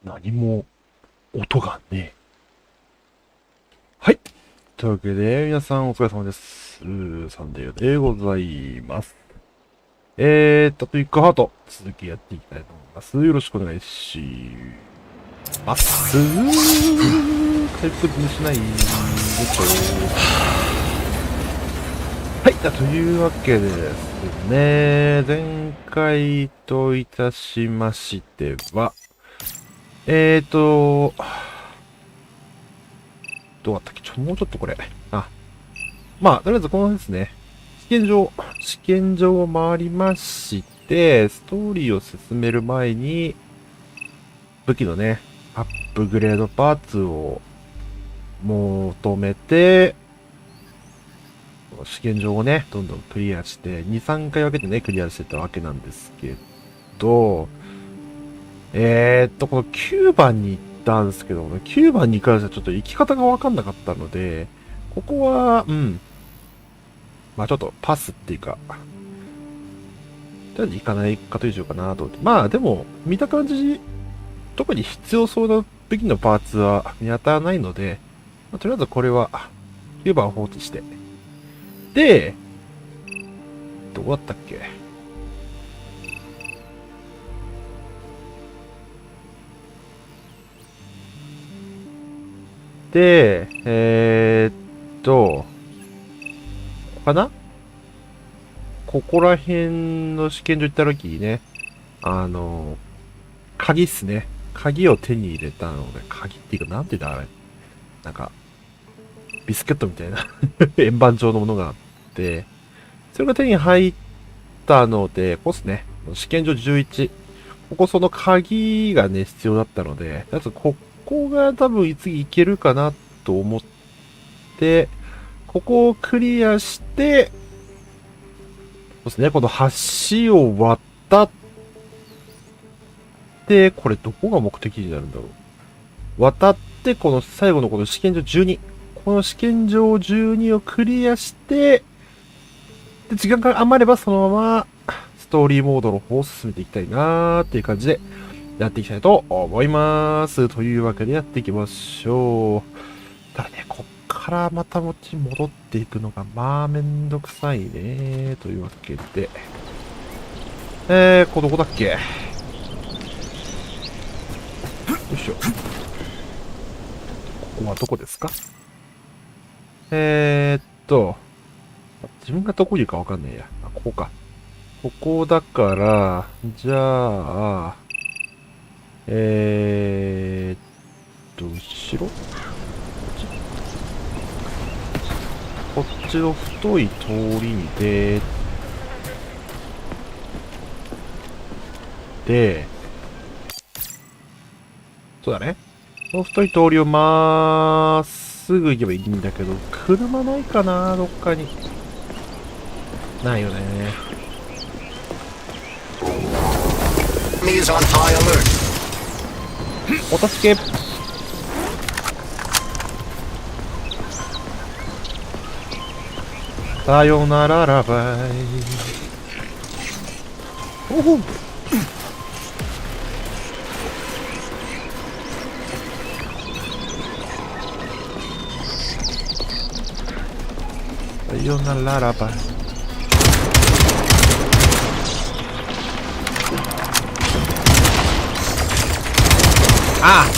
何も音がねえ。はい。というわけで、皆さんお疲れ様です。サンデーでございます。トリックハート、続きやっていきたいと思います。よろしくお願いします。回復気にしないでしょ。はい。というわけでですね、前回といたしましては、どうだったっけもうちょっとこれ。まあ、とりあえずこのですね、試験場を回りまして、ストーリーを進める前に、武器のね、アップグレードパーツを求めて、試験場をね、どんどんクリアして、2、3回分けてね、クリアしてたわけなんですけど、この9番に行ったんですけど、9番に関してはちょっと行き方がわかんなかったので、ここは、まあちょっとパスっていうか、とりあえず行かないかという状かなと思って。まあでも、見た感じ、特に必要そうな武器のパーツは見当たらないので、まあ、とりあえずこれは9番を放置して。で、どうだったっけで、かなここら辺の試験場行った時にね、鍵っすね。鍵を手に入れたので、鍵っていうか、なんて言うんだあれ。なんか、ビスケットみたいな円盤状のものがあって、それが手に入ったので、ここっすね。試験場11。ここその鍵がね、必要だったので、あとここが多分次いけるかなと思って、ここをクリアして、そうですね、この橋を渡って、これどこが目的地になるんだろう。渡って、この最後のこの試験場12。この試験場12をクリアして、で、時間が余ればそのまま、ストーリーモードの方を進めていきたいなーっていう感じで、やっていきたいと思います。というわけでやっていきましょう。ただね、こっからまた戻っていくのが、まあめんどくさいね。というわけで。ここどこだっけよいしょ。ここはどこですか自分がどこにいるかわかんねえや。ここか。ここだから、じゃあ、後ろこっちの太い通りに出て、そうだね。この太い通りをまっすぐ行けばいいんだけど、車ないかなどっかに。ないよね。お助けさよなららばい。おほさよなららばい。ああ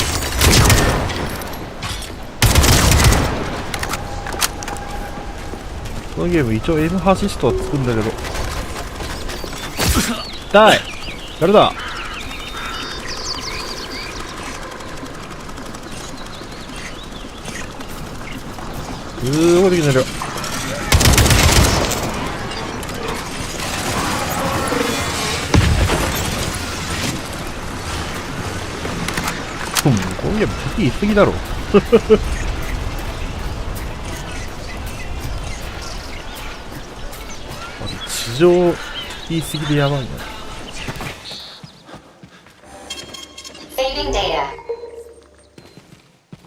このゲーム一応 M アシストはつくんだけど。痛い誰だすごいできてる。このゲーム敵言い過ぎだろ。地上言い過ぎでやばいな。Saving data.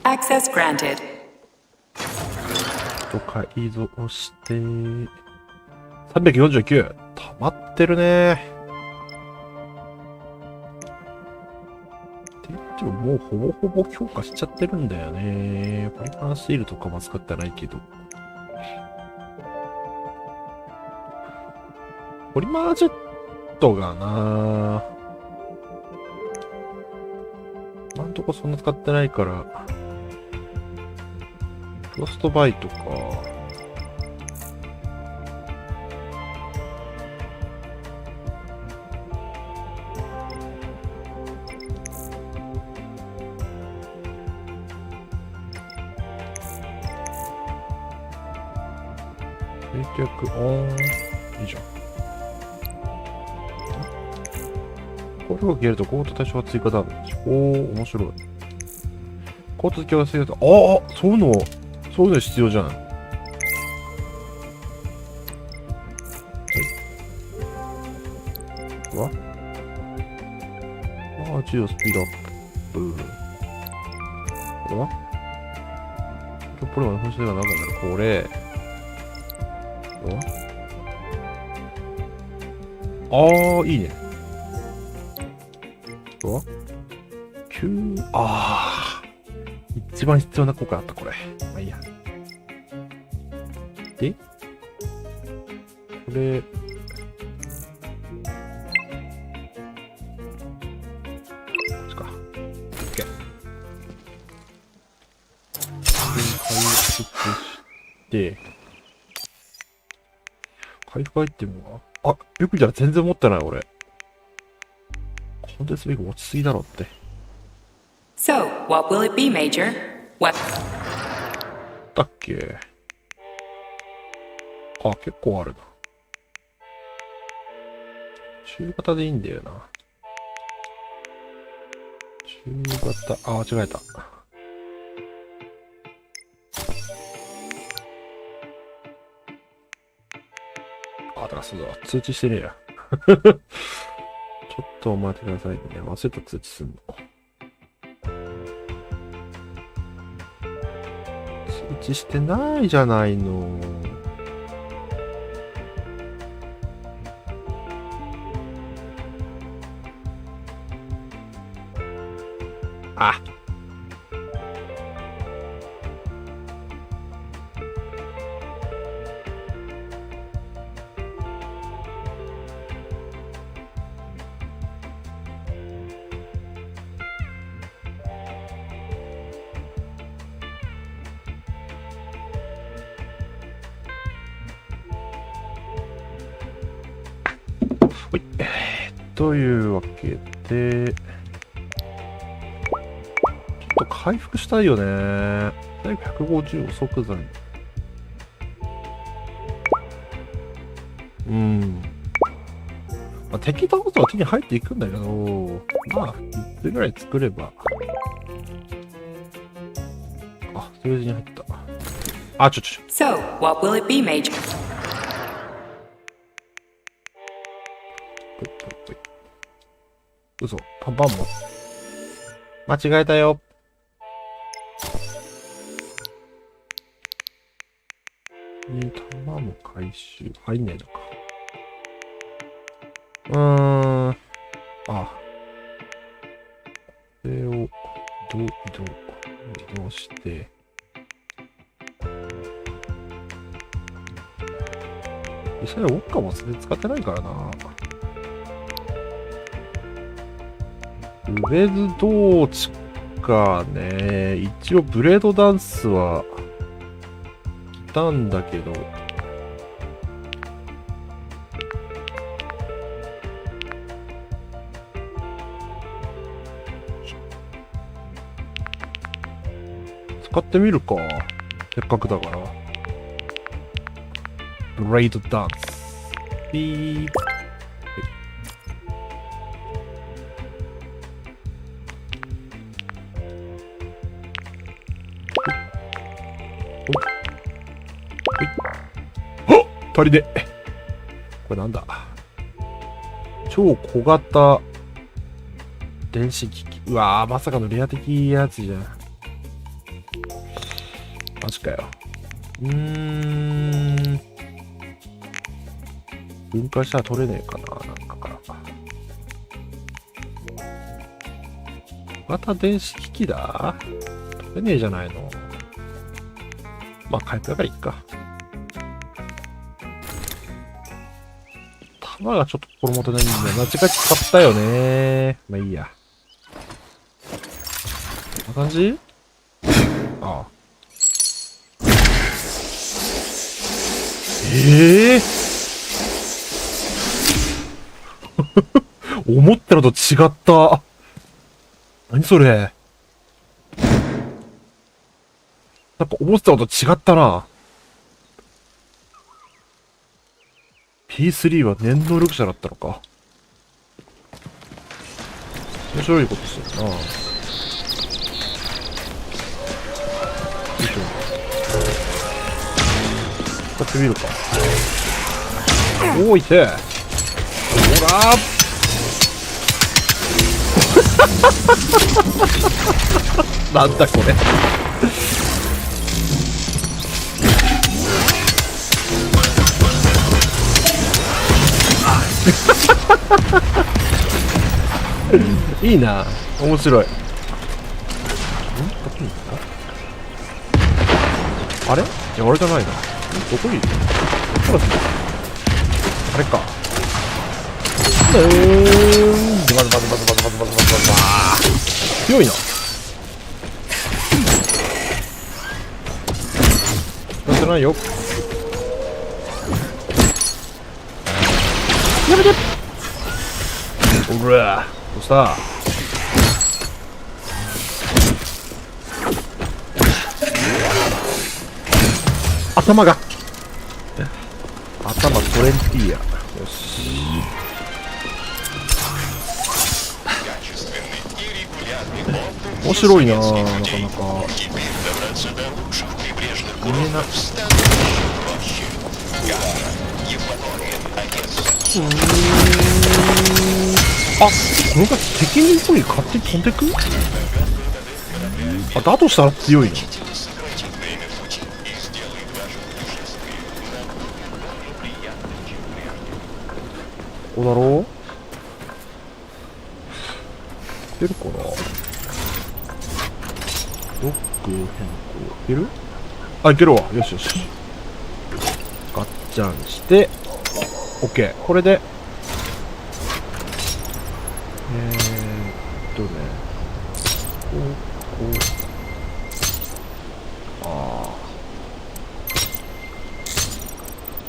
Access granted. と改造して、349。溜まってるね。でももうほぼほぼ強化しちゃってるんだよね。ポリマーシールとかは使ってないけど。ポリマージェットがな今んとこそんな使ってないから、フロストバイトか。冷却オン。いいじゃん。これを消えるとコート対象が追加ダメージ。おー、面白い。コート強制だと、ああ、そういうの必要じゃん。はい。わあ、10スピードアップ。これはこれは噴射がなくなる。これ。ああ、いいね。ああ、一番必要な効果あった、これ。まあいいや。で、これ、こっちか。OK。回復して、回復アイテムはよくじゃ全然持ってない、俺。コンテンツビーグ落ちすぎだろって。So, what will it be, Major? What? だっけ結構あるな。中型でいいんだよな。中型、間違えた。だからそうだ、通知してねえや。ちょっと待ってくださいね。忘れた通知すんの。通知してないじゃないの。というわけで、ちょっと回復したいよね。体力150を即座に。敵倒すとは手に入っていくんだけど、3つぐらい作れば。ステージに入った。So, what will it be, Major? 嘘、パンパンも。間違えたよ。弾も回収。入んねえのか。これを移動して。実際ウォッカもそれ使ってないからな。ブレードどうちかね。一応ブレードダンスは来たんだけど。使ってみるか。せっかくだから。ブレードダンス。ピー。足りねえ。これなんだ。超小型電子機器。うわー、まさかのレア的やつじゃん。マジかよ。分解したら取れねえかな、なんかから。小型電子機器だ。取れねえじゃないの。まあ、回復だからいっか。弾がちょっと心もとないんだよ。間違えて使ったよね。まあいいや。こんな感じ？ああ。思ったのと違った。何それ。なんか思ってたのと違ったな。P3 は念能力者だったのか。面白いことしてるな。よいしょ。使ってみるか。おーいて。ほらーなんだこれ。いいな、面白い。あれ？いや、あれじゃないな。どこにいる？あれか。バズバズバズバズバズバズバズバズ。強いな。やってないよ。やめて。おら、どうした？頭が。頭トレンティーヤ。よし。面白いな、なかなか。見えな。あ、このガキ敵のとこに勝手に飛んでく？あ、だとしたら強いな。ここだろう？出るかな？ロック変更。いける？あ、いけるわ。よしよし。ガッチャンして、OK。これで、こう、あ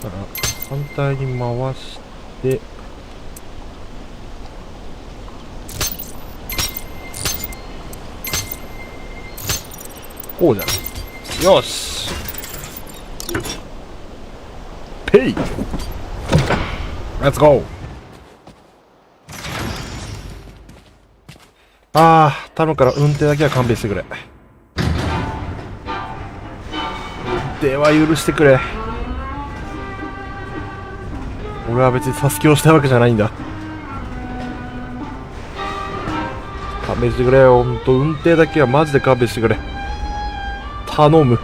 あ。だから、反対に回して、こうじゃん。よし。ペイ。レッツゴー。ああ、頼むから運転だけは勘弁してくれ。では許してくれ。俺は別にサスケをしたいわけじゃないんだ。勘弁してくれよ。ほんと、運転だけはマジで勘弁してくれ。頼む。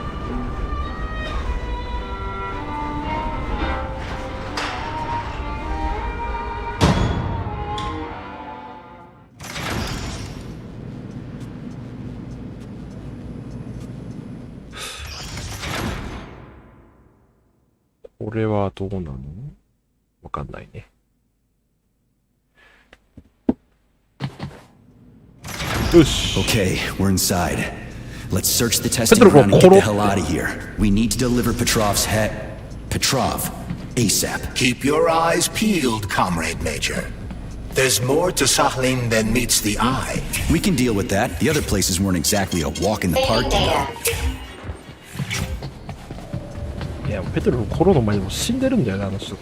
これはどうなの？わかんないね。よし。Okay, we're inside. Let's search the testing ground and get the hell out of here. We need to deliver Petrov's Petrov, ASAP. Keep your eyes peeled, Comrade Major. There's more to Sakhalin than meets the eye. We can deal with that. The other places weren't exactly a walk in the park, you know. いや、ペトロフコロの前でも死んでるんだよね、あの人。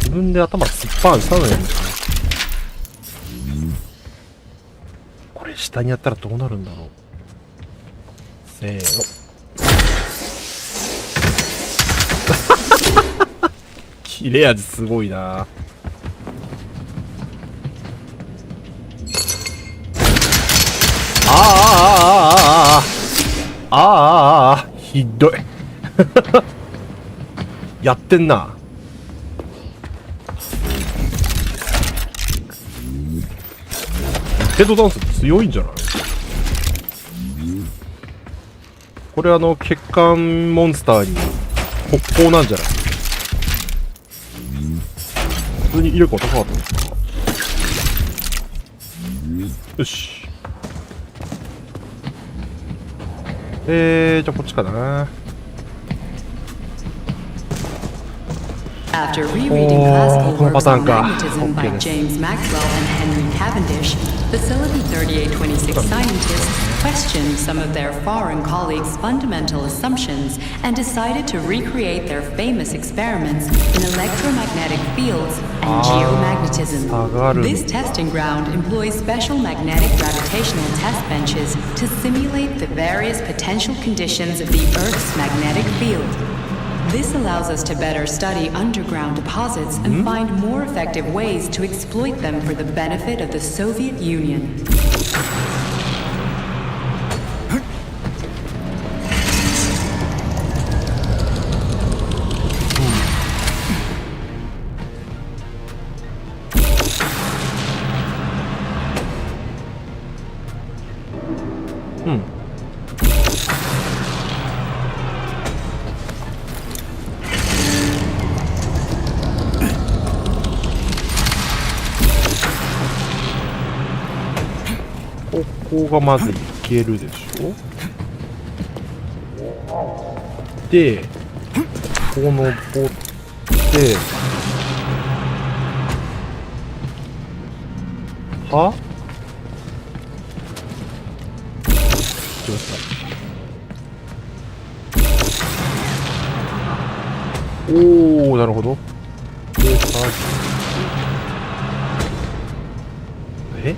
自分で頭すっぱんしたのよ。これ下にやったらどうなるんだろう。せーの。切れ味すごいな。ひどい。ケートダンス強いんじゃない？これ血管モンスターに北方なんじゃない？普通に威力も高かったんですか？よし。じゃあこっちかな。After rereading classical Oh, works on patanka. magnetism by Okay. James Maxwell and Henry Cavendish, Facility 3826 scientists questioned some of their foreign colleagues' fundamental assumptions and decided to recreate their famous experiments in electromagnetic fields and geomagnetism. sagaru. This testing ground employs special magnetic gravitational test benches to simulate the various potential conditions of the Earth's magnetic field. This allows us to better study underground deposits and find more effective ways to exploit them for the benefit of the Soviet Union.ここがまずいけるでしょ。で、こう登って、は？来ました。おー、なるほど。で、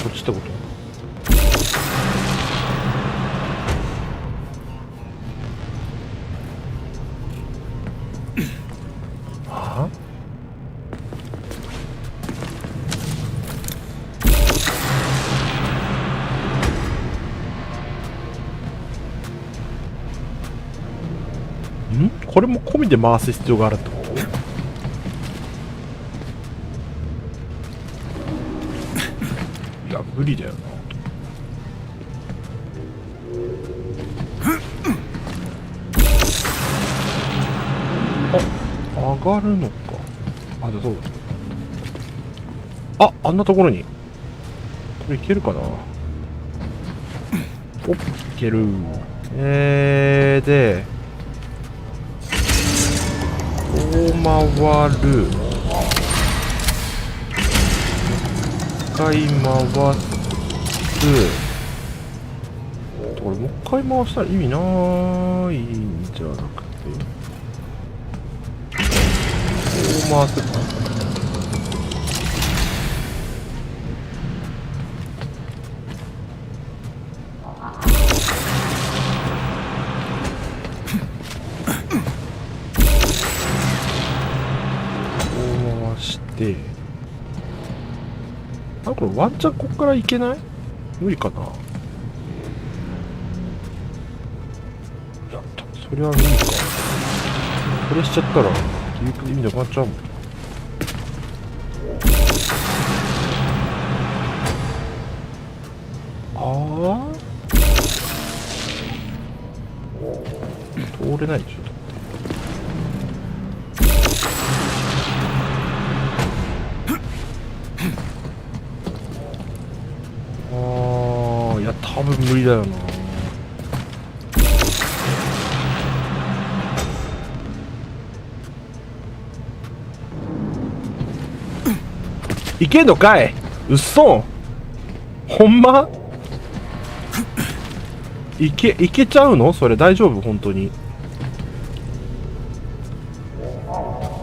こっちってこと？はあ？ん？これも込みで回す必要があるってこと？いや、無理だよな。あ、上がるのか。あ、じゃあそうだ。あんなところに。これいけるかな。おっ、いける。で、こう回る。回回す。これもう一回回したら意味ないんじゃなくて、こう回すか。こう回して、あ、これワンチャンこっからいけない？無理かな。いや、それは無理か。これしちゃったら結局意味なくなっちゃうもん。通れないでしょ。いや、多分無理だよな。いけんのかい？うっそん。ほんま？いけちゃうの？それ大丈夫？本当に。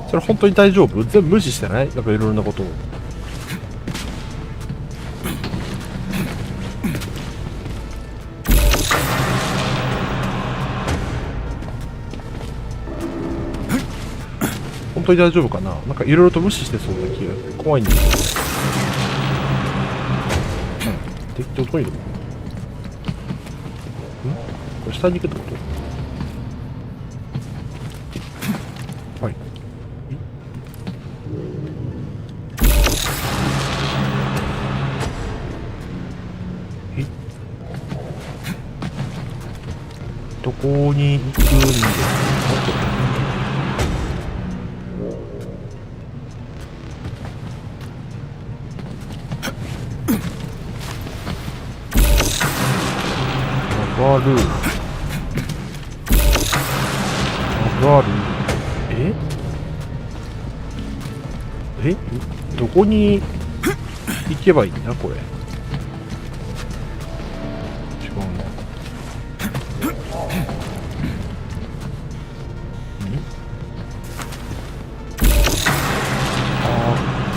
それ本当に大丈夫？全部無視してない？なんかいろいろなことを。本当に大丈夫かな？なんかいろいろと無視してそうな気が怖いんだけど。適当トイレ？これ下に行くってこと？はい。こに行くんですか？上がる。上がる。どこに行けばいいんだこれ。違うな。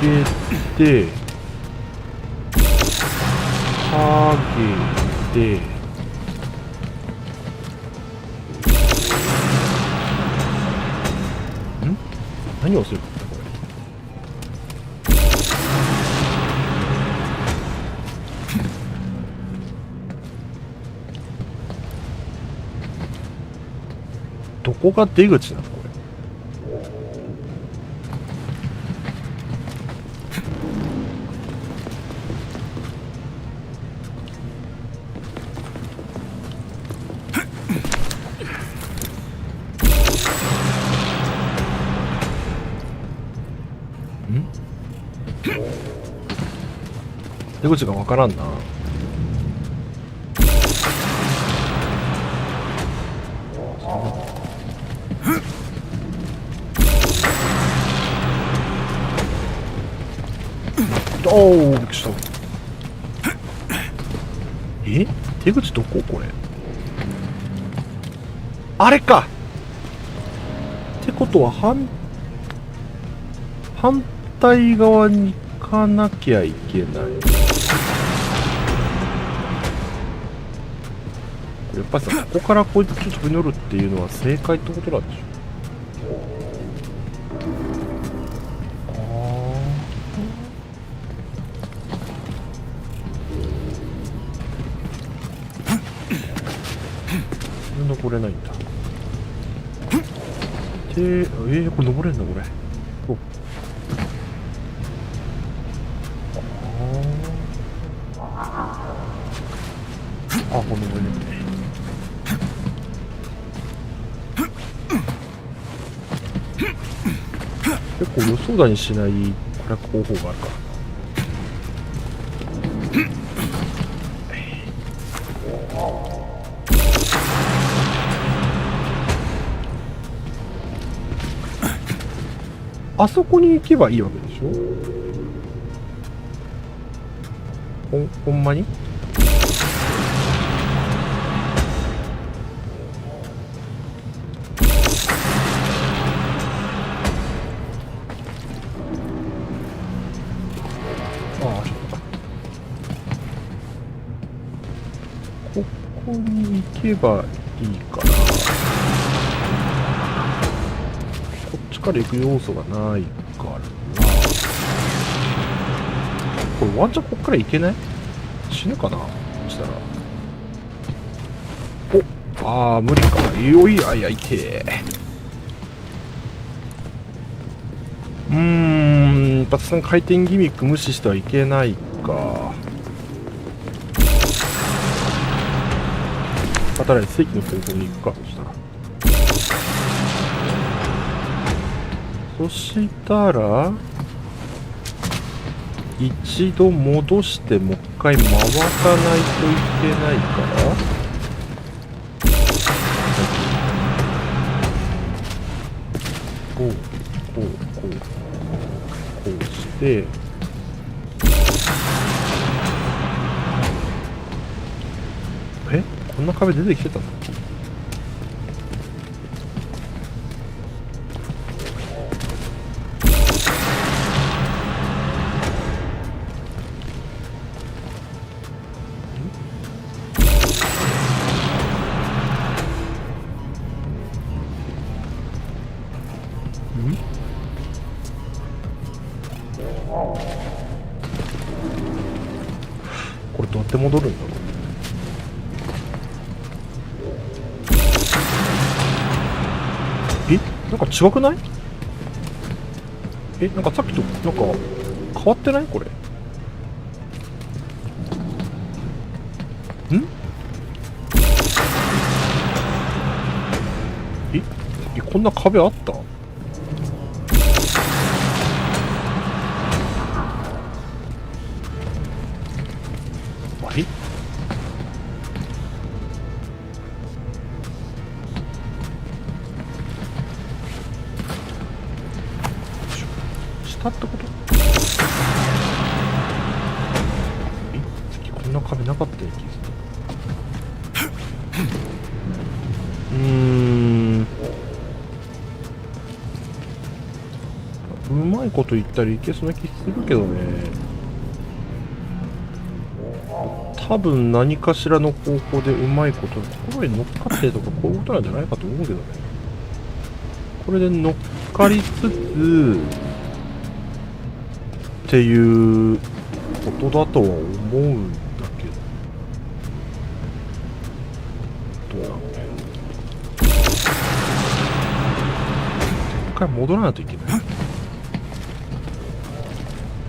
開けて、下げて、何をするかこれ。どこが出口なのこれ。出口がわからんな。おお、びっくりした。出口どここれ。あれかってことは反対側に行かなきゃいけない。やっぱりさ、ここからこっち飛び乗るっていうのは正解ってことなんでしょ。登れないんだ。これ登れんだこれ。この上ね。結構予想だにしない攻略方法があるから。あそこに行けばいいわけでしょ。ほんまに？ここに行けばいいかな。こっちから行く要素がないからな。これワンチャンこっから行けない？死ぬかな？そしたら。無理か。いてー。バツさん回転ギミック無視してはいけないか。正規の方向に行くか。そしたら一度戻してもう一回回さないといけないから、こうしてこんな壁出てきてたの？これどうやって戻るんだろう。なんか違くない？なんかさっきとなんか変わってない？これこんな壁あった？あれ？下ってこと？次こんな壁なかったような気がする。うまいこと言ったらいけそうな気するけどね。多分何かしらの方法でうまいことこれに乗っかってとかこういうことなんじゃないかと思うけどね。これで乗っかりつつっていうことだとは思うんだけど、どうなの？一回戻らないといけない。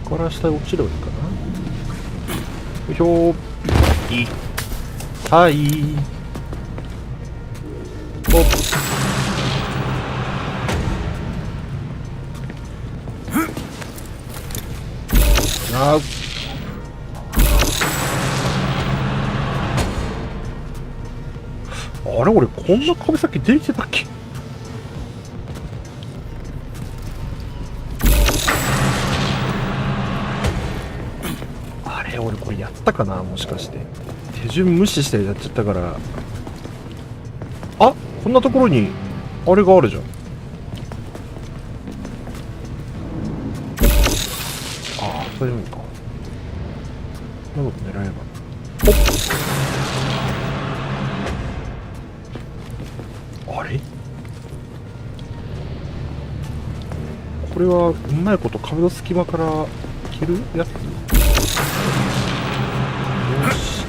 ここから下に落ちればいいかな。よいしょー。はい。おっ。あれ俺こんな壁先出てきてたっけ？あれ俺これやったかな、もしかして手順無視してやっちゃったから。あ、こんなところにあれがあるじゃん。ああ、そういうのか。そんなこと狙えば。あれ？これはうまいこと壁の隙間から切るやつ？よし。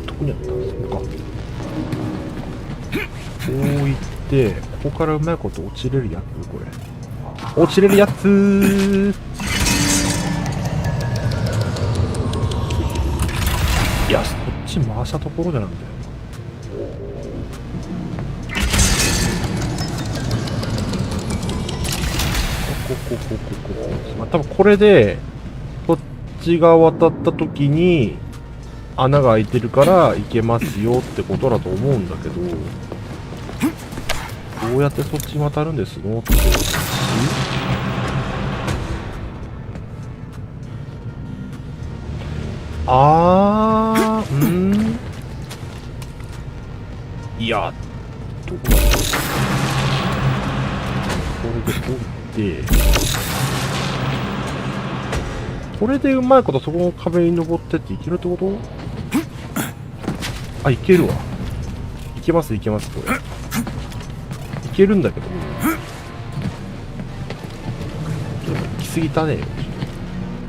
どこにあったんですか？こういってここからうまいこと落ちれるやつ？これ落ちれるやつー。いや、そっち回したところでなんだよ。まあ、多分これでこっちが渡った時に穴が開いてるから行けますよってことだと思うんだけど、どうやってそっちに渡るんですのって話。いや、どこまでこれで降りて、これでうまいことそこの壁に登ってっていけるってこと？あ、いけるわ。いけますいけます、これ。いけるんだけど。行き過ぎたね。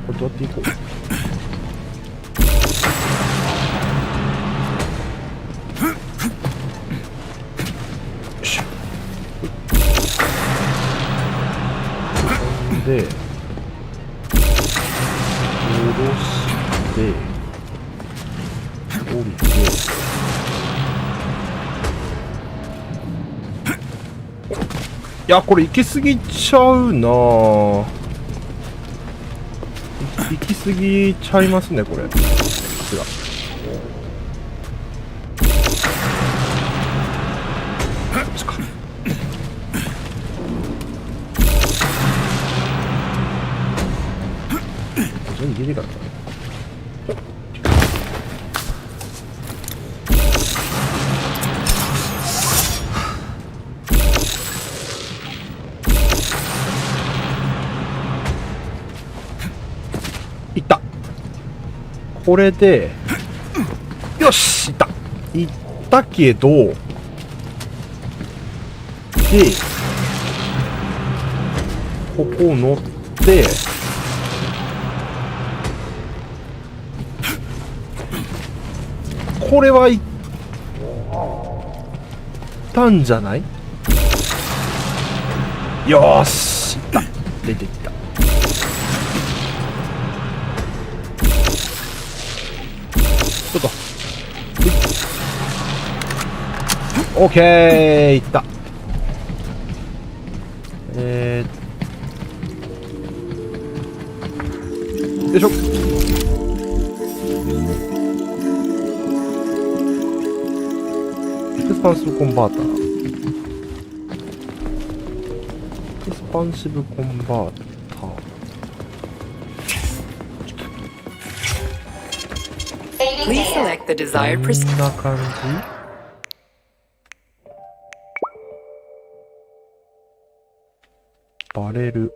これどうやって行こう。で、下ろして降りて、いやこれ行き過ぎちゃうなぁ。行き過ぎちゃいますねこれ。こちらこっちか。逃げてからかな。いった。これでよし、いった。いったけどで、ここ乗ってこれはいったんじゃない？よーし、いった。出てきた。ちょっと。オッケー、いった。よいしょ。エクスパンシブコンバーター。エクスパンシブコンバーター。Please select the desired こん procedure. な感じ。バレル。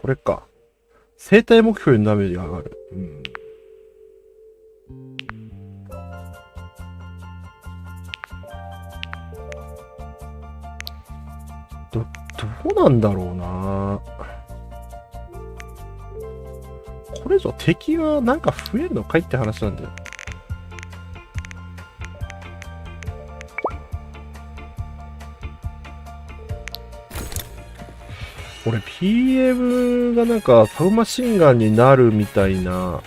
これか。生体目標にダメージが上がる。うん。どうなんだろうな。これ以上敵がなんか増えるのかいって話なんだよ。俺 PM がなんかサブマシンガンになるみたいな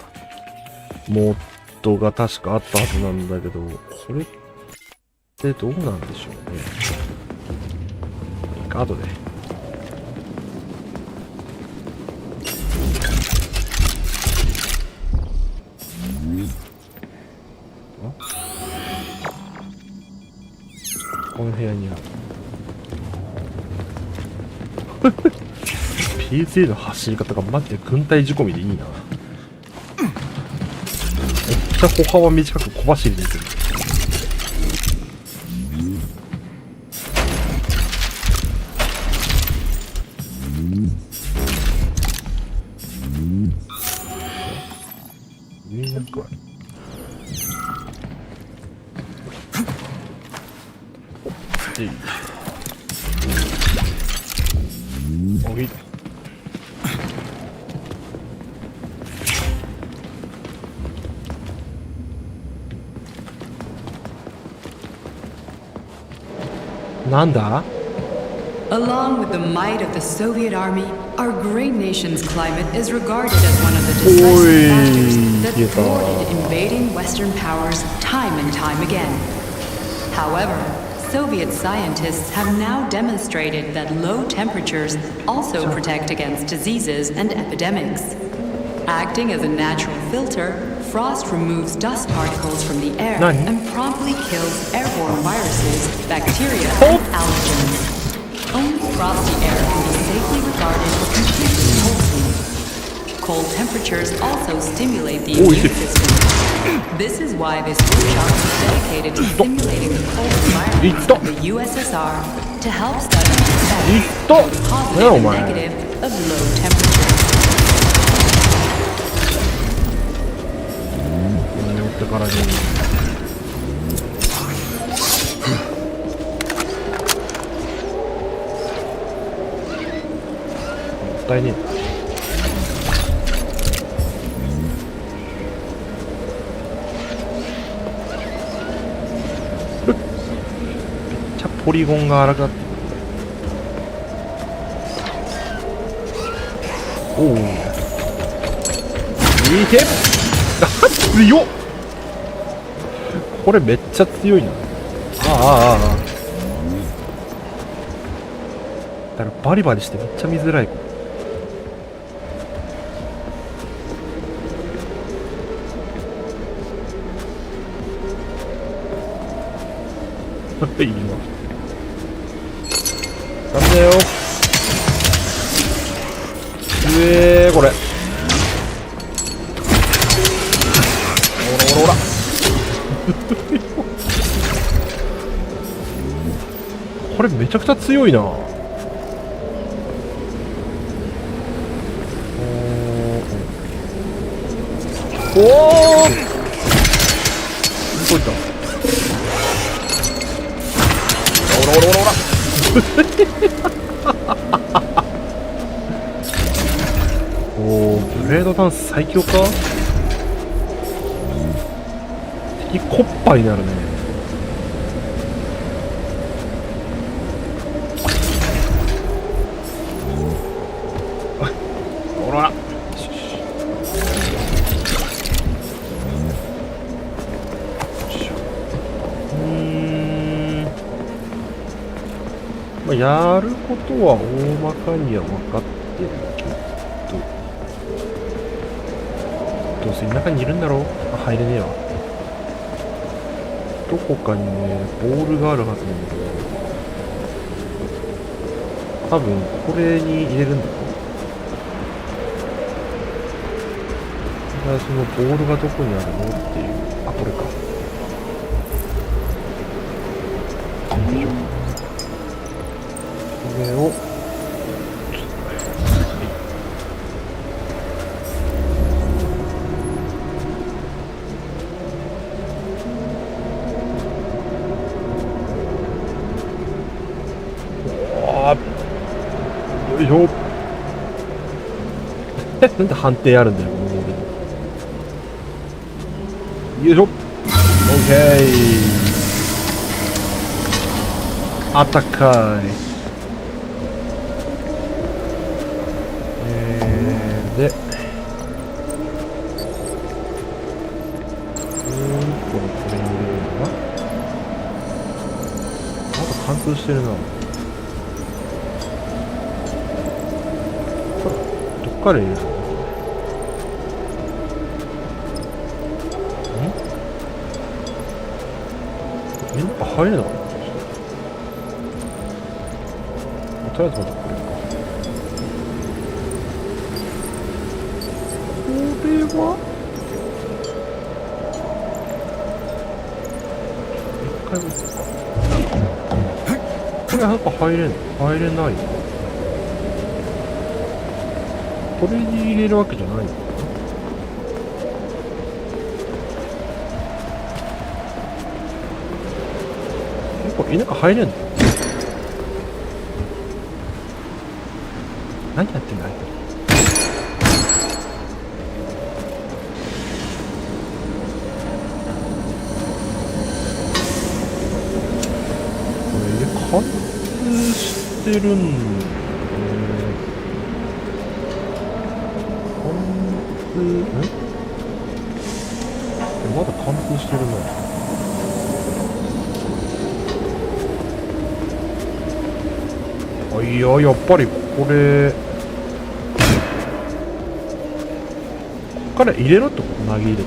モッドが確かあったはずなんだけど、それってどうなんでしょうね。カードで。この部屋にある。PSA の走り方がマジで軍隊仕込みでいいな。めっちゃ歩幅短く小走りでいくる。上になんかある。おい。なんだ？ Along with the might of the Soviet Army, our great nation's climate is regarded as one of the decisive factors that thwarted invading Western powers time and time again. However, Soviet scientists have now demonstrated that low temperatures also protect against diseases and epidemics. Acting as a natural filter, frost removes dust particles from the air and promptly kills airborne viruses, bacteria, and allergens. Only frosty air can be safely regarded as completely wholesome. Cold temperatures also stimulate the immune system. This is why this workshop is dedicated to simulating the cold environment of the USSR to help study the effects, both positive and negative, of low temperatures. だからね。伝えねえ。めっちゃポリゴンが荒くなってる。おお。いけ。強っ。これめっちゃ強いな。だからバリバリしてめっちゃ見づらい。いいわ。ダメだよ。これ。ほら。これめちゃくちゃ強いな。おお。どういった。ほら。おお、ブレードダンス最強か。敵コッパになるね。ほら。まあ、やることは大まかには分かってるけど、どうせ中にいるんだろう。あ、入れねえわ。どこかにね、ボールがあるはずなんだけど、多分これに入れるんだろう。だからそのボールがどこにあるのっていう。あ、これか。よいしょ。これをよいしょ。なんで判定あるんだよ、このボールに。よいしょ。オッケー。あったかい。で、これに入れるのが、あと貫通してるな。どっから入れるの？やっぱ入れなかった。とりあえずまずこれか。これは一回見てこれなんか入れない。これに入れるわけじゃないのかな。これ中入れんの？何やってんだあいつ。貫通してるんだね。まだ貫通してるな。あ、いや、やっぱりこれこっから入れろってこと？投げ入れて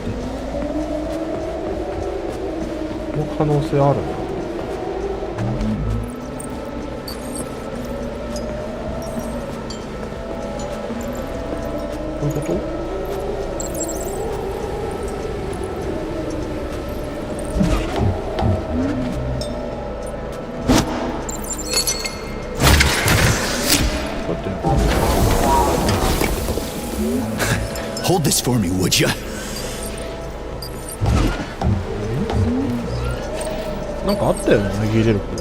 この可能性あるな。こういうこと？Hold this for me, would ya? なんかあったよね、投げ入れる方法。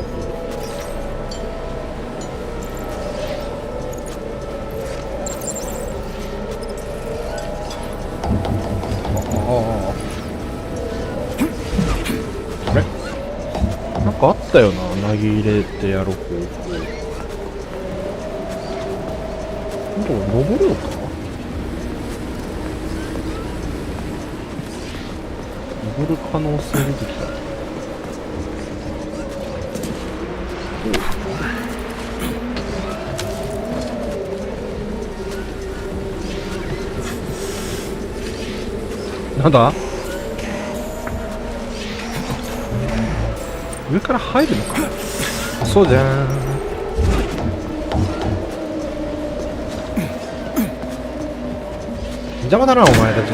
あれなんかあったよな、投げ入れてやる方法。ほんと登るのかな。登る可能性出てきた。なんだ？上から入るのか？そうじゃーん。邪魔だなお前たち。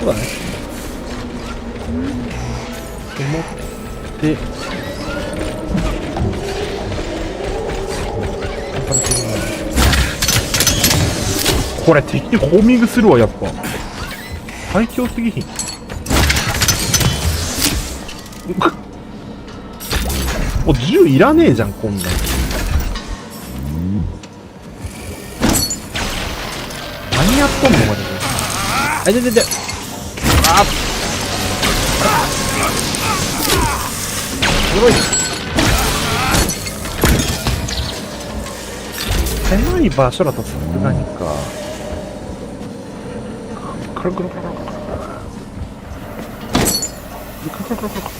そうだね。と思ってこれ敵にホーミングするわ。やっぱ最強すぎひん。もう銃いらねえじゃんこんなん。何やっとんのマジで。あ、であっすごい。狭い場所だとさすがにか。カラカラカラカラカラカラカラカラカラ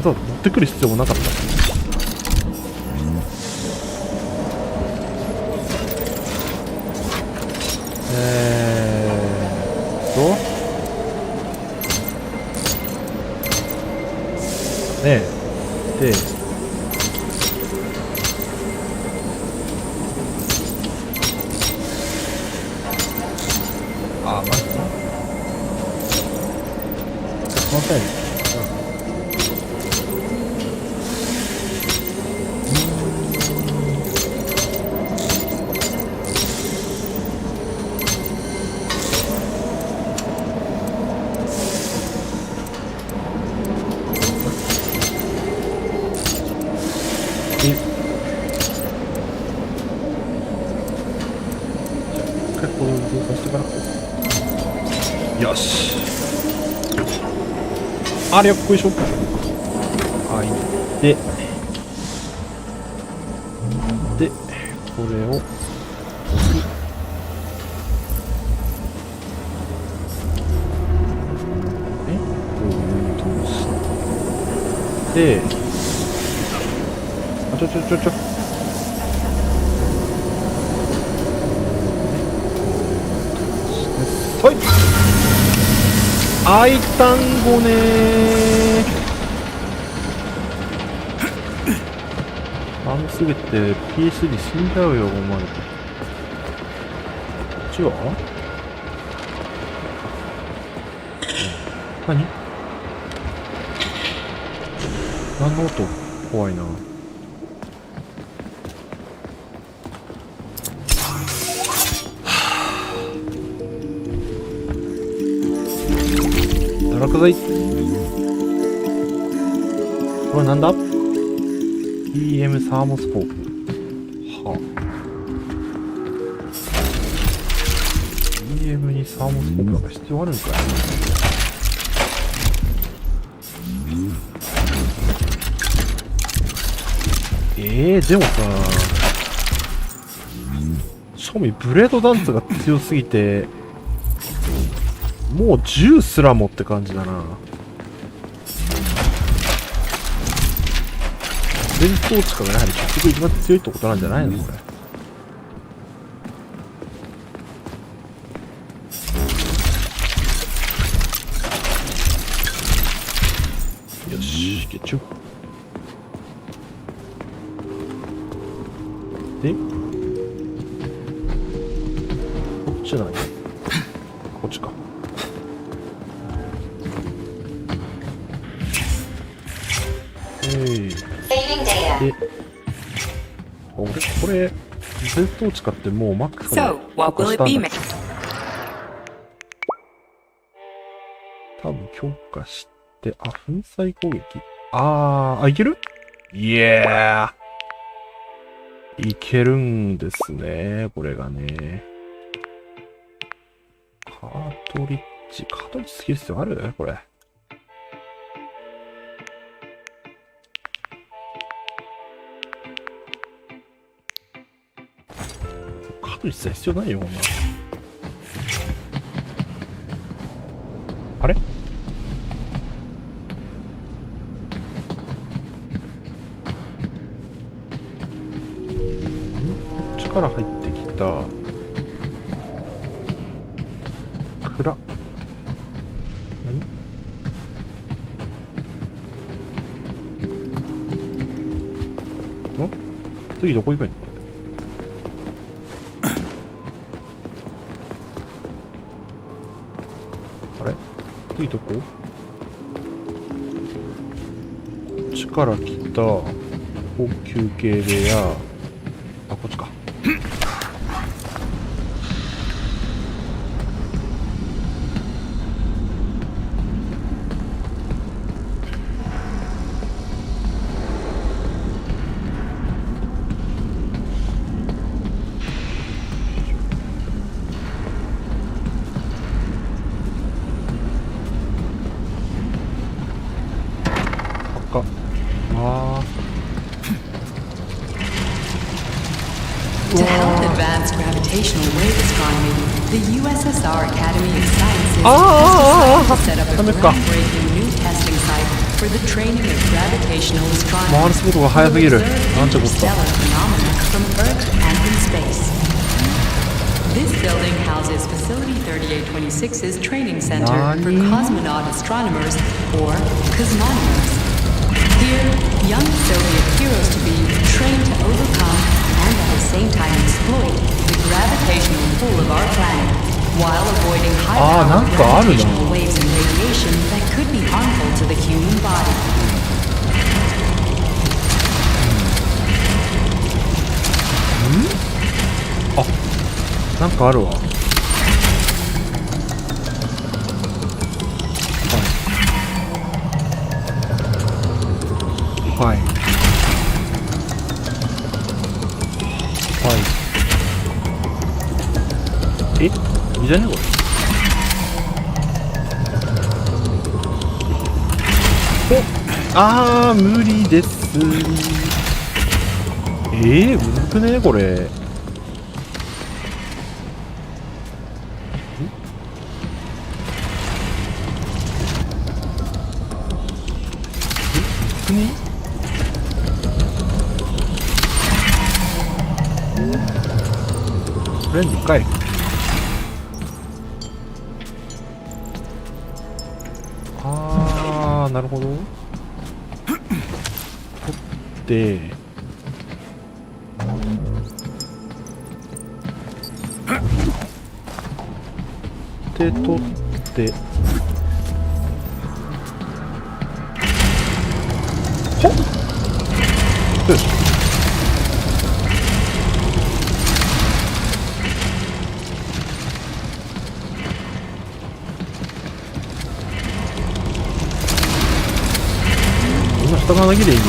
カラ持ってくる必要もなかった。ねえであ、待って、すいません。よし、あれよっこいしょ。はい、でこれを置く。こういう通してちょはい、あいたんごねー。寒すぎて PS3 死んじゃうよ、お前。こっちは何の音怖いな。堕落剤。これなんだ？ EM サーモスコープ。はあ、EM にサーモスコープなんか必要あるんかい。でもさ、正味ブレードダンスが強すぎてもう銃すらもって感じだな。戦闘値がやはり結局一番強いってことなんじゃないのこれ。よし、ゲッチュ。でこっち何？こっちか。で、俺これ戦闘値買ってもうマックスまで強化したんだけど、多分強化して、あ、粉砕攻撃、いける？いやー、いけるんですね、これがね。カートリッジつける必要ある？これ。カートリッジさえ必要ないよ、こんな。あれ？こっちから入ってきた。暗っ。何？次どこ行くん？あれ？次どこ？こっちから来た高級系部屋。あ、こっちか。To help the advanced gravitational wave astronomy, the USSR Academy of Sciences Ah, has decided to set up a damit ka. groundbreaking new testing site for the training of gravitational 回る astronomers 速度が who 速す will ぎる。 observe なんてことだ。 interstellar phenomena from Earth and in space. This building houses Facility 3826's training center for Nani? cosmonaut astronomers, or cosmonauts. Here, young Soviet heroes to be trained to overcome and at the same time exploit the gravitational pull of our planet, while avoiding high-powered なんかあるな。 gravitational waves and radiation that could be harmful to the human body. なんかあるわ。はい。はい。いいじゃねこれ。お、無理です。むずくねこれ。とりあえず1回。なるほど。取って取ってほっよし。下が投げでいいよ。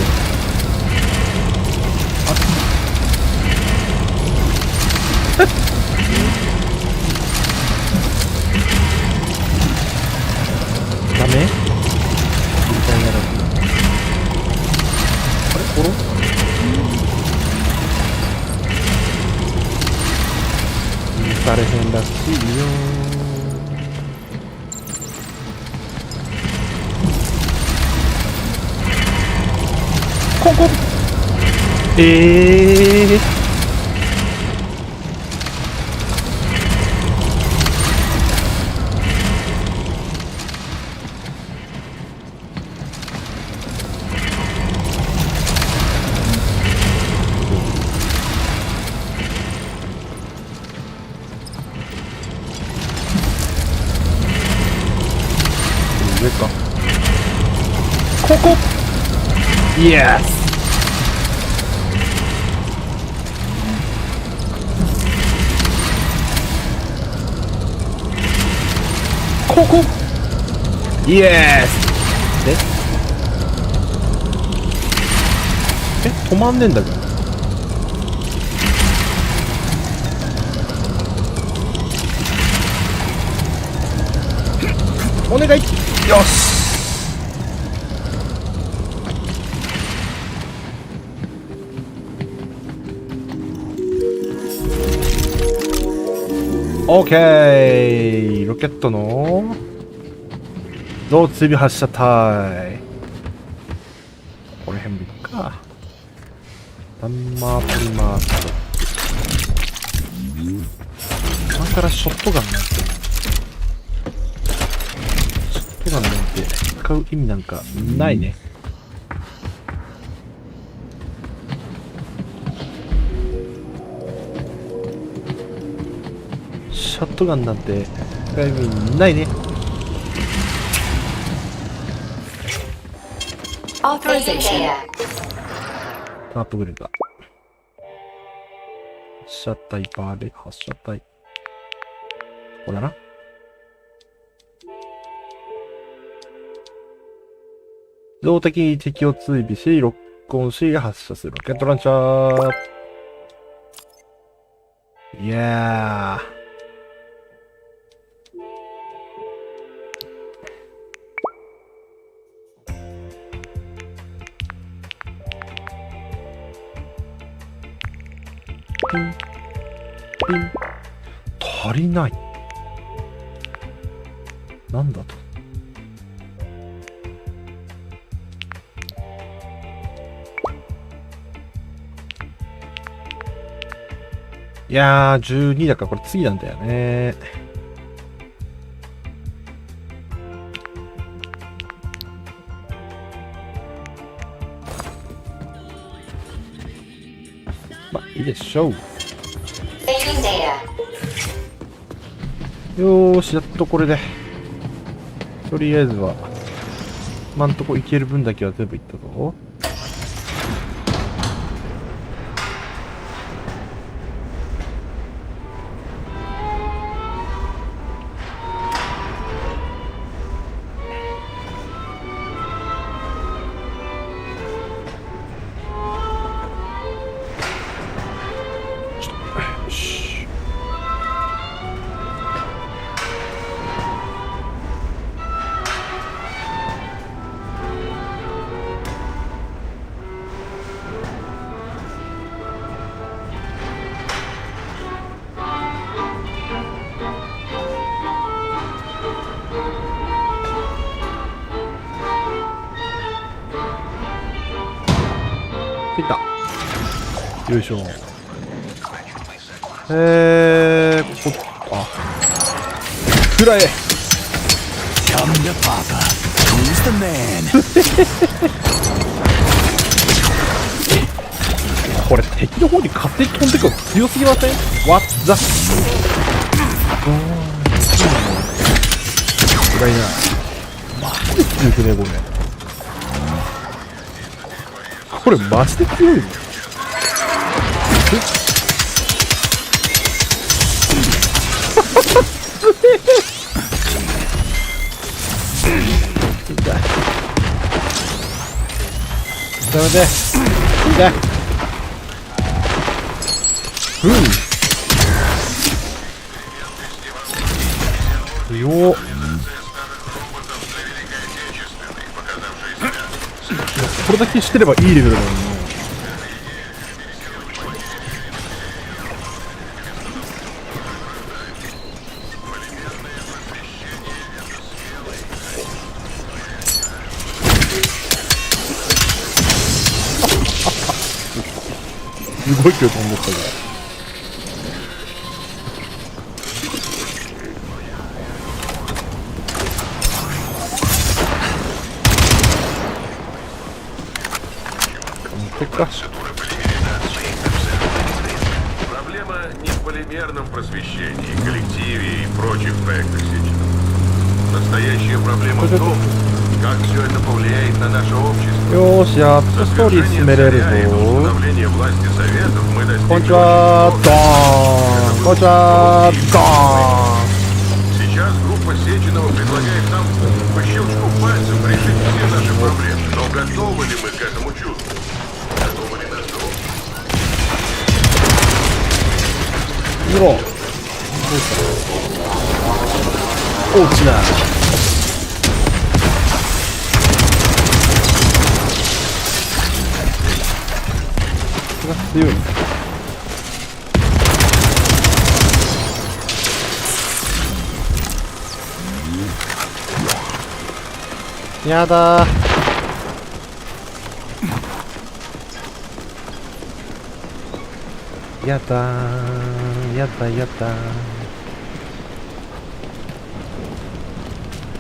ダメ？みたいならあれ？コロ？されへんらしいよ。ここ上か。ここイエス。ここイエス。止まんねえんだけど。お願い。よし。オーケー。ロケットのローツビ発射隊。この辺もいくか。ダンマープリマースト。今からショットガンなんて。ショットガンなんて使う意味なんかないね。ショットガンなんて使う意味ないね。Authorization. アップグレードだ。発射体バーレ発射体。ここだな。自動的に敵を追尾し、ロックオンし発射するロケットランチャー。いやー。足りない。なんだと。いやー、12だからこれ次なんだよね。まあ、いいでしょう。Saving data. よーし、やっとこれで。とりあえずは、今んとこいける分だけは全部いったぞ。よし。できた。よいしょ。ここ、あ、くらえ。Come to Papa. Who's the man? これ敵の方に勝手に飛んでくるの強すぎません？ What the？ くらいな。マジで強くね、これ。これマジで強いの？ダメで、痛い。強っ。これだけしてればいいレベルだもんな。すごい距離飛んでったけど。Проблема не в полимерном просвещении, коллективе и прочих проектах Сеченова. Настоящая проблема в том, как все это повлияет на наше общество. よーし、やっとストーリー進めれるぞ。Установление власти советов мы こんにち достигли. は、ドーン。こんにちは、ドーン。 Сейчас группа Сеченова предлагает нам по щелчку пальцев решить все наши проблемы. Но готовы ли мы к этому чувству? Готовы ли на то? 見ろ。大きな。これが強い。やだー。やだー。やだやだー。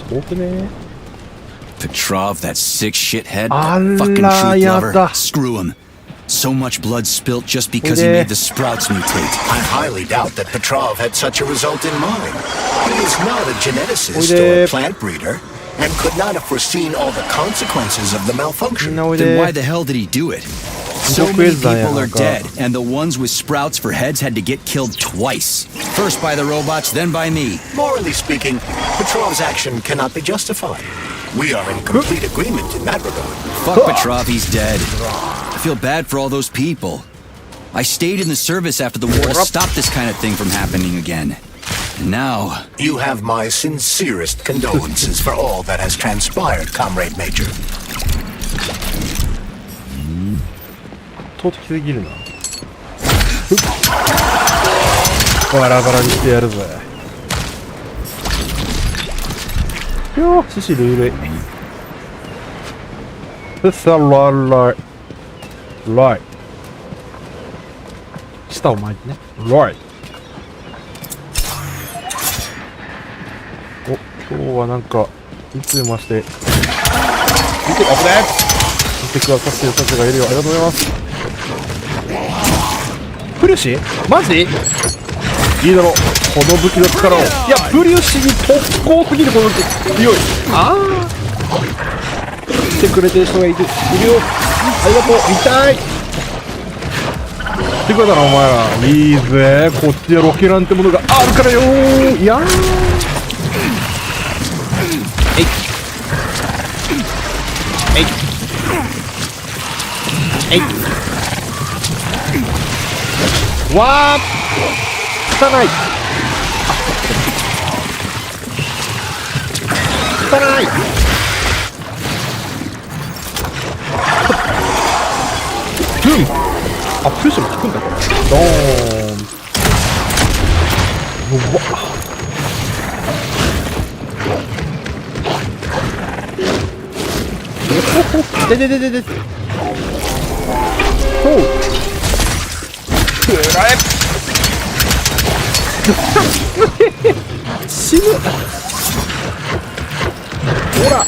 遠くね。 Petrov, that sick shithead. Allah, Fucking truth lover. yada. Screw him. So much blood spilt just because he made the sprouts mutate. I highly doubt that Petrov had such a result in mind. He is not a geneticist Oide. or a plant breeder, and could not have foreseen all the consequences of the malfunction. Then why the hell did he do it? So many people are dead, and the ones with sprouts for heads had to get killed twice. First by the robots, then by me. Morally speaking, Petrov's action cannot be justified. We are in complete agreement in that regard. Fuck Petrov, he's dead. I feel bad for all those people. I stayed in the service after the war to stop this kind of thing from happening again. And now... You have my sincerest condolences for all that has transpired, Comrade Major. 圧倒的すぎるな。バラバラにしてやるぜ。よー、獅子類類。さあ、ライ。下を巻いてね。ライ。お、今日はなんか、いつまして。見て、危ねえ！見てくださってる人たちがいるよ。ありがとうございます。プリュシマジいいだろ、この武器の力を。いや、プリュシに特攻すぎるこの武器。強い。ああ。来てくれてる人がいるよ。ありがとう。痛い。来てくれたな、お前ら。いいぜ。こっちはロケランってものがあるからよー。いやー。えい。えい。えい。わー。汚い。汚い。あ、プッシュも効くんだこれ。ドーン。うわっ。で。ほう。くらえ。死ぬ。ほら。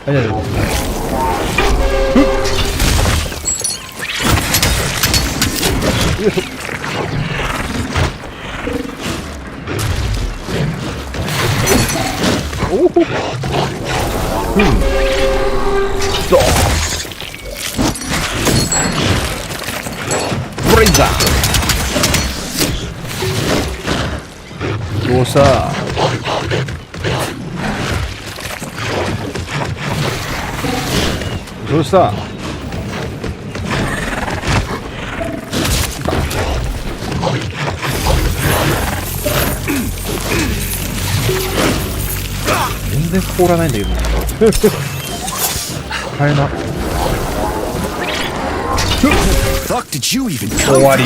あ、いやいや。よいしょ。おお。ドーン。ブレイザー。どうした？どうした？全然凍らないんだけど大変な。Fuck did you even 終わり。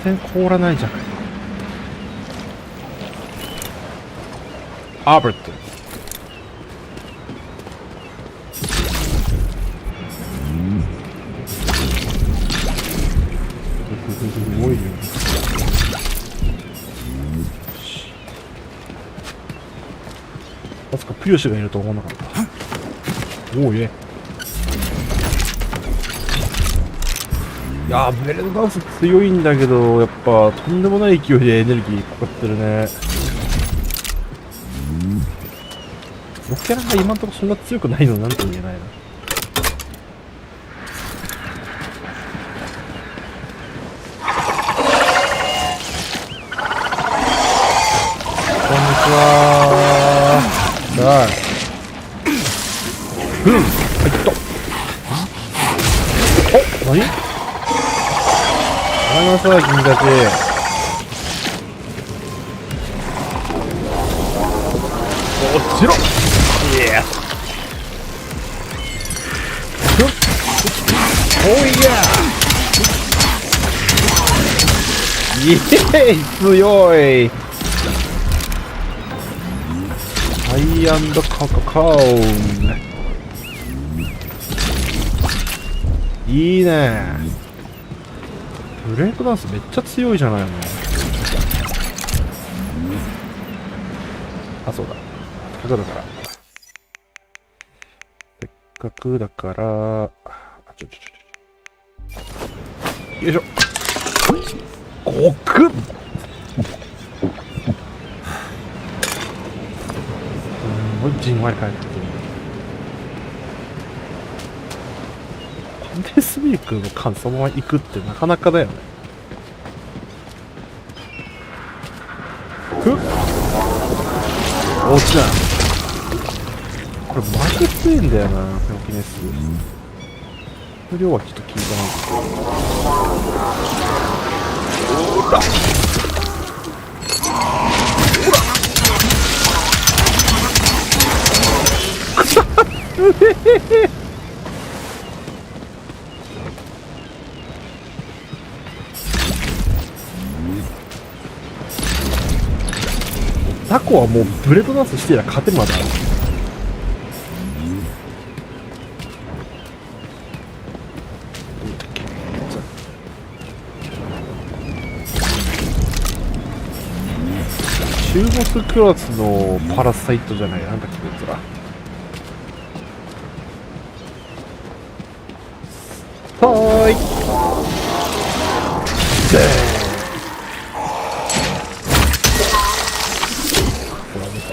全然凍らないじゃん。アーバート。すごいよ。まさかプリオシがいると思わなかった。おお、いやー、ベレーダンス強いんだけど、やっぱとんでもない勢いでエネルギーかかってるね。ロケランが今んところそんな強くないのなんとも言えないな。こんにちはー。はい。うん、はいっと。お、何？ありなさい、君たち。落ちろ。いや。おいや。イエーイ、強い。ハイアンドカカカウン。いいね。ブレイクダンスめっちゃ強いじゃないの。あ、そうだ。せっかくだから。せっかくだから、あ、よいしょ。ごくっ。じんわり帰ってくる。パンデスウィークの間そのまま行くってなかなかだよね。ふっ、落ちない。これマジ強いんだよな、フェオキネス。量はちょっと効いたな。ほらタコはもうブレードダンスしてりゃ勝てるまである。中ボスクラスのパラサイトじゃない、なんだっけこいつら。はーい。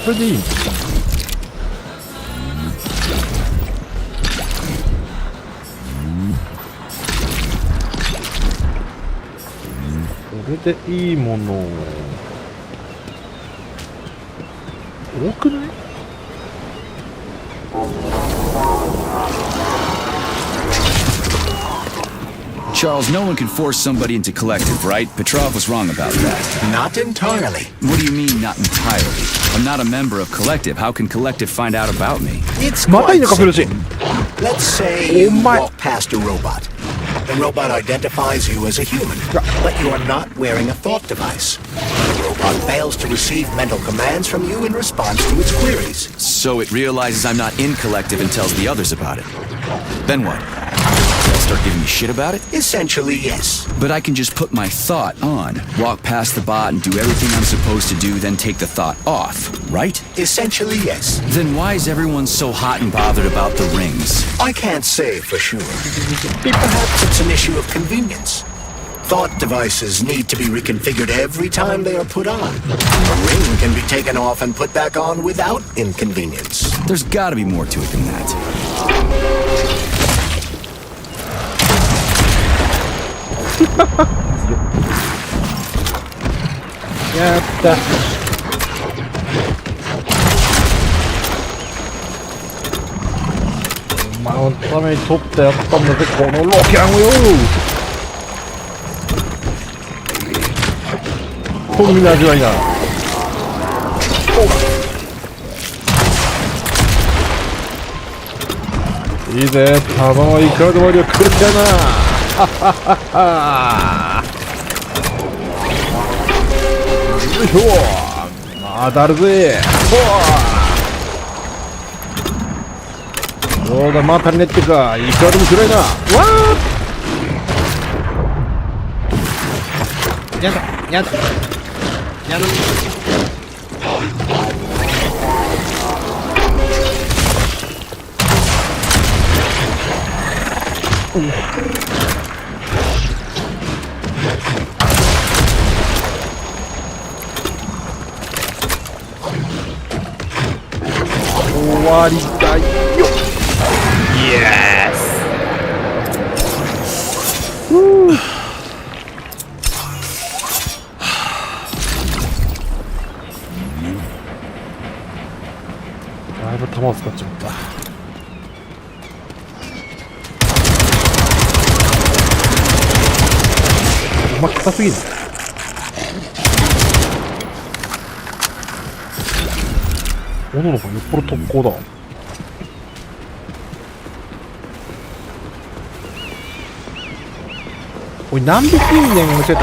これでいいんだ。これでいいもの多くない？ Charles, no one can force somebody into collective, right? Petrov was wrong about that. Not entirely. What do you mean, not entirely? I'm not a member of collective. How can collective find out about me? It's またいい quite のか、フルシ。 simple. Let's say you walk past a robot. The robot identifies you as a human, but you are not wearing a thought device. The robot fails to receive mental commands from you in response to its queries. So it realizes I'm not in collective and tells the others about it. Then what? They'll start giving me shit about it? Essentially, yes. But I can just put my thought on, walk past the bot and do everything I'm supposed to do, then take the thought off, right? Essentially, yes. Then why is everyone so hot and bothered about the rings? I can't say for sure. Perhaps it's an issue of convenience. Thought devices need to be reconfigured every time they are put on. A ring can be taken off and put back on without inconvenience. There's gotta be more to it than that. Yatta. Omaeのために取ってやったんだぜ、このロキャンをよ。こんな味わいだ。いいぜ、弾はいくらでもありゃ来るんだよな。はははは。よいしょ、まだあるぜ。どうだ、まあ足りねってか、いくらでもくらいな。わー、やだやだやだ。終わりだよ。イエス。だいぶ弾を使っちまった。うまく硬すぎる。斧の方がよっぽど特攻だ。おい、何匹いんねん、間違えた。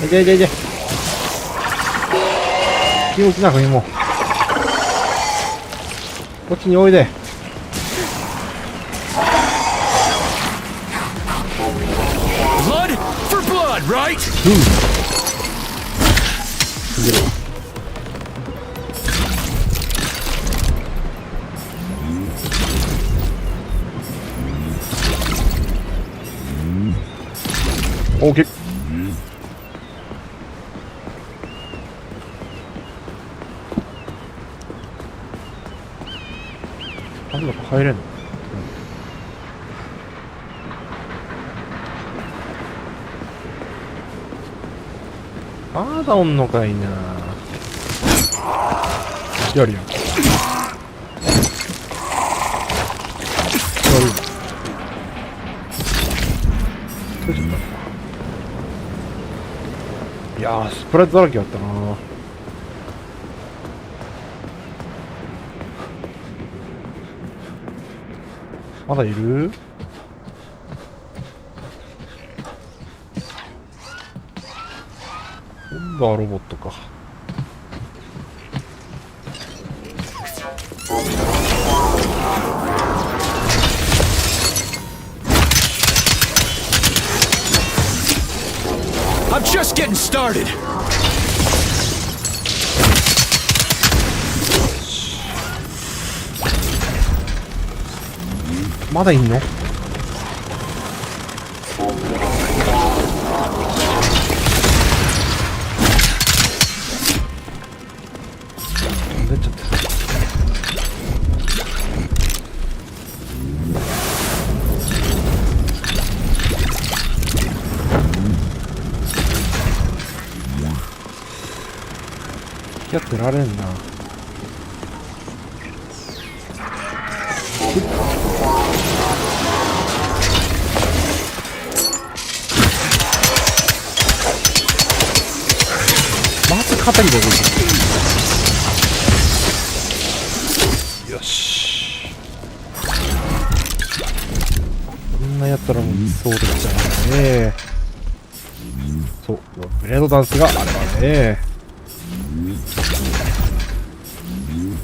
いけいけいけ。気持ちなくにもう。こっちにおいで。Blood for blood, right? 死んでるわ。オーケー。なんだか入れんの？まだおんのかいな。やるやん。やる。取れちゃった。いやー、スプライトだらけやったな。まだいる？今度はロボットか。I'm just getting started. まだいんの？出ちゃった。やってられんな。まず肩に出てくる。よし。こんなやったらもうそうできちゃうんだね。そう、ブレードダンスがあればね。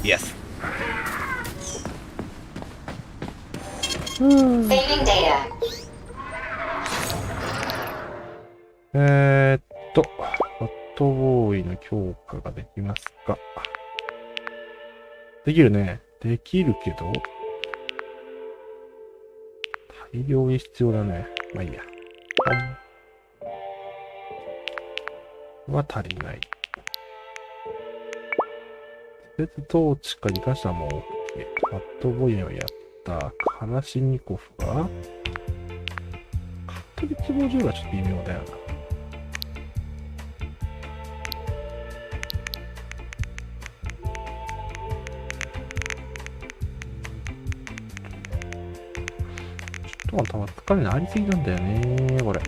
Yes. Saving data. バッドボーイの強化ができますか？できるね。できるけど、大量に必要だね。まあいいや。は足りない。施設統治か2か所はもう OK。バッドボーイはやった。カラシニコフがカットリッチ棒銃がちょっと微妙だよな。ちょっとまた疲れにありすぎなんだよね、これ。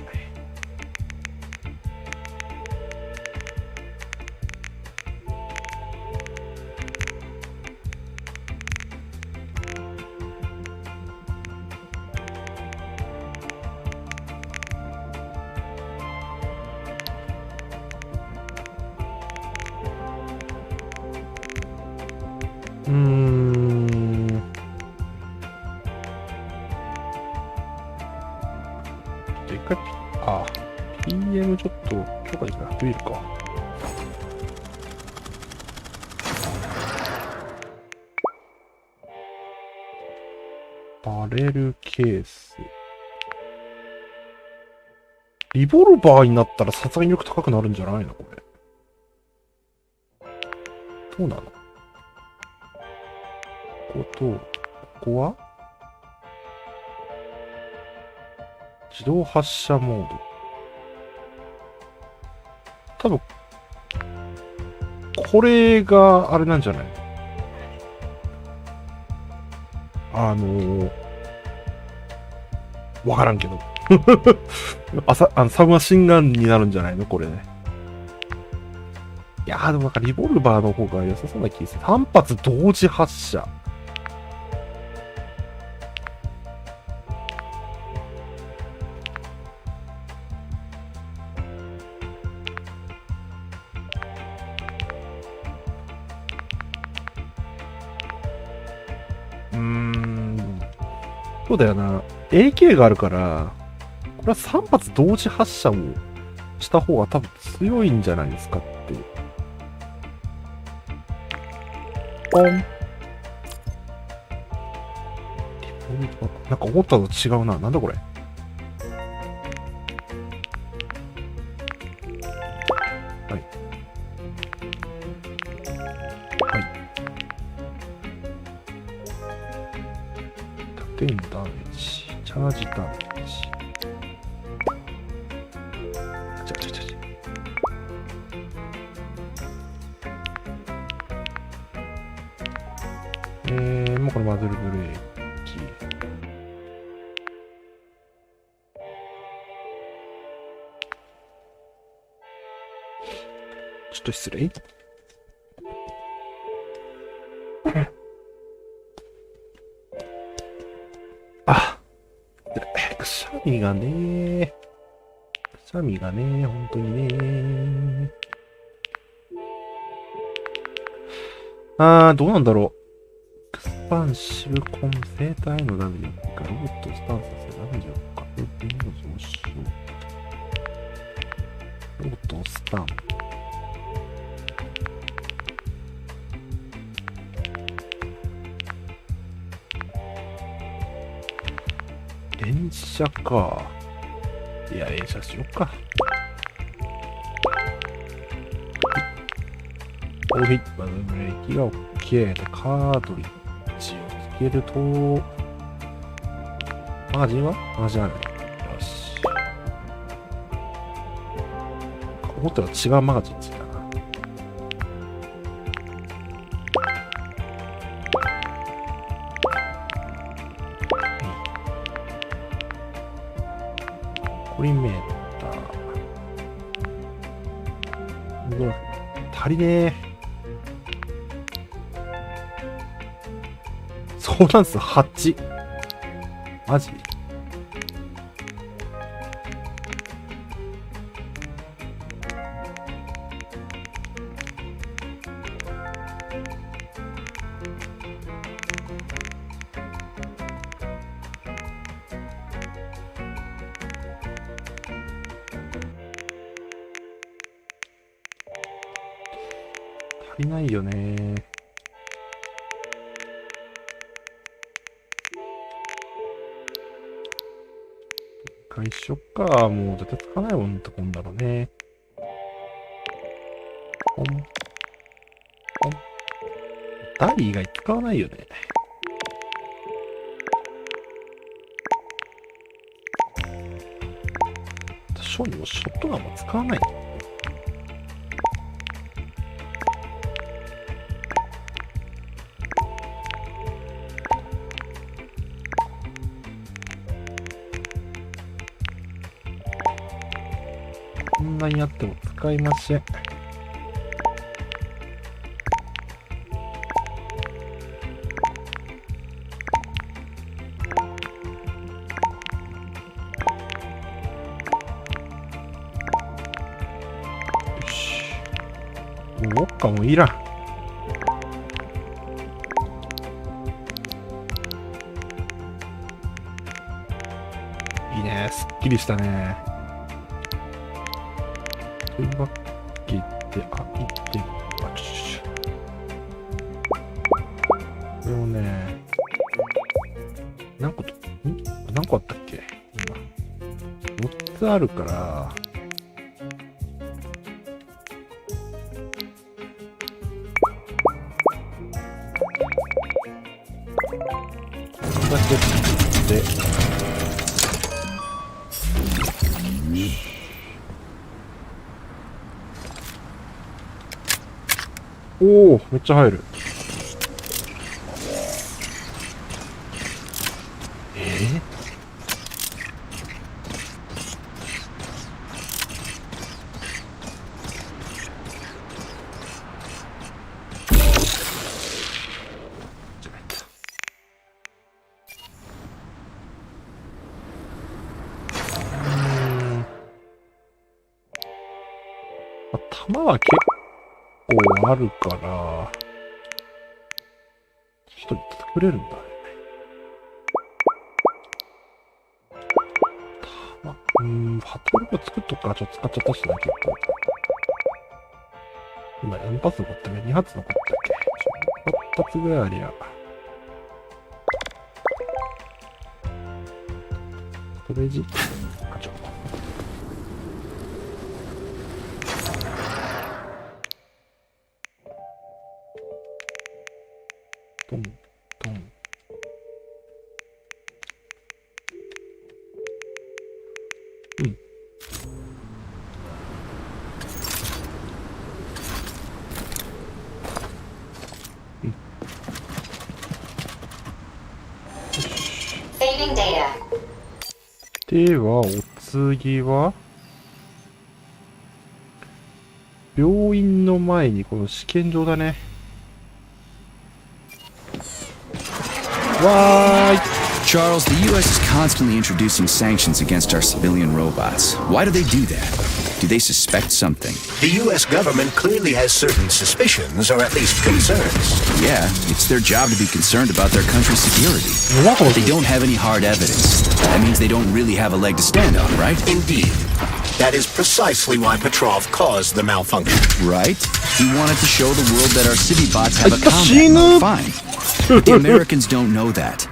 一回PM ちょっと許可できなくていいか。バレルケース。リボルバーになったら殺害力高くなるんじゃないのこれ。どうなの？ここは自動発射モード。多分、これがあれなんじゃない？わからんけど。サブマシンガンになるんじゃないのこれね。いやーでもなんかリボルバーの方が良さそうな気がする。単発同時発射。そうだよな。AK があるから、これは3発同時発射をした方が多分強いんじゃないですかっていう。ポン。なんか思ったのと違うな。なんだこれ。はい。はい。縦にダメージ。チャージダメージ。もうこれマズルブレーキ。ちょっと失礼。くしゃみがね、本当にね。どうなんだろう。エクスパンシブコン生体のダメージがロボットをスタンスさせダメージをかける点の上昇。ロボットをスタン。連射か。いや、連射しよっか。オーヒットのブレーキが OK で、カートリッジをつけると、マガジンはマガジンあるね。よし。思ったら違うマガジンついたな。コリンメーター。グラフ足りねえ。そうなんす、8。マジ足りないよね。一回しよっか。もう絶対つかないもんってこんだろうね。ポン。ポン。ダリ以外使わないよね。ショーにもショットガンも使わない。こんなにあっても使いません。よし。もうウォッカもいらん。いいね。すっきりしたね。というわけで、これをね、何個あったっけ今。4つあるから、こんだけで、おお、めっちゃ入る。弾は結構あるから、一人作れるんだね。ファトルコ作っとくか。ちょっと使っちゃったしな、結構。今、4発残ってね、2発残ったっけ。8発ぐらいありゃ。ストレージあ、トントン。うん。Saving data. では、お次は病院の前にこの試験場だね。わーい。 Charles, the U.S. is constantly introducing sanctions against our civilian robots. Why do they do that? Do they suspect something? The U.S. government clearly has certain suspicions, or at least concerns. Yeah, it's their job to be concerned about their country's security. But they don't have any hard evidence. That means they don't really have a leg to stand on, right? Indeed. That is precisely why Petrov caused the malfunction. Right? He wanted to show the world that our city bots have a combat mode. Fine. But the Americans don't know that.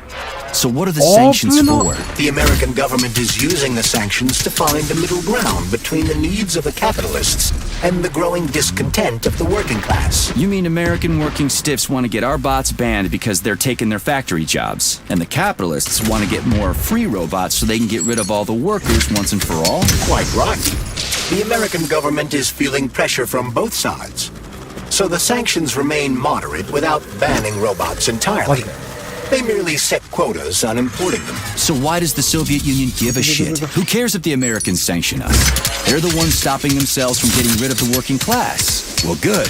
So what are the sanctions for? The American government is using the sanctions to find a middle ground between the needs of the capitalists and the growing discontent of the working class. You mean American working stiffs want to get our bots banned because they're taking their factory jobs, and the capitalists want to get more free robots so they can get rid of all the workers once and for all? Quite right. The American government is feeling pressure from both sides. So the sanctions remain moderate without banning robots entirely. They merely set quotas on importing them. So why does the Soviet Union give a shit? Who cares if the Americans sanction us? They're the ones stopping themselves from getting rid of the working class. Well, good.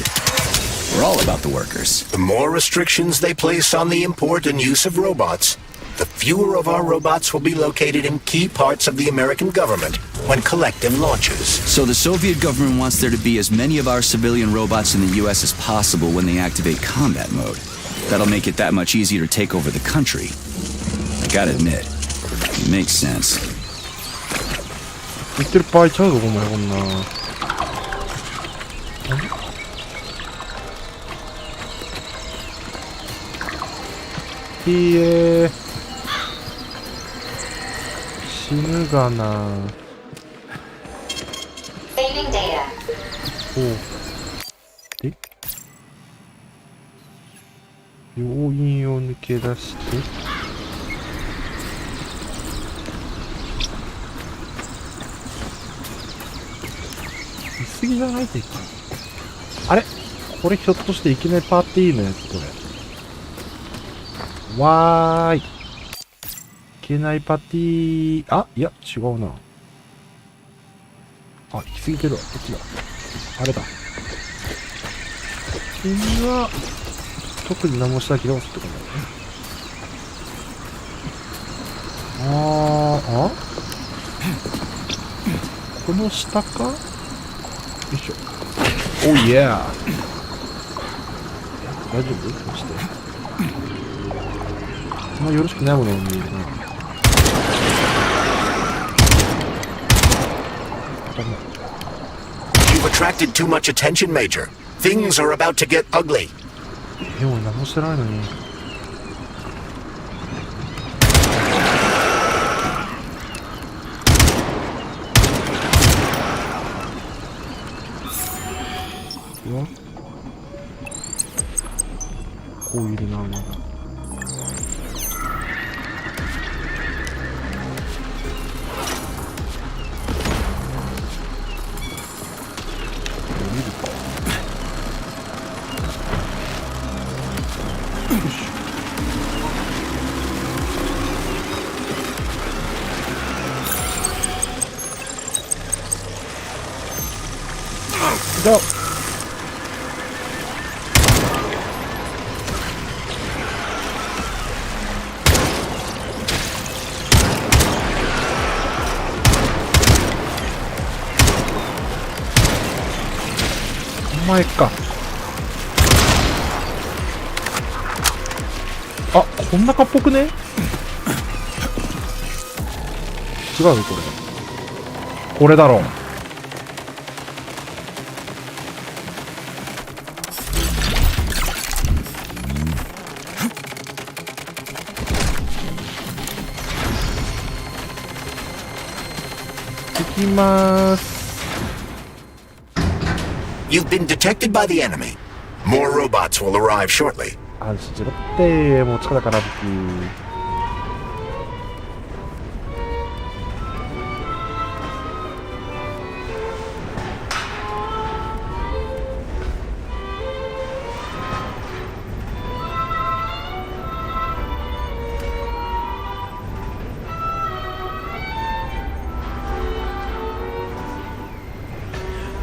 We're all about the workers. The more restrictions they place on the import and use of robots, the fewer of our robots will be located in key parts of the American government when collective launches. So the Soviet government wants there to be as many of our civilian robots in the US as possible when they activate combat mode. That'll make it that much easier to take over the country. I gotta admit, it makes sense. 言ってる場合ちゃうぞ、お前こんな。いいえ。死ぬがな。Saving data. おう。で要因を抜け出して見すぎじゃないって言った。あれこれひょっとしていきなりパーティーのやつこれ。わーい。いけないパーティー。あ、いや、違うな。あ、行き過ぎてるわ。こっちだ。あれだ。君は、特に何もしたけど、ってことだよね。あこの下かよいしょ。おいや大丈夫こうして。あんまよろしくないものに見えるな。You've attracted too much attention, Major. Things are about to get ugly. 俺何もしてないのに。うわこういるなまだ。Go. お前か。あ、こんなかっぽくね？違うよこれ。これだろう。行きます。You've been detected by the enemy. More robots will arrive shortly. 安心しろって、もう力かな僕。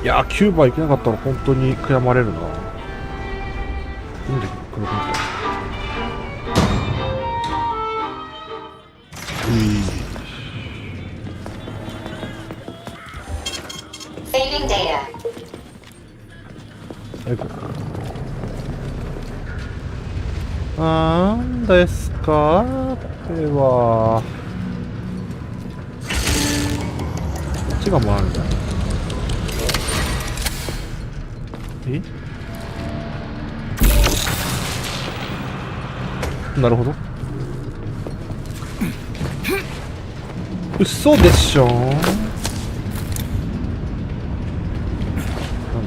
いやー、キューバ行けなかったら本当に悔やまれるな。なんで黒くなった？ Saving data. なんですかこれは。こっちが回るんだ。なるほど。嘘でしょ。なんだ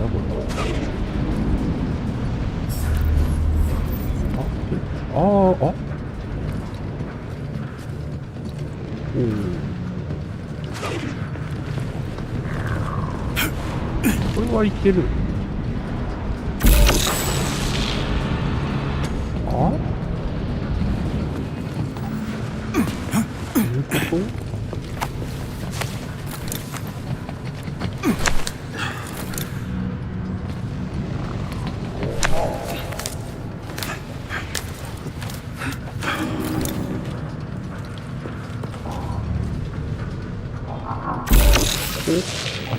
これ。あ、これはいける。どういうこと？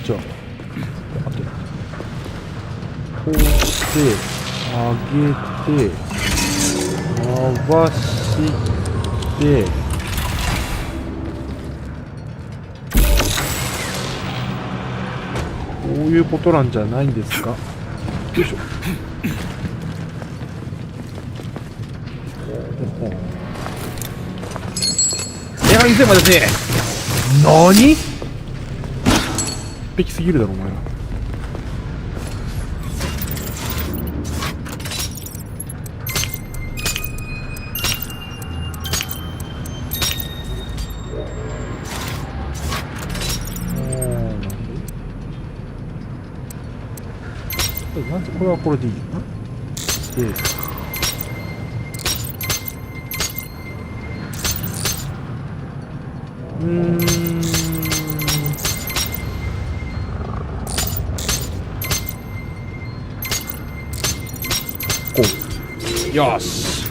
じゃあ、こうして上げて回してこういうことなんじゃないんですか。よいしょ。いや、見せまですね。何？完璧すぎるだろお前ら。なんでこれはこれでいいよな。で、こう。よし。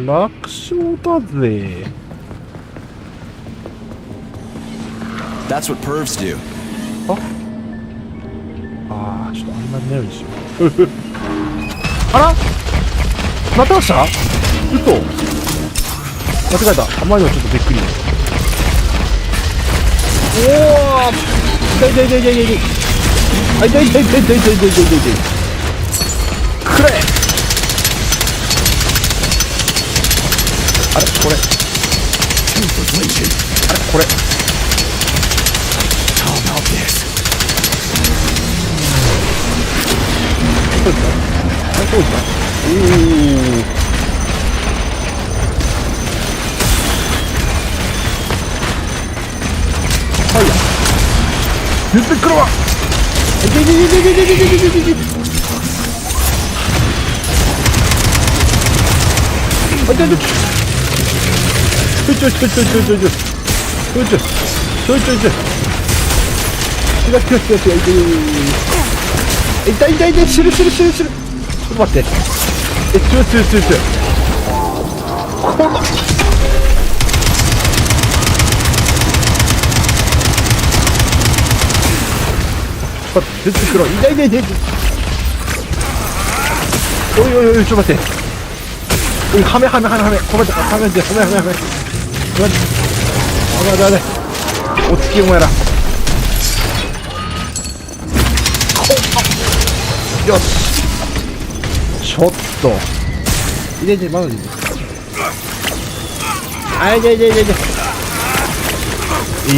楽勝だぜ。That's what pervs do. ああ、ちょっとあんまりないようにしよう。あら？またました？嘘？間違えた。あまりにもちょっとびっくり。おお！痛い痛い痛い痛い痛い。あ、痛い痛い痛い痛い痛い痛い痛い痛い。くれ！あれこれ。あれこれ。そうですか？そうですか？おお。はいや。言ってくるわ。いけいけいけいけいけいけいけいけいけ。あ、ちょいちょい。ちょいちょいちょいちょいちょいちょいちょい。ちょいちょいちょいちょいちょいちょい。違う違う違う違う。痛い痛い痛い、知る知る知る知る。ちょっと待って。強い強い強い強い。この待って、出てくろ。痛い痛い痛い。おいおいおい、ちょっと待って。おい、はめはめはめはめ。止めて、はめて、はめはめはめ。待って。あれ。おつきお前ら。よし。ちょっと。入れて、まだいい。あ、いや。い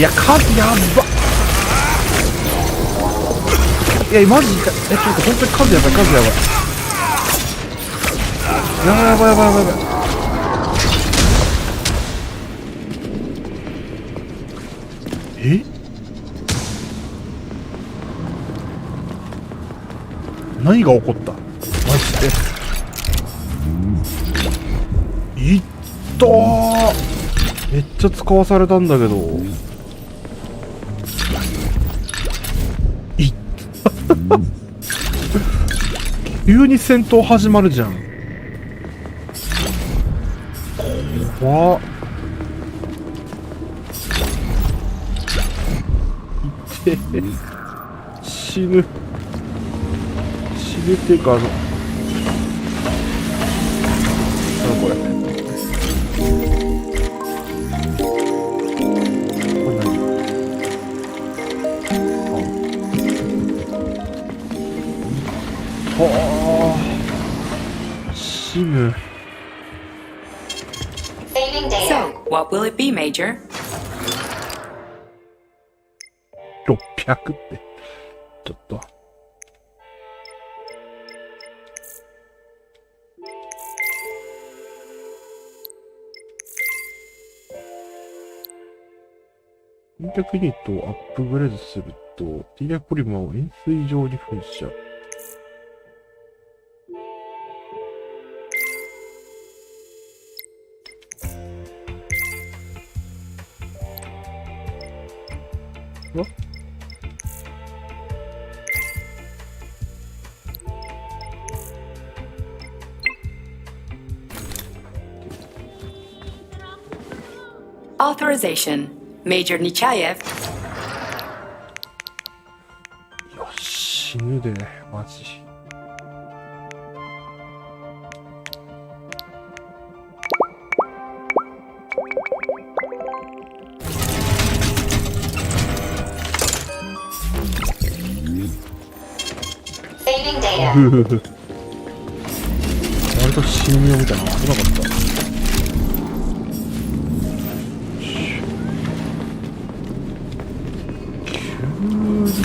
や、数やばっ。いや、マジか。ちょっと本当に数やばい。やばい。え？何が起こった？マジで。いったー。めっちゃ使わされたんだけど。いった急に戦闘始まるじゃん。怖っ。死ぬ。死ぬっていうか、これ。これ何？はあ。シム。Saving data. So, what will it be, Major? 600って。ちょっと。冷却ユニットをアップグレードすると、冷却ポリマーを円錐状に噴射。うわAuthorization. Major Nechayev. よし、死ぬで、マジ。Saving data. 割と死ぬよみたいなの危なかった。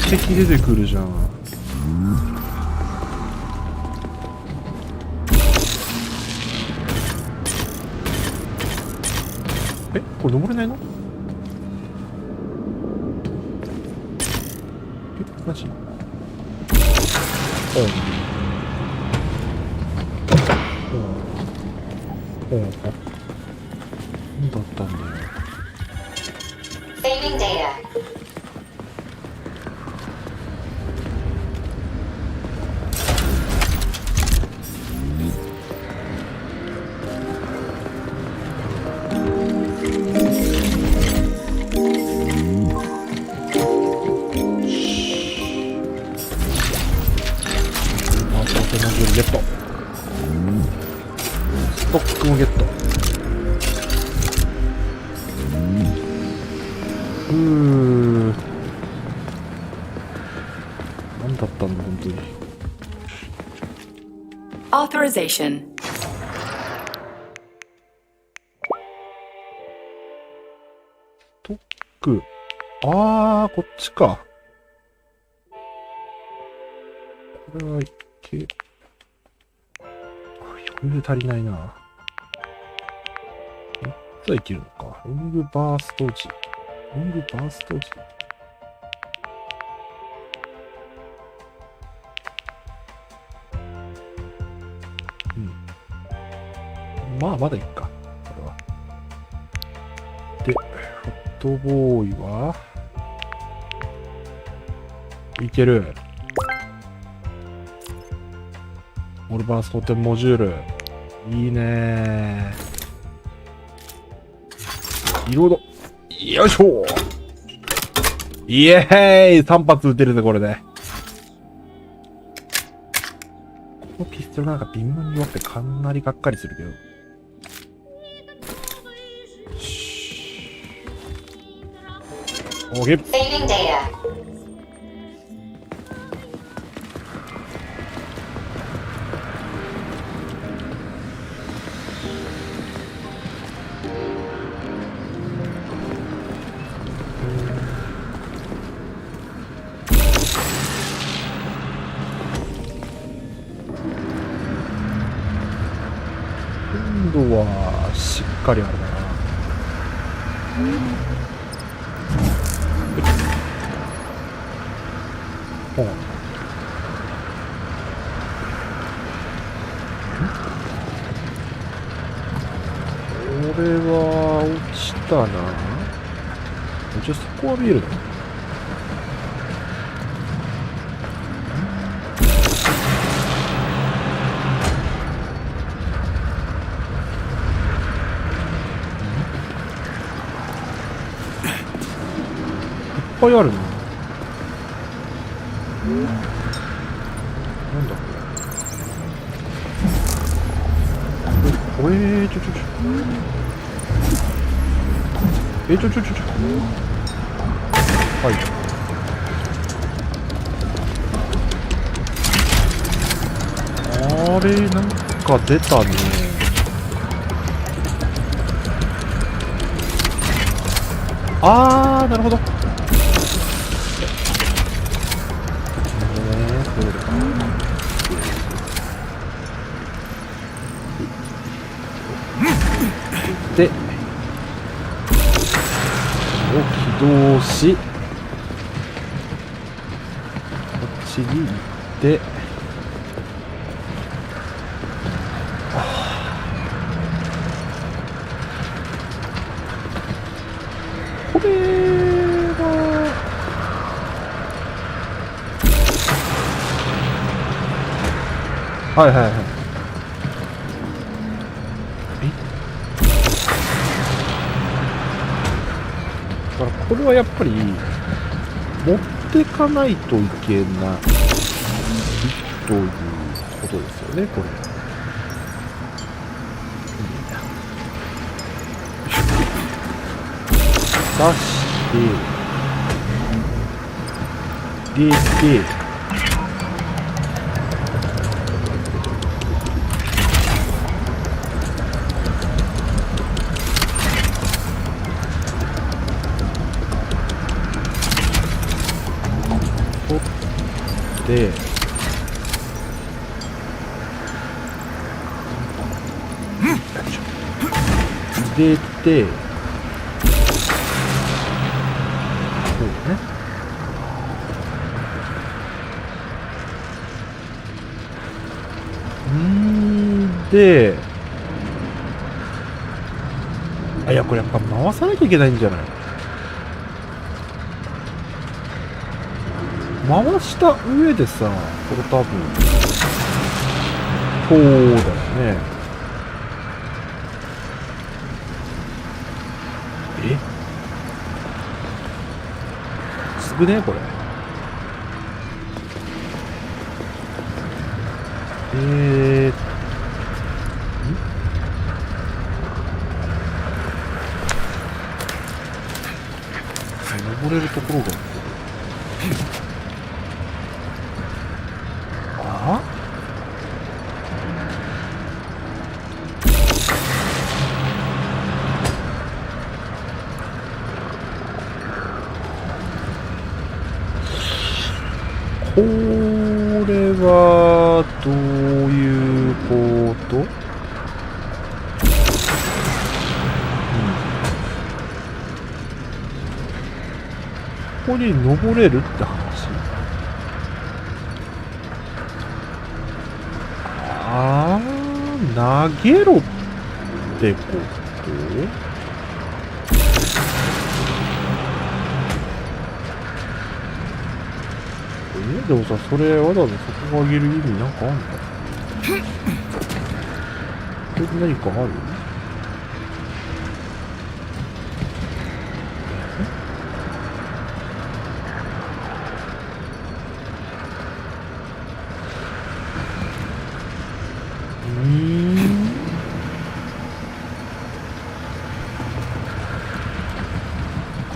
敵出てくるじゃん。え、これ登れないの？え、マジ？何だったんだよ。Saving data.ゲット。ストックもゲット。何だったんだ本当に。Authorization. ストック。あー、こっちか。これはいけ。余裕足りないな。3つはいけるのか。ロングバースト時。ロングバースト時。うん。まあ、まだいっか。これは。で、ホットボーイは、いける。オルバーストテンモジュール。いいねー。リロード。よいしょー。イエーイ !3 発撃てるぜ、これで。このピストルなんか微妙に弱くてかなりがっかりするけど。オーケー。 Saving data. 今度はしっかりあれだな。ほう。これは落ちたな。一応そこは見えるの。いっぱいあるな。なんだこれ。ちょ。はい。あれ、なんか出たね。あー、なるほど。そういうことか。で、を起動し、こっちに行って、これははい。だからこれはやっぱり持ってかないといけないということですよね、これ。出して入れて取って入れてで、いや、これやっぱ回さなきゃいけないんじゃない？回した上でさ、これ多分、そうだよね。すぐね、これ。登れるところがあこれはどういうこと？ここに登れるって話？投げろってこと？でもさ、それわざわざそこを上げる意味なんかあんの？これで何かある？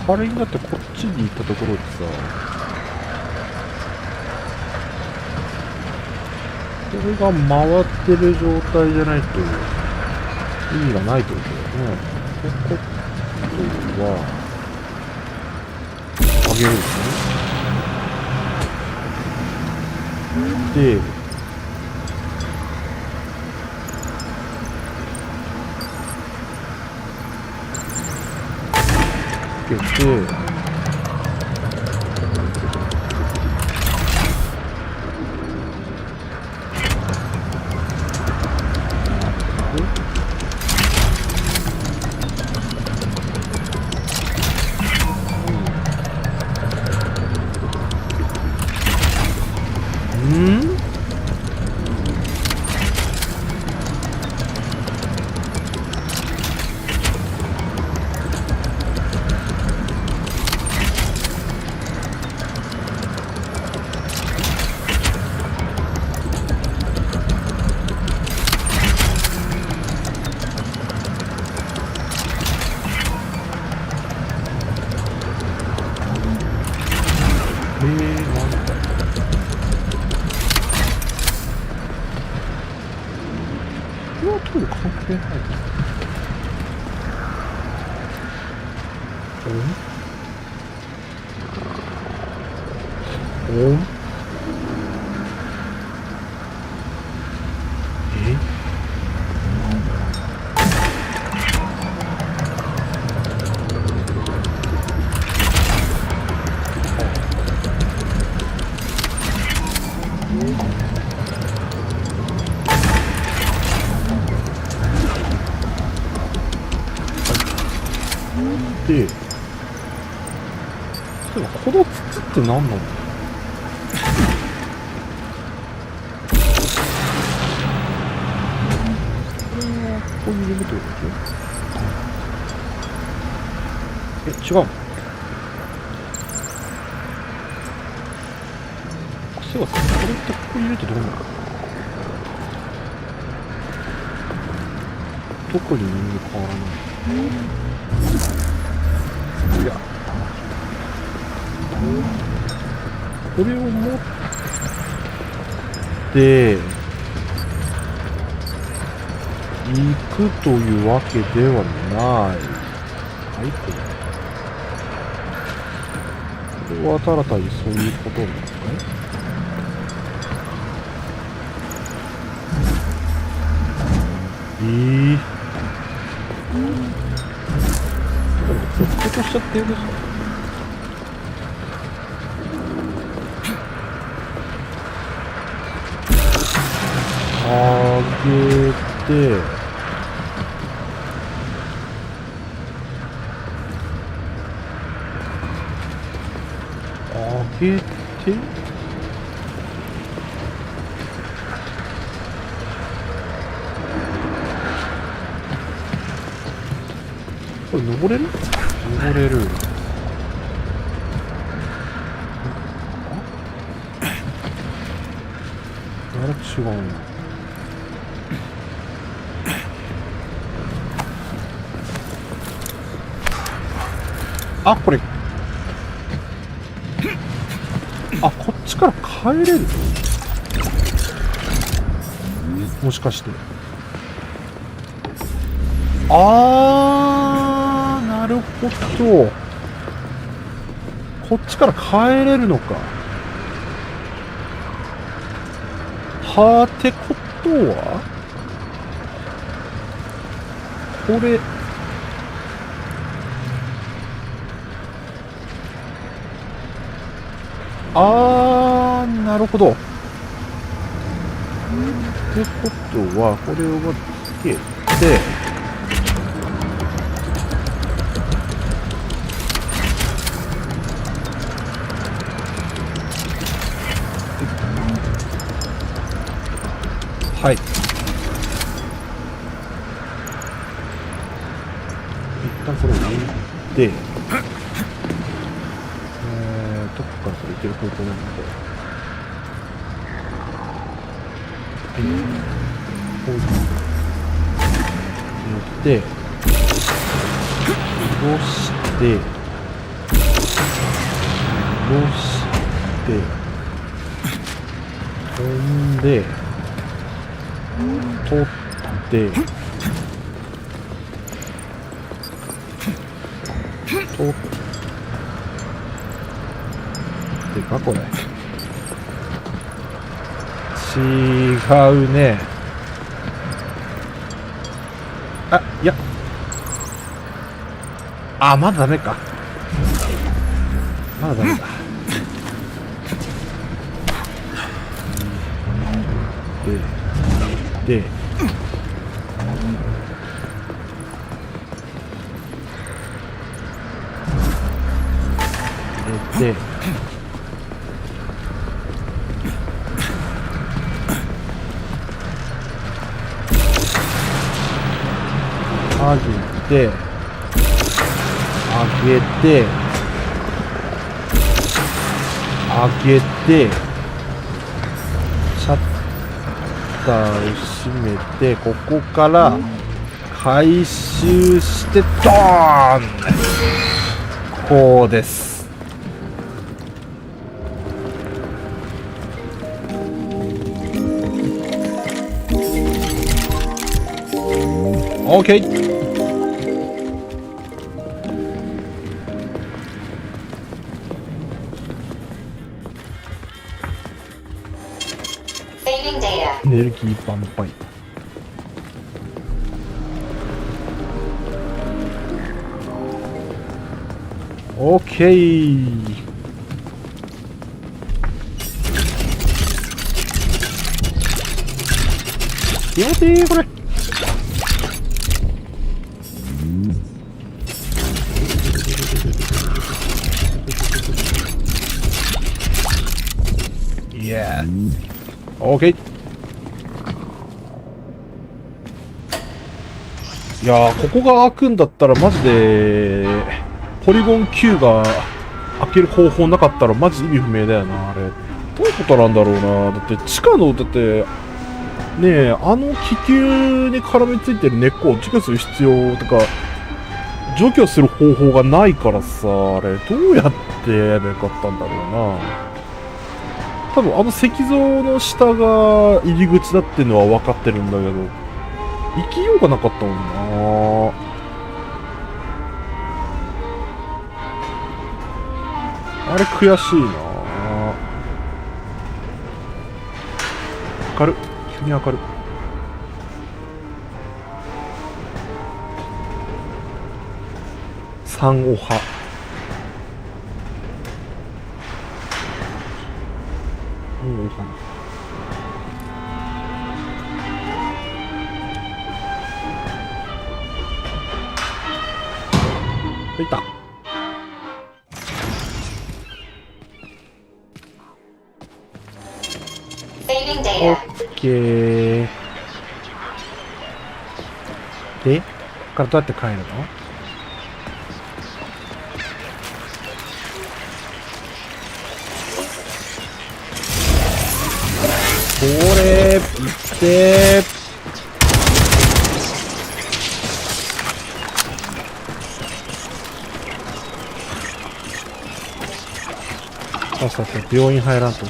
仮にだってこっちに行ったところでさ、これが回ってる状態じゃないと意味がないってことだよね。ってことは上げるんですね。でつけてで、この筒って何なの？ここに入れるってことでしょ？違うの？そういえばさ、これってここに入れるとどうなの？特に何も変わらない。いや、これを持って行くというわけではない。はい、これはただ単にそういうことなんですね。ひょっとしちゃってるんですか？上げて、上げて、これ登れる？登れる。あれ違うな。あ、これ。あ、こっちから帰れる？もしかして。なるほど。こっちから帰れるのか。はーってことはこれ、なるほど。ってことは、これをつけて、はい。一旦これを置いて、どこからこれ行ける方向なので、こうやって、下ろして、飛んで、取って、でかこれ。違うね。あ、いや。まだダメか。まだダメだ。で、上げて、シャッターを閉めて、ここから回収して、ドーン！こうです。オーケー。Saving data. エネルギーバンパイ。オッケー。やべえこれ。イエー。オッケー。いやー、ここが開くんだったらマジでポリゴン9が開ける方法なかったらマジ意味不明だよな。あれどういうことなんだろうな。だって地下のだってねえ、あの気球に絡みついてる根っこを除去する必要とか除去する方法がないからさ、あれどうやってやればよかったんだろうな。多分あの石像の下が入り口だっていうのは分かってるんだけど行きようがなかったもんな。あれ悔しいな。明る急に明る三おはおはいた。Saving オ data. ッケー。で、ここからどうやって帰るの？これ、いってー。さっさと病院入らんと。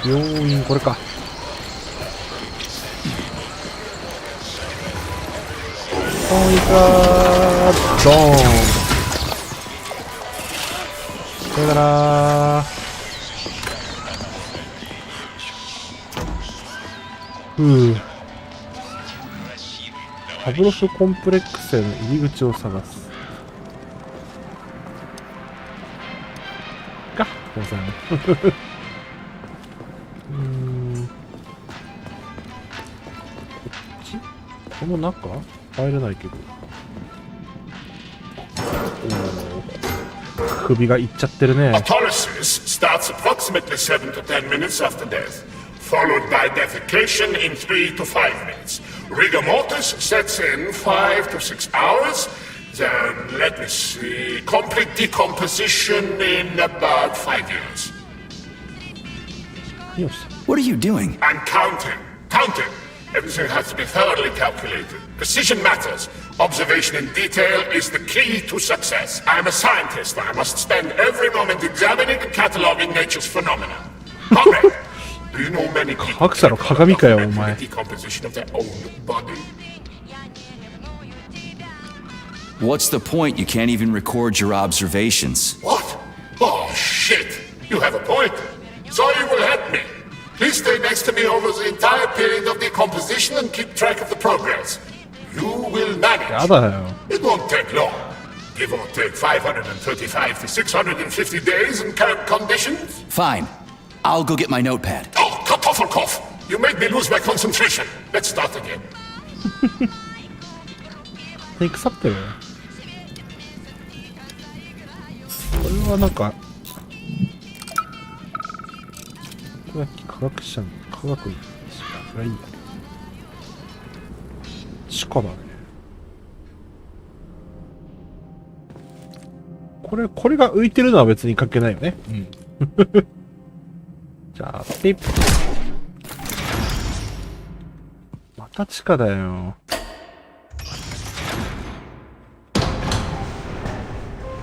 病院これか。こんにちはー。ドーン。さよならー。パブロフコンプレックスへの入り口を探す。か、ごめんなさいね。この中入れないけど。首がいっちゃってるね。 Autolysis starts approximately 7 to 10 minutes after death, followed by defecation in 3 to 5 minutes. Rigor mortis sets in 5 to 6 hours. Then, let me see, complete decomposition in about 5 years. What are you doing? I'm counting. Counting. Everything has to be thoroughly calculated. Precision matters. Observation in detail is the key to success. I'm a scientist. I must spend every moment examining and cataloging nature's phenomena. Comrade, do you know many people 格差の鏡かよお前。 decomposition of their own body? What's the point? You can't even record your observations. What? Oh, shit. You have a point. So you will help me. Please stay next to me over the entire period of decomposition and keep track of the progress. You will manage. やだよ。 It won't take long. Give or take 535 to 650 days in current conditions. Fine. I'll go get my notepad. Oh, Kartoffelkopf! You made me lose my concentration. Let's start again. 腐ってる。これはなんか科学者の科学がいいや。地下だね。これが浮いてるのは別に関係ないよね。うん。じゃあピッ。また地下だよ。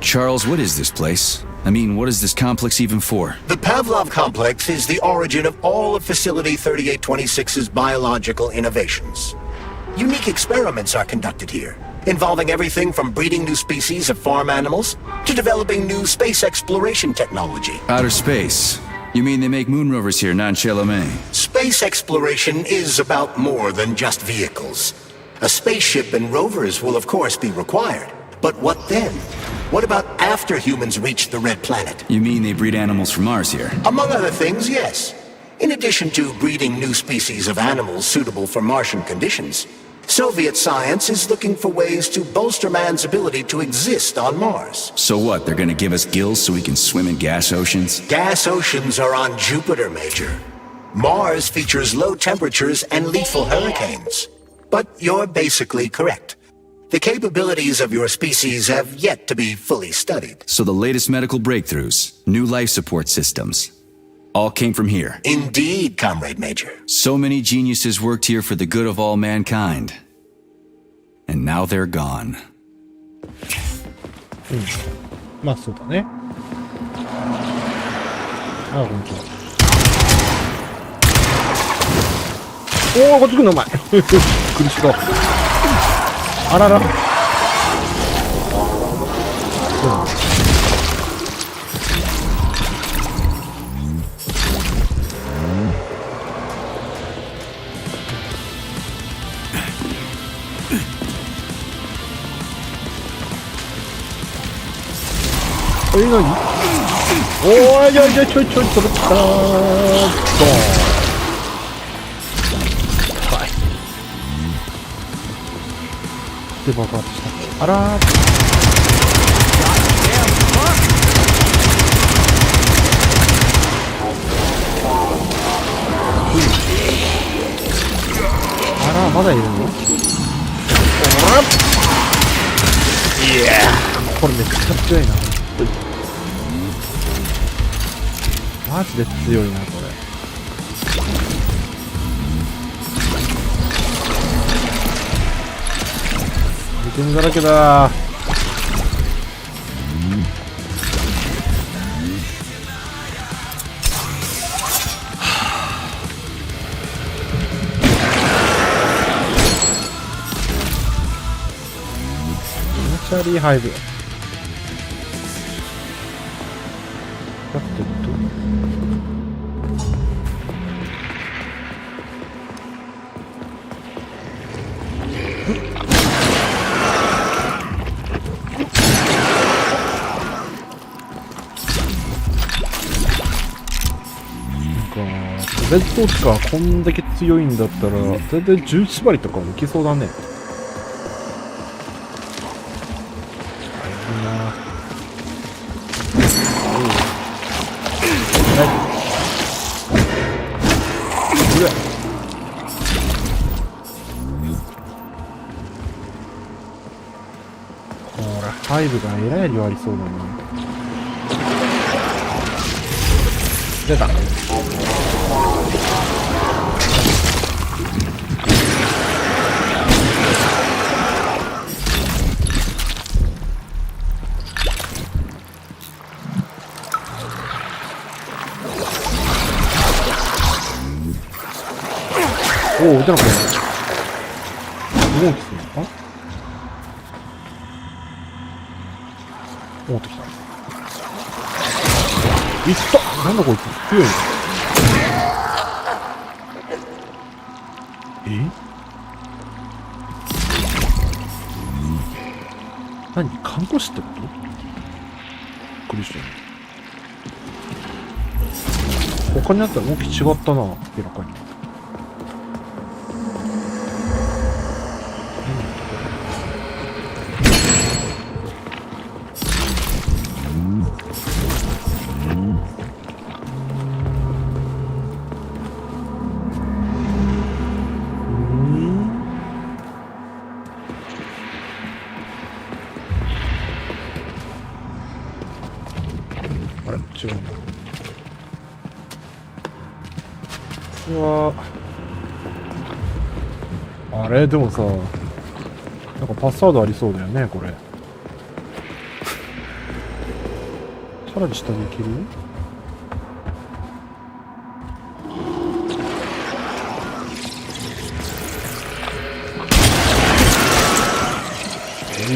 Charles, what is this place? I mean, what is this complex even for? The Pavlov complex is the origin of all of Facility 3826's biological innovations. Unique experiments are conducted here. involving everything from breeding new species of farm animals to developing new space exploration technology. Outer space. You mean they make moon rovers here nonchalamment? Space exploration is about more than just vehicles. A spaceship and rovers will of course be required. But what then? What about after humans reach the Red Planet? You mean they breed animals from Mars here? Among other things, yes. In addition to breeding new species of animals suitable for Martian conditions, Soviet science is looking for ways to bolster man's ability to exist on Mars. So what, they're gonna give us gills so we can swim in gas oceans? Gas oceans are on Jupiter, Major. Mars features low temperatures and lethal hurricanes. But you're basically correct. The capabilities of your species have yet to be fully studied. So the latest medical breakthroughs, new life support systems, all came from here. Indeed, Comrade Major. So many geniuses worked here for the good of all mankind. And now they're gone. まあそうだね。あ、本当だ。おお、こっち来んのお前。苦しそう。あらら。何おーい、ちょい、飛ぶったー。はい。で、爆発した。あらー。あら、まだいるの？いやー、これめっちゃ強いな。マジで強いなこれ。アイテムだらけだ。気持ち悪いハイブ。だってレッドとかこんだけ強いんだったら全然十縛りとかもいけそうだね。いいな。はい。うわ。ほら、ハイブがえらい量ありそうだな。出た。おお、撃てなかった。動きするのか？持ってきた。いった。なんだこいつ。強い。何？看護師ってこと？びっくりした。他にあったら動き違ったな、明らかに。違うな。うわあれでもさ、なんかパスワードありそうだよねこれ。さらに下に行ける？マ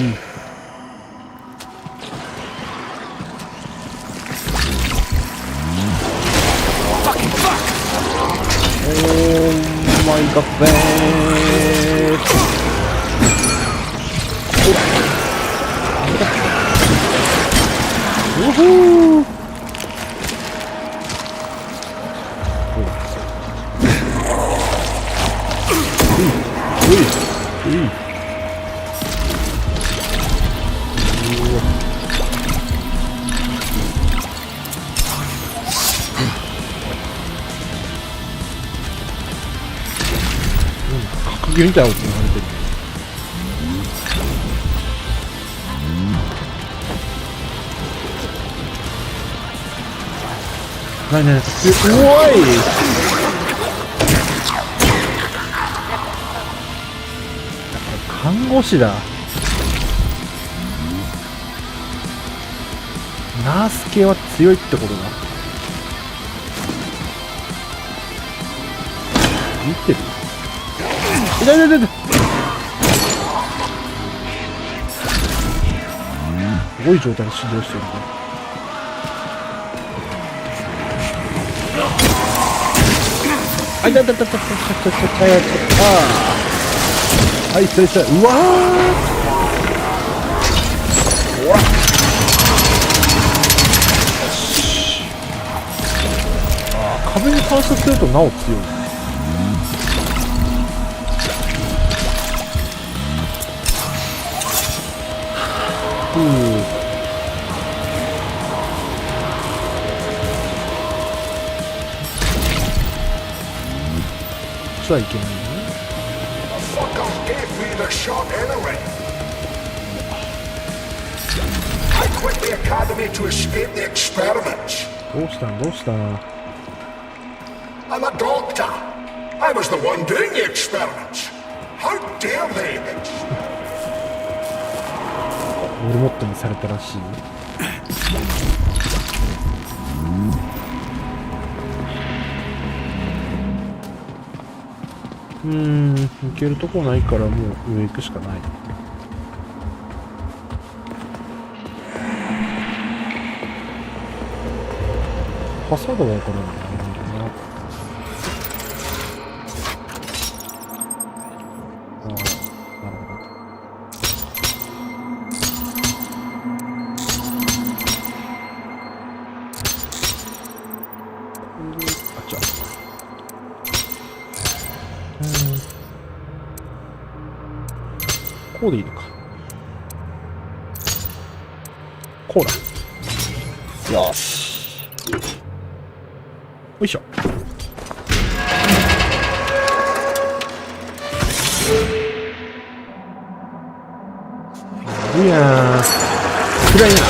イガッベーウフー格ゲーみたいなこと言われてる。何ね、すごい。看護師だ。ナース系は強いってことだ。見てる。痛い痛い痛い痛い。すごい状態で指導してるね。あ、痛い痛い痛い痛い痛い痛い痛い痛い痛い。はい、失礼した。うわー。うわ。あ、壁に反射するとなお強い。こっちはいけないね。どうしたんどうしたん。 I'm a doctor. I was the one doing the experiments. How dare they? モルモットにされたらしい。行けるとこないからもう上行くしかない。ファサードはわからないな。こうでいいのか。こうだ。よし。よいしょ。いやー、暗いな。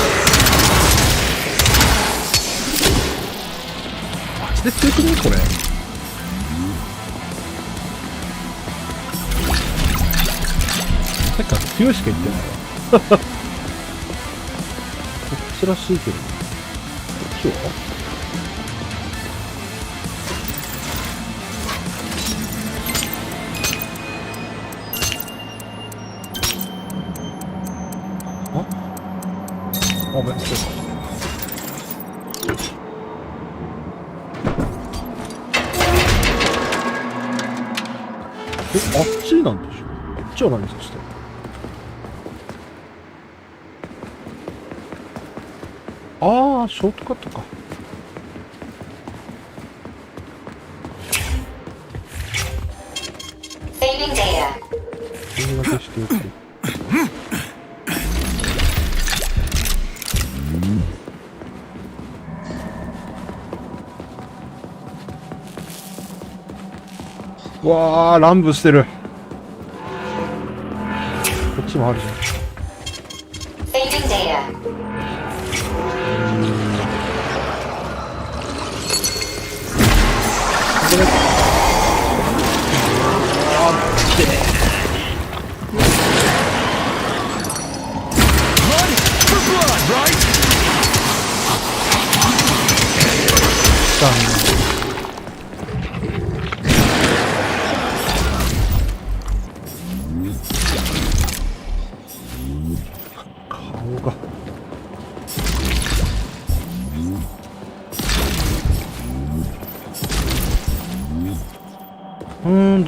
マジで強くねこれ。さっきから強いしか言ってないわ。こっちらしいけど。こっちはあ、ごめん、そうか。あっちなんでしょ。あっちは何さして。ああ、ショートカットか。Saving data. それだけしておく。わあ、乱舞してる。こっちもあるじゃん。Saving data. う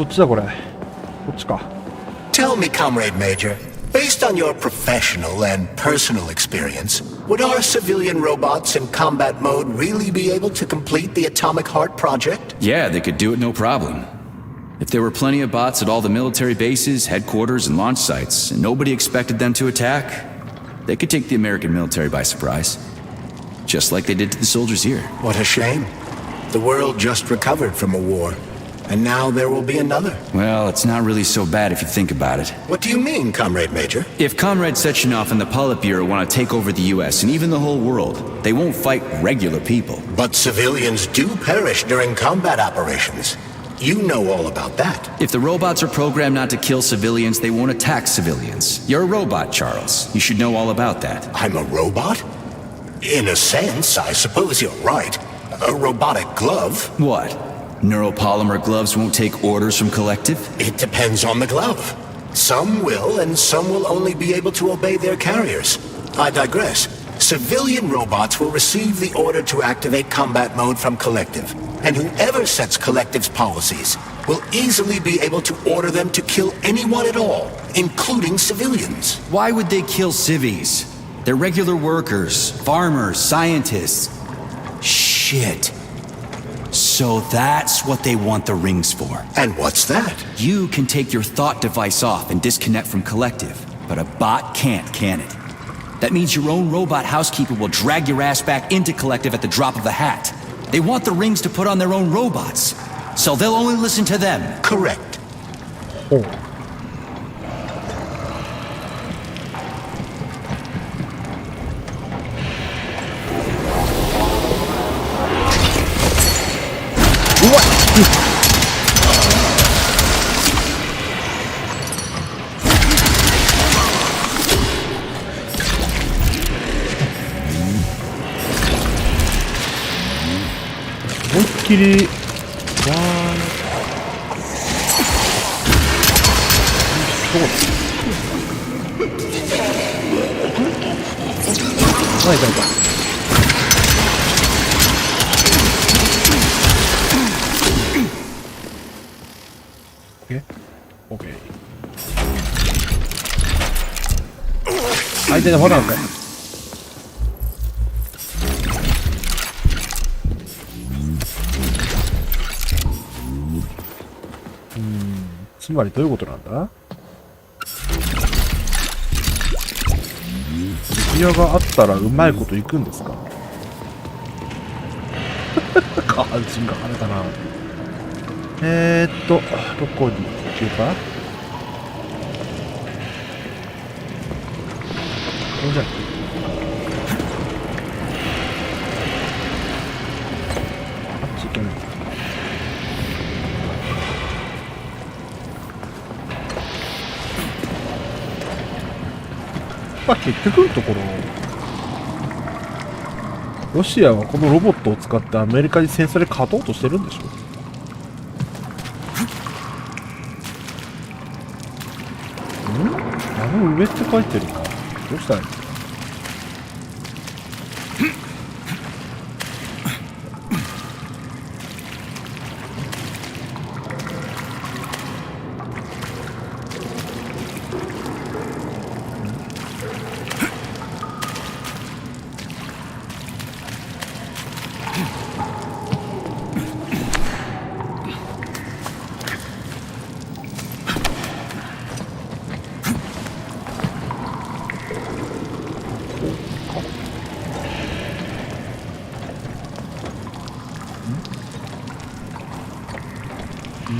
っちだこれ。こっちか。 Tell me, Comrade Major, based on your professional and personal experience, would our civilian robots in combat mode really be able to complete the Atomic Heart project? Yeah, they could do it no problem. If there were plenty of bots at all the military bases, headquarters, and launch sites, and nobody expected them to attack, they could take the American military by surprise. Just like they did to the soldiers here. What a shame. The world just recovered from a war, and now there will be another. Well, it's not really so bad if you think about it. What do you mean, Comrade Major? If Comrade Sechenov and the Politburo want to take over the US and even the whole world, they won't fight regular people. But civilians do perish during combat operations. You know all about that. If the robots are programmed not to kill civilians, they won't attack civilians. You're a robot, Charles. You should know all about that. I'm a robot? In a sense, I suppose you're right. A robotic glove? What? Neuropolymer gloves won't take orders from Collective? It depends on the glove. Some will, and some will only be able to obey their carriers. I digress. Civilian robots will receive the order to activate combat mode from Collective, and whoever sets Collective's policies will easily be able to order them to kill anyone at all, including civilians. Why would they kill civvies? They're regular workers, farmers, scientists. Shit. So that's what they want the rings for. And what's that? You can take your thought device off and disconnect from Collective, but a bot can't, can it? That means your own robot housekeeper will drag your ass back into Collective at the drop of a hat. They want the rings to put on their own robots, so they'll only listen to them. Correct. Oh.思いっきりわー、痛い。オッケー。相手のほらなんかい。つまりどういうことなんだ？ギアがあったらうまいこといくんですか？肝心が晴れたな。どこに行けば？これじゃん。あっち行けない。結局のところ、ロシアはこのロボットを使ってアメリカに戦争で勝とうとしてるんでしょ？あの上って書いてるな。どうしたらいいの？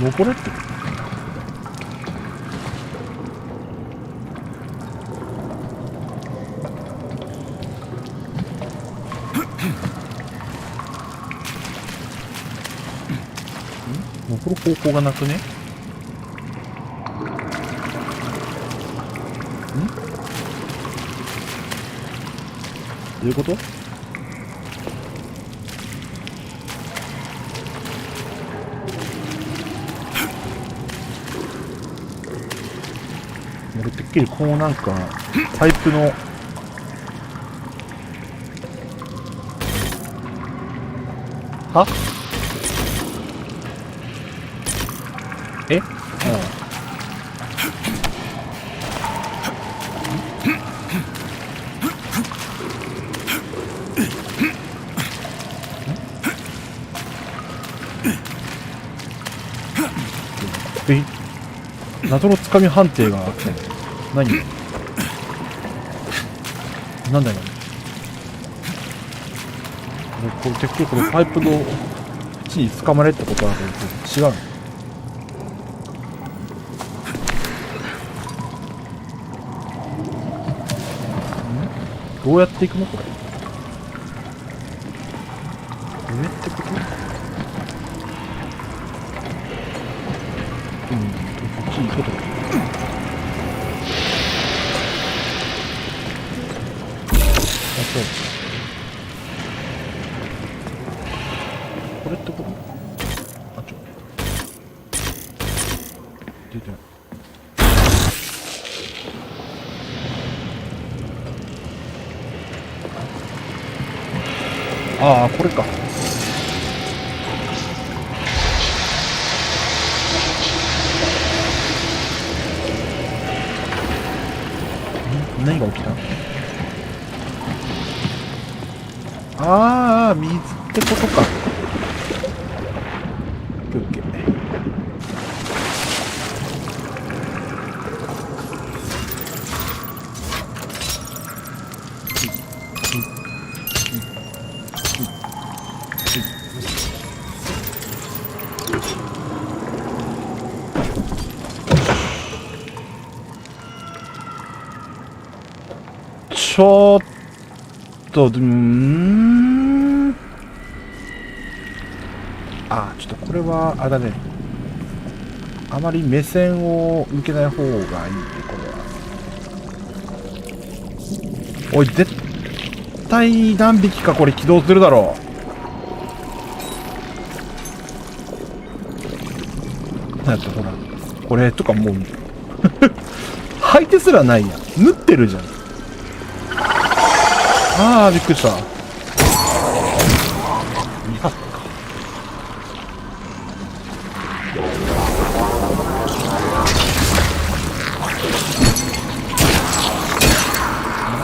登れって登る方法がなくね？どういうこと？俺てっきりこうなんかパイプのは？え？謎のつかみ判定が何なんだよこれてっきりこのパイプの縁につかまれってことだと思って違うの。どうやっていくのこれ。上ってこと？こっちに行くと。あ、そう。これってこと？あ、出てない。ああ、これか。何が起きた？ああ、水ってことか。オッケー。ちょっと、あ、ちょっとこれは、あれだね。あまり目線を向けない方がいいね、これは。おい、絶対何匹かこれ起動するだろう。なんかほら、これとかもう、履いてすらないやん。縫ってるじゃん。ああ、びっくりした。いや、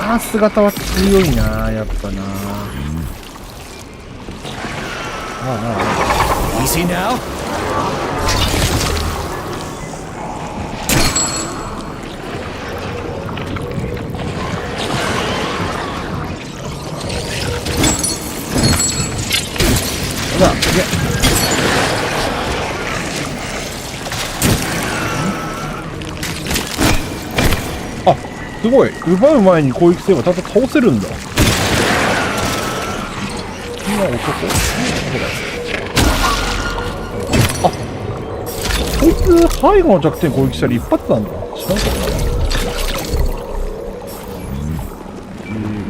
まあ、姿は強いな、やっぱな。Easy now? ほら、いや。あ、すごい。奪う前に攻撃すればただ倒せるんだ。今男？あ、こいつ背後の弱点攻撃したら一発なんだ。知らんかった。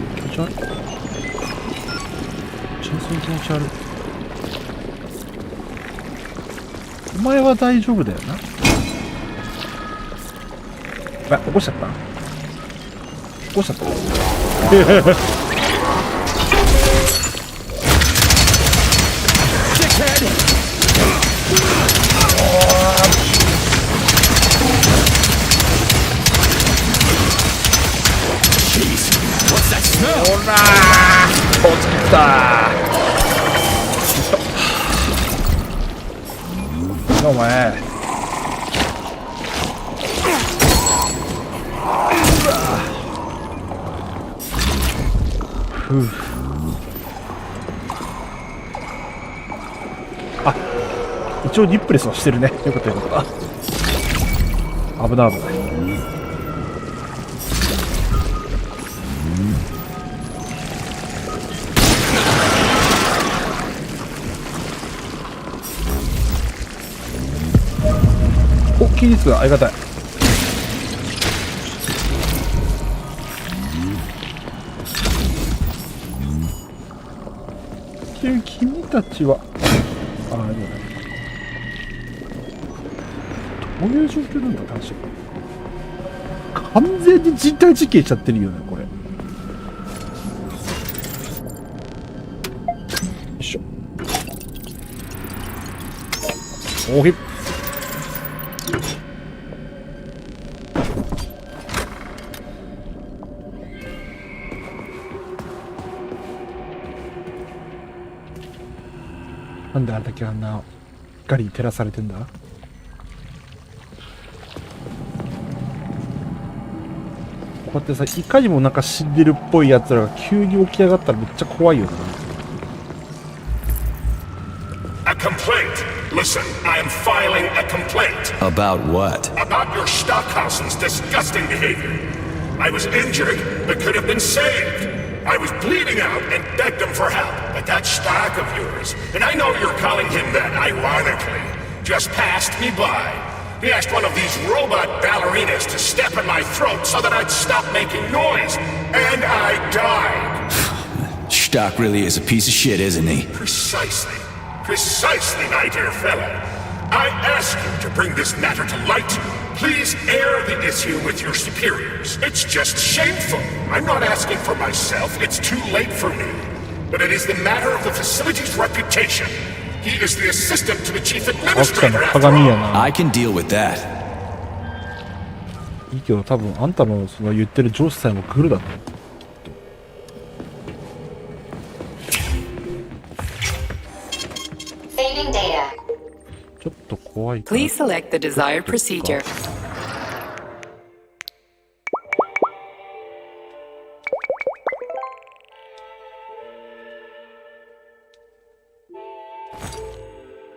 気持ち悪い。気持ち悪い。お前は大丈夫だよな。あ、起こしちゃった。起こしちゃった。ほらー、落ちきったー。お前ふう。あ、一応リップレスはしてるね。よかったよかった。危ない危ない。お、キー率がありがたい。君たちは、ああ、いいね。どういう状況なんだ、確か。完全に人体実験しちゃってるよね、これ。よいしょ。おひ。なんであんだけあんな光に照らされてんだ。うやってさ、いかにもなんか死んでるっぽいやつらが急に起き上がったらめっちゃ怖いよな。A complaint. Listen, I am filing a complaint. About what? About your Stockhausen's disgusting behavior. I was injured, but could have been saved. I was bleeding out and begged him for help, but that stock of yours, and I know you're calling him that ironically, just passed me by. He asked one of these robot ballerinas to step in my throat so that I'd stop making noise, and I died. Stock really is a piece of shit, isn't he? Precisely. Precisely, my dear fellow. I ask you to bring this matter to light. Please air the issue with your superiors. It's just shameful. I'm not asking for myself. It's too late for me. But it is the matter of the facility's reputation. He is the assistant to the chief 奥さんの administrator after 鏡や all. な。 I can deal with that. いいけど多分あんたのその言ってる上司さえも来るだろう。Saving data. ちょっと怖いから。 Please select the desired procedure.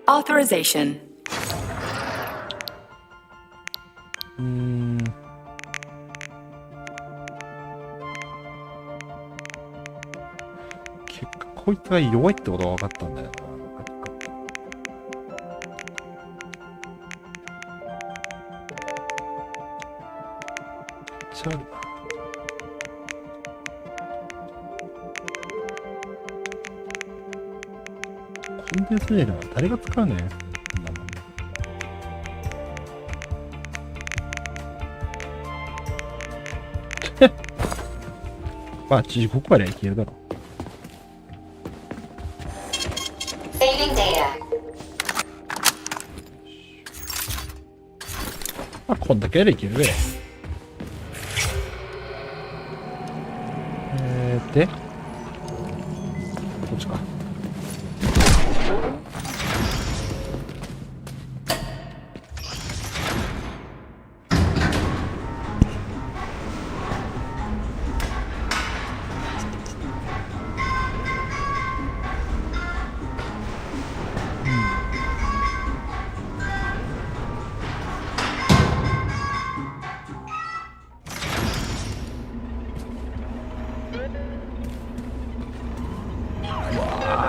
Authorization. 結果こいつが弱いってことが分かったんだよな。めっちゃあるな。コンデンスレールは誰が使うねん。こんなもんまあ15個まではいけるだろう。 Saving data. まあこんだけやればいけるべ。でこっちか。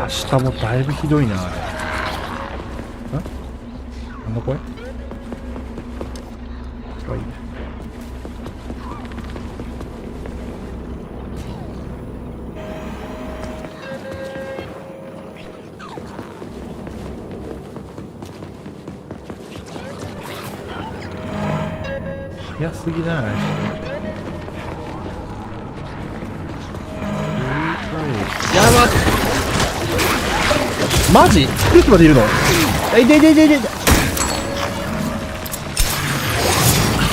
下もだいぶひどいな、あれ。なんだこれ。あ、いいね。早すぎない。やばっ。マジスプリットまでいるの？いていていていて。聞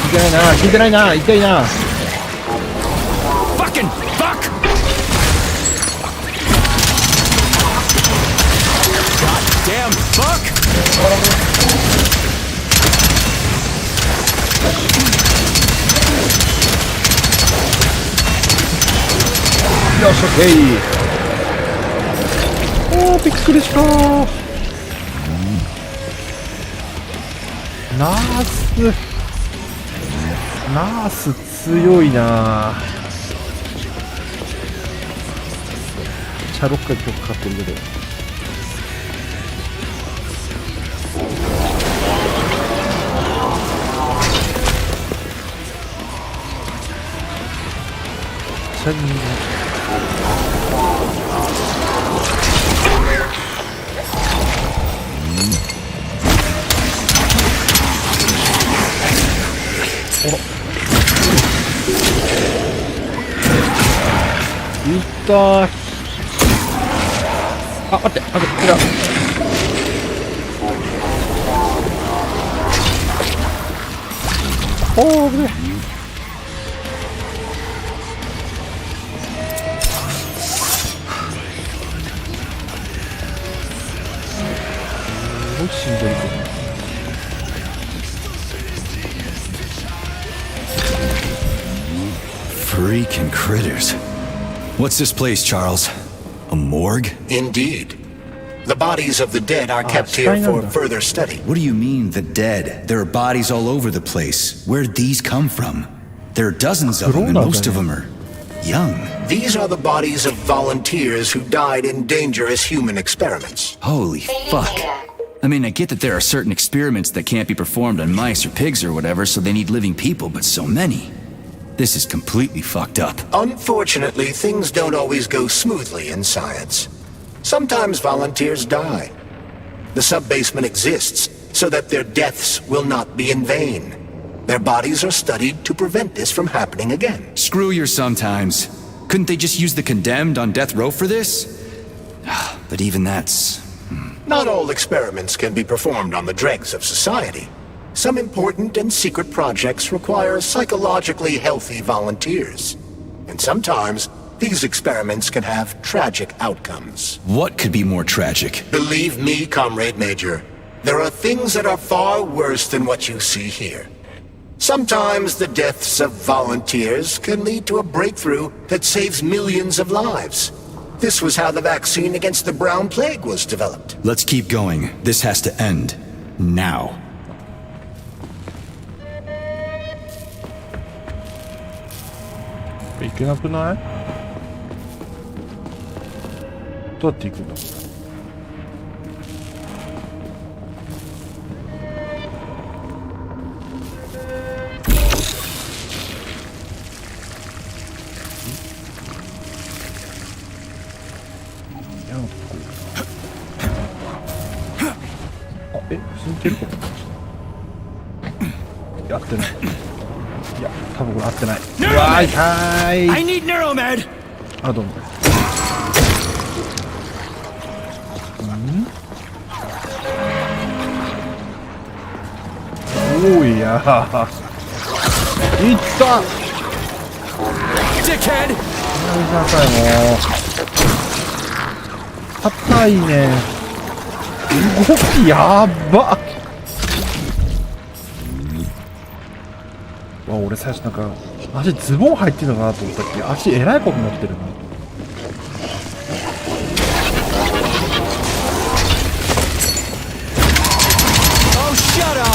いてないな、聞いてないな、痛いな。Fucking fuck! Goddamn fuck! よし、オッケー。おー、びっくりしたー。ナース強いな。チャロッカ曲かかってるけど。チャリンいったー。あ、待って、こちら。おー、危ねえ。すごいしんどいけど。Freaking critters. What's this place, Charles? A morgue? Indeed. The bodies of the dead are kept here for further study. What do you mean, the dead? There are bodies all over the place. Where'd these come from? There are dozens of them, and most of them are young. These are the bodies of volunteers who died in dangerous human experiments. Holy fuck. I mean, I get that there are certain experiments that can't be performed on mice or pigs or whatever, so they need living people, but so many. This is completely fucked up. Unfortunately, things don't always go smoothly in science. Sometimes volunteers die. The sub-basement exists so that their deaths will not be in vain. Their bodies are studied to prevent this from happening again. Screw your sometimes. Couldn't they just use the condemned on death row for this? But even that's... Not all experiments can be performed on the dregs of society. Some important and secret projects require psychologically healthy volunteers. And sometimes, these experiments can have tragic outcomes. What could be more tragic? Believe me, Comrade Major, there are things that are far worse than what you see here. Sometimes the deaths of volunteers can lead to a breakthrough that saves millions of lives. This was how the vaccine against the brown plague was developed. Let's keep going. This has to end. Now.いけなくない？どうやって行くんだ？普通にテレポートやってない。いや、多分これ合ってない。うわー、痛い。 I need Neuromed! あ、どうも。おいやー。いった。Dickhead! やめなさい、もう。硬いね。動きやばっ。わ、俺最初なんか足ズボン入ってるのかなと思ったっけ。足えらいことになってるな。Oh, shut up!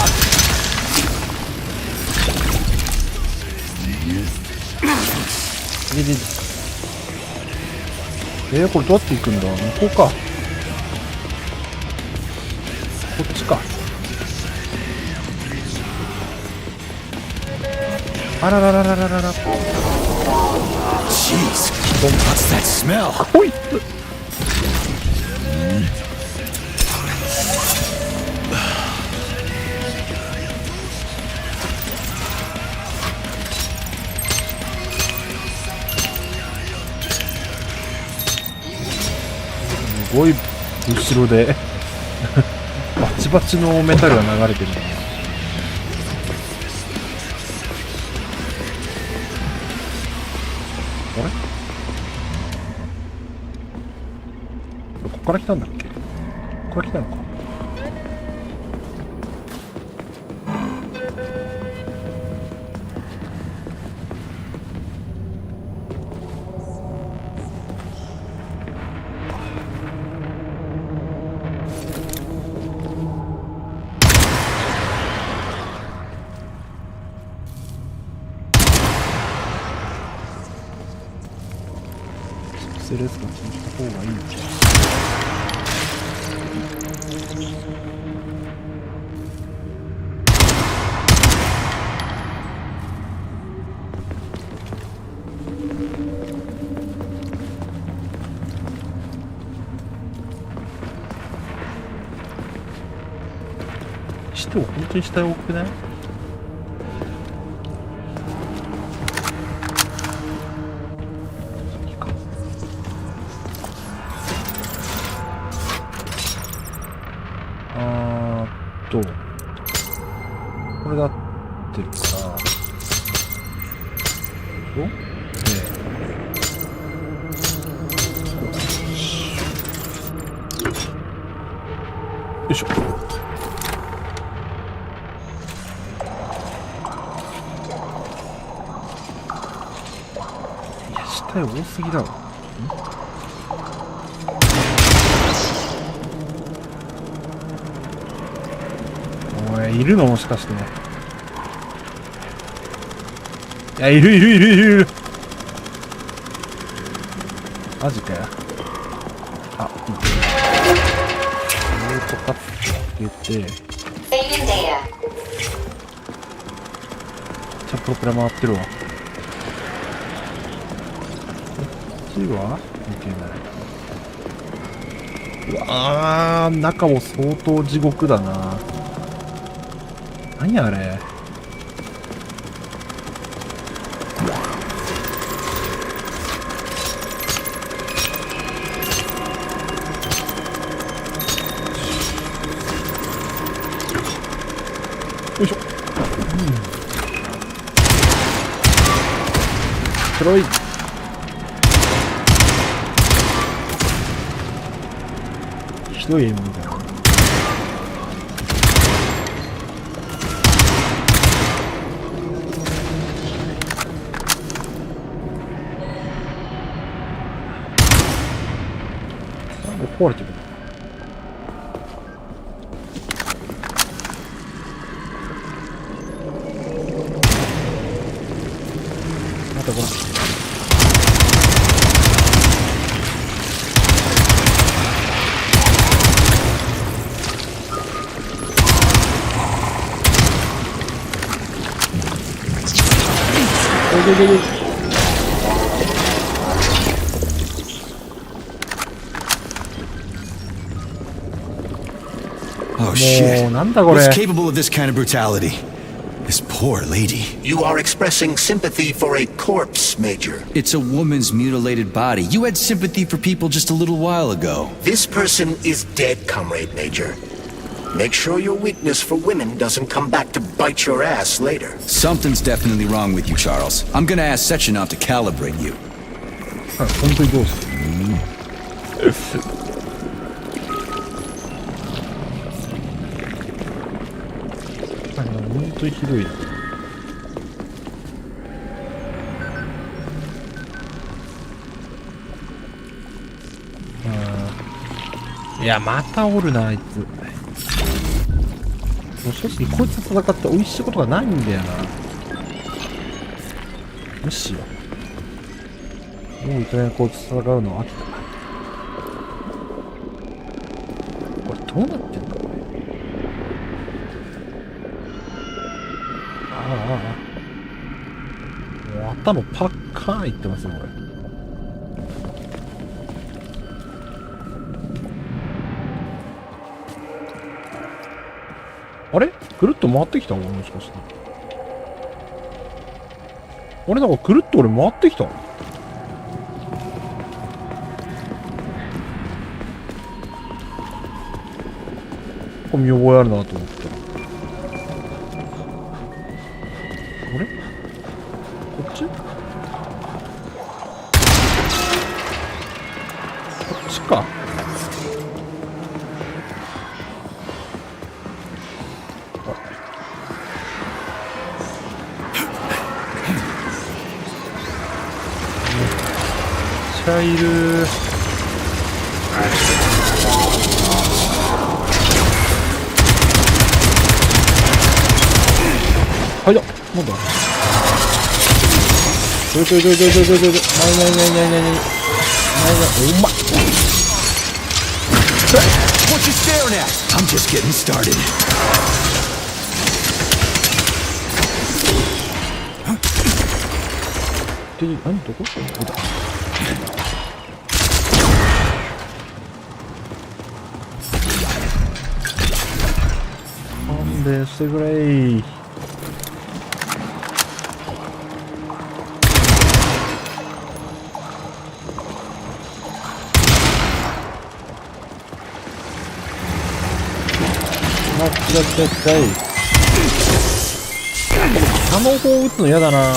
これどうやって行くんだ。向こうか。こっちか。あららららららら。 Jeez, what's that smell? こいつ。すごい後ろでバチバチのメタルが流れてる。あれ？ここから来たんだっけ？ここから来たのか。セレスが決めた方がいいんじゃん。しても本当に死体多くない？これだってるからよいしょ。体多すぎだろ。おい、いるのもしかしてね。いや、いる。マジかよ。あ、いい。とかって言って、Saving data. ちゃんとプラ回ってるわ。こっちはいけない。うわー、中も相当地獄だな。何あれ。よいしょ。黒い。ひどいエムみたいな。なんで壊れてるの。またごらん。Oh shit. もうなんだこれ。 What's capable of this kind of brutality? This poor lady. You are expressing sympathy for a corpse, Major. It's a woman's mutilated body. You had sympathy for people just a little while ago. This person is dead, Comrade Major. Make sure your weakness for women doesn't come back to bite your ass later. Something's definitely wrong with you, Charles. I'm gonna ask Sechenov to calibrate you. 本当にどうする。本当にひどいな。いや、またおるな、あいつ。もう正直こいつと戦って美味しいことがないんだよな。むしろもういきなりこいつと戦うの飽きた。これどうなってんだこれ。もう頭パッカーンいってますねこれ。あれくるっと回ってきたのもしかして。あれなんかくるっと俺回ってきた。見覚えあるなと思って。あれこっちこっちか。めっちゃいる。はいだ、なんだ。ない。おま。What you staring at? I'm just getting started. で、何どこ？ここだ。勘弁してくれ。あの方撃つの嫌だな。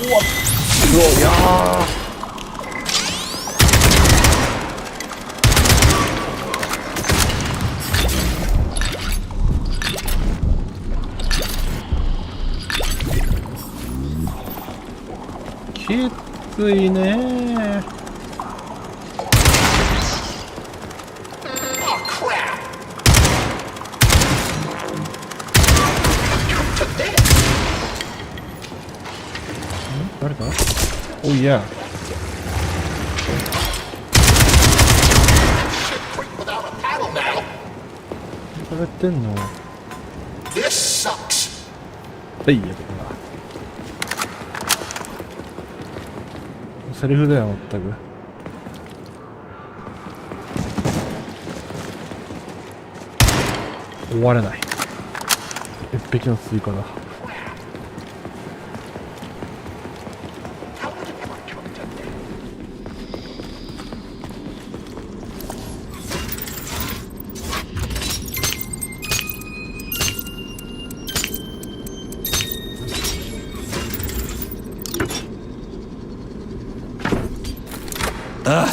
いやきついね。 Oh, crap! To this. 誰だ？おいや。 Quick without a paddle now. 喋ってんの？ This sucks. はい、やった。セリフだよ、まったく。終われない。鉄壁の追加だ。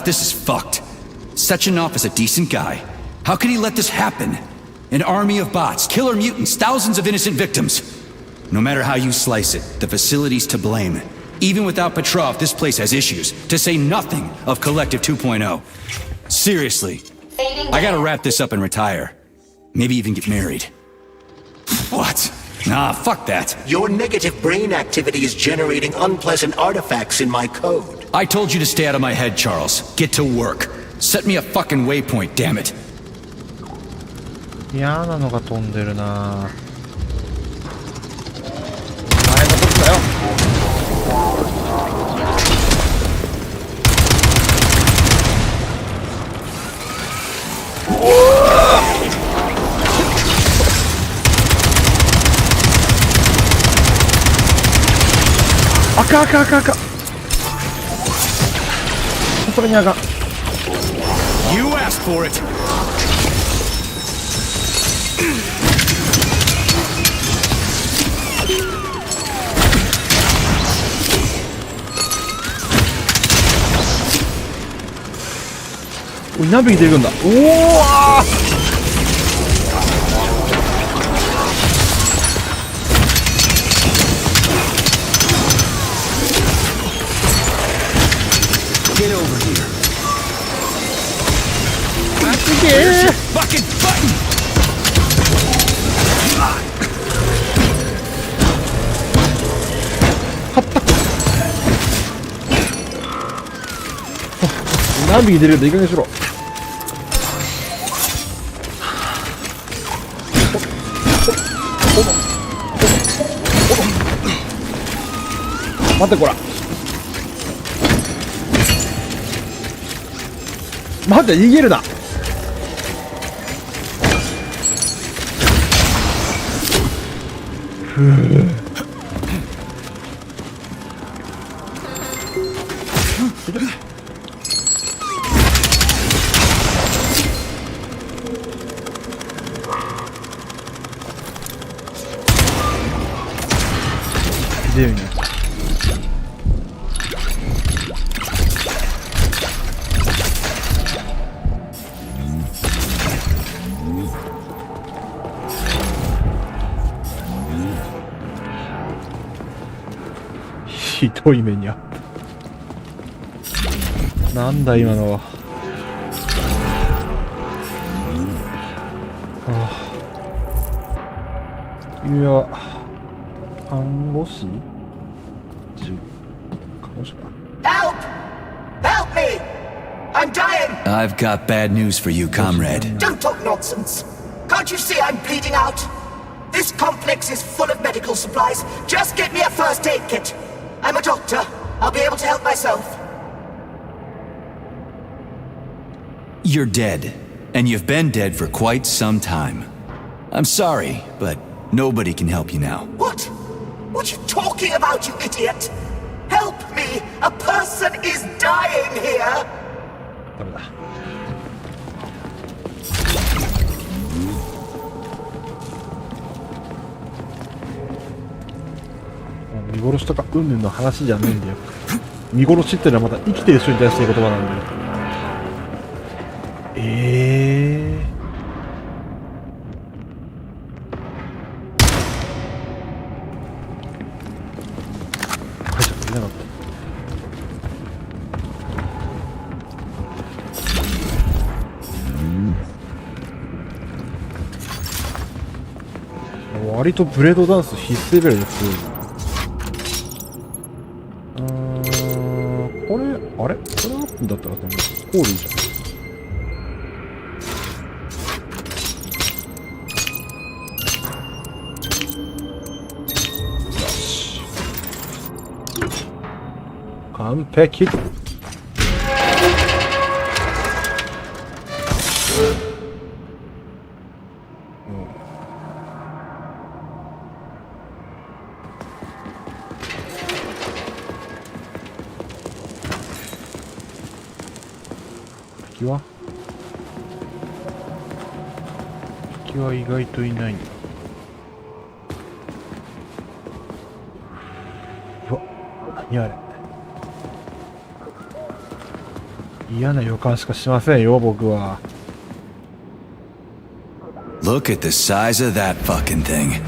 This is fucked. Sechenov is a decent guy. How could he let this happen? An army of bots, killer mutants, thousands of innocent victims. No matter how you slice it, the facility's to blame. Even without Petrov, this place has issues, to say nothing of Collective 2.0. Seriously, I gotta wrap this up and retire. Maybe even get married. What? Nah, fuck that. Your negative brain activity is generating unpleasant artifacts in my code. I told you to stay out of my head, Charles. Get to work. Set me a fucking waypoint, damn it. 嫌なのが飛んでるな。お前のことだよ。あかんあかんあかんあかん。さすがにあかん。 You asked for it.おい、何匹出てくんだ。おお。Get over here. すげえ。 Fucking button. 何匹出るんだ、いい加減にしろ。待ってこら。待って逃げるな。ふぅ。ひでえね。ひどい目にあった。なんだ今のは。いや、看護師？看護師か。 Help! Help me! I'm dying! I've got bad news for you, comrade. Don't talk nonsense. Can't you see I'm bleeding out? This complex is full of medical supplies. Just get me a first aid kit. I'm a doctor. I'll be able to help myself. You're dead, and you've been dead for quite some time. I'm sorry, but nobody can help you now. What? What are you talking about, you idiot? Help me! A person is dying here! ダメだ。見殺しとかうんぬんの話じゃねえんだよ。見殺しってのはまた生きてる人に対して言う言葉なんだよ。書いちゃってなかった。割とブレードダンス必須レベルです。これ、あれこれアップだったら多分コールいいじゃん。よし。完璧。敵は意外といないんだ。うわ、何あれ。嫌な予感しかしませんよ、僕は。Look at the size of that fucking thing.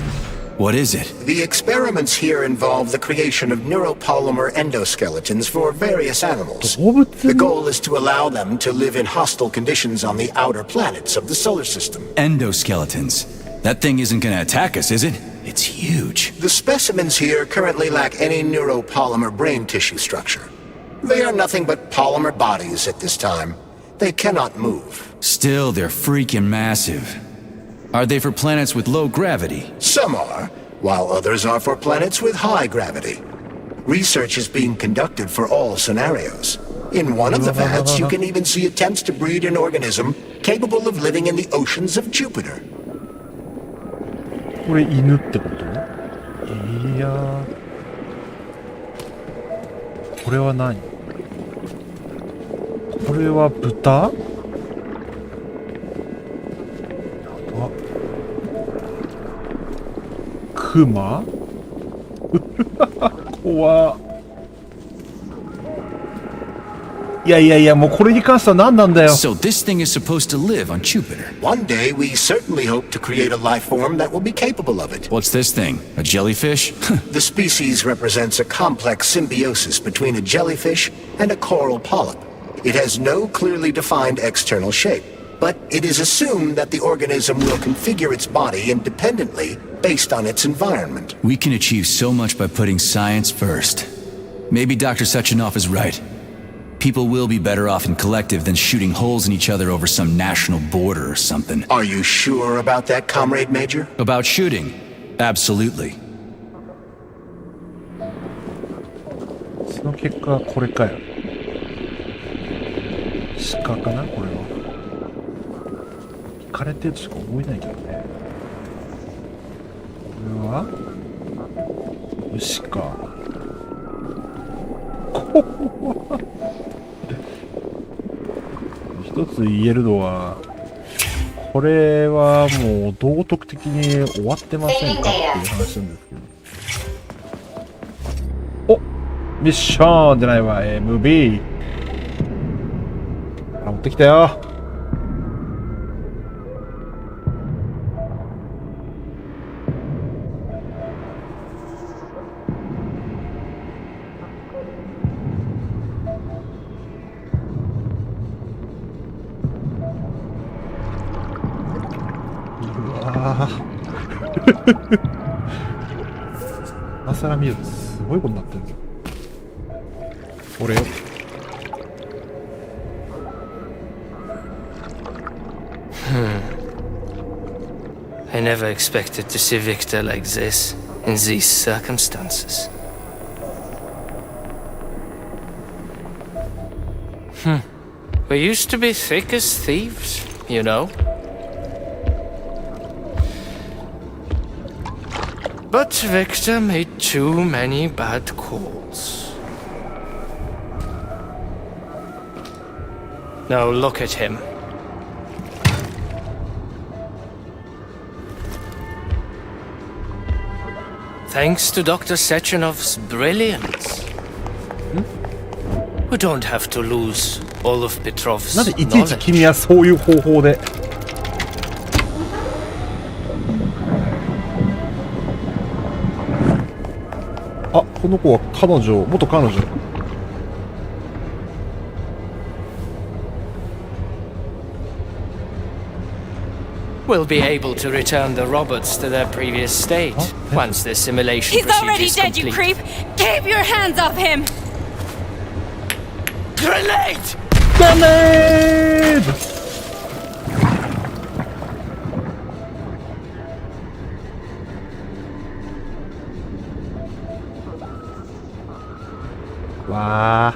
What is it? The experiments here involve the creation of neuropolymer endoskeletons for various animals. The goal is to allow them to live in hostile conditions on the outer planets of the solar system. Endoskeletons. That thing isn't gonna attack us, is it? It's huge. The specimens here currently lack any neuropolymer brain tissue structure. They are nothing but polymer bodies at this time. They cannot move. Still, they're freaking massive. Are they for planets with low gravity? Some are, while others are for planets with high gravity. Research is being conducted for all scenarios. In one of the vats, you can even see attempts to breed an organism capable of living in the oceans of Jupiter. これ犬ってこと？いやー。これは何？これは豚？クマ？怖っ。いや、もうこれに関しては何なんだよ。So this thing is supposed to live on Jupiter. One day, we certainly hope to create a life form that will be capable of it. What's this thing? A jellyfish? The species represents a complex symbiosis between a jellyfish and a coral polyp. It has no clearly defined external shape, but it is assumed that the organism will configure its body independently based on its environment. We can achieve so much by putting science first. Maybe Dr. Sechenov is right. People will be better off in collective than shooting holes in each other over some national border or something. Are you sure about that, Comrade Major? About shooting? Absolutely. その結果はこれかよ。鹿かなこれは。引かれてるとしか覚えないけどね。これは牛か。一つ言えるのは、これはもう道徳的に終わってませんかっていう話なんですけど。お、ミッションじゃないわ、MB。持ってきたよ。今更見るとすごいことになってるんですよ。俺よ。I never expected to see Victor like this, in these circumstances. We used to be thick as thieves, you know. But Victor made too many bad calls. Now look at him. Thanks to Dr. Sechenov's brilliance. We don't have to lose all of Petrov's なんでいちいち knowledge. 君はそういう方法で。あ、この子は元彼女。We'll be able to return the robots to their previous state once the simulation He's already procedure is dead, you complete. creep! Keep your hands off him! Grenade! Grenade! わ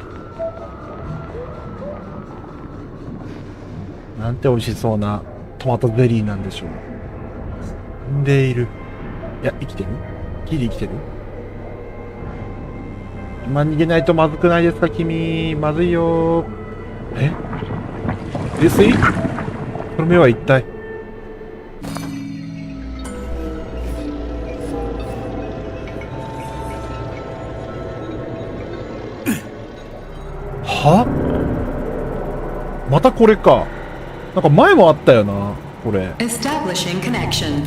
ー。なんて美味しそうなトマトゼリーなんでしょう。死んでいる。いや、生きてる？ギリ生きてる？今逃げないとまずくないですか、君。まずいよー。冷水？この目は一体。は？またこれか。なんか前もあったよな、これ。Establishing connection.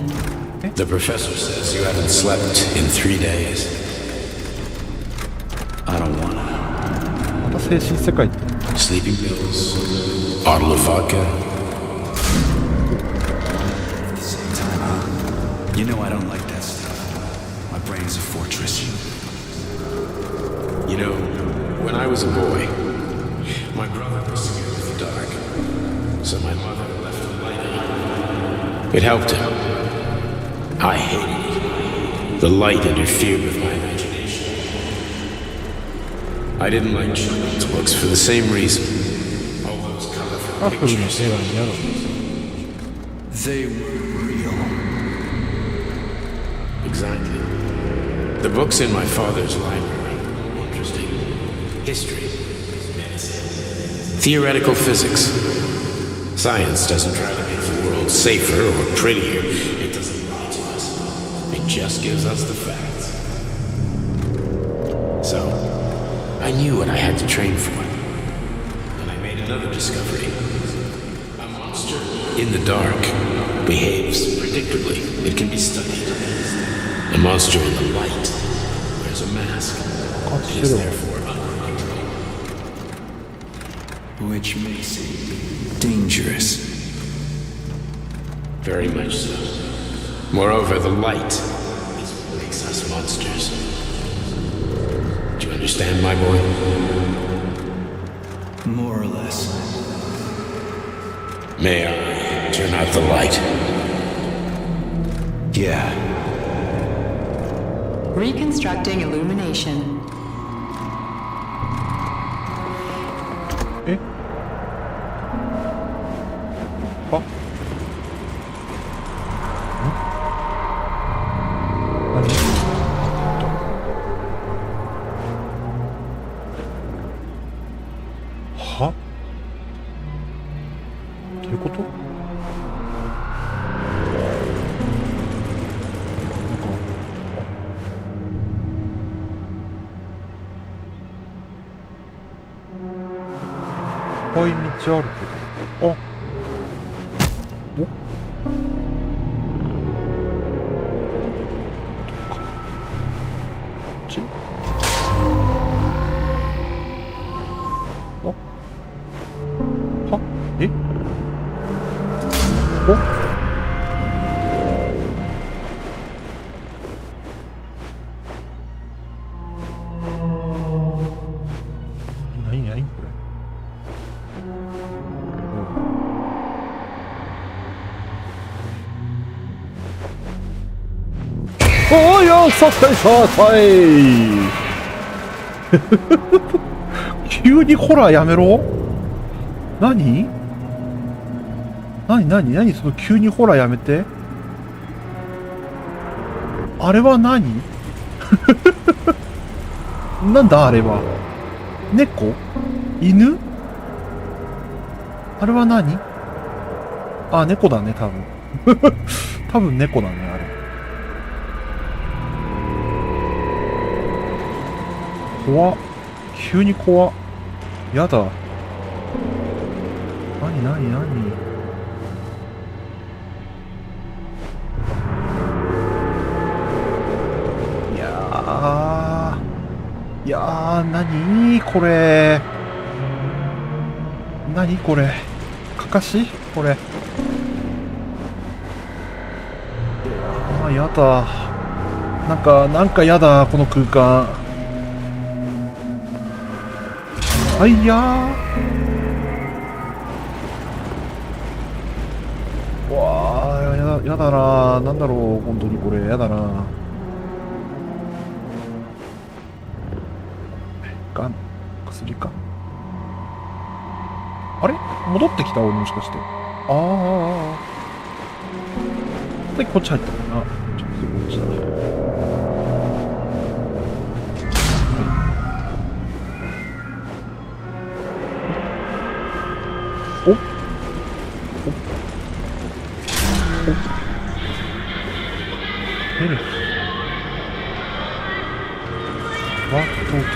The professor says you haven't slept in 3 days. I don't wanna. また精神世界って。Sleeping pills, bottle of vodka. You know I don't like that stuff. My brain's a fortress. You know, when I was a boy, my brother was scared of the dark, so my mother left the light on. It helped him. I hated it. The light interfered with my imagination. I didn't like children's books for the same reason. All those colorful カップルの pictures. 映画にやろう。 They were real. Exactly. The books in my father's library were interesting. History, medicine, theoretical physics. Science doesn't try to make the world safer or prettier. It doesn't lie to us. It just gives us the facts. So, I knew what I had to train for. And I made another discovery. A monster in the dark behaves predictably. It can be studied. A monster in the light wears a mask. It is therefore unpredictable. Which makes it dangerous. Very much so. Moreover, the light is what makes us monsters. Do you understand, my boy? More or less. May I turn out the light? Yeah. Reconstructing illumination. え？あ？何？は？どういうこと？いっぱい道あるけど。あ。お？こっち？あ。は？え？お？何これ。おーよ、さてさて急にホラーやめろ。何その急にホラーやめて。あれは何なんだあれは。猫？犬？あれは何？あ、猫だね、多分。多分猫だね、あれ。怖っ。急に怖っ。やだ。なになになに。いやー、なにこれ。なにこれ。かかしこれ。やだ。なんかやだ、この空間。あいやー。わー、やだな。なんだろう、本当にこれ、やだな。薬か。あれ戻ってきた俺もしかして。ああ。で、こっち入ったかな。ちょっとこっちだ。おっ。ヘル。ワークトーキー。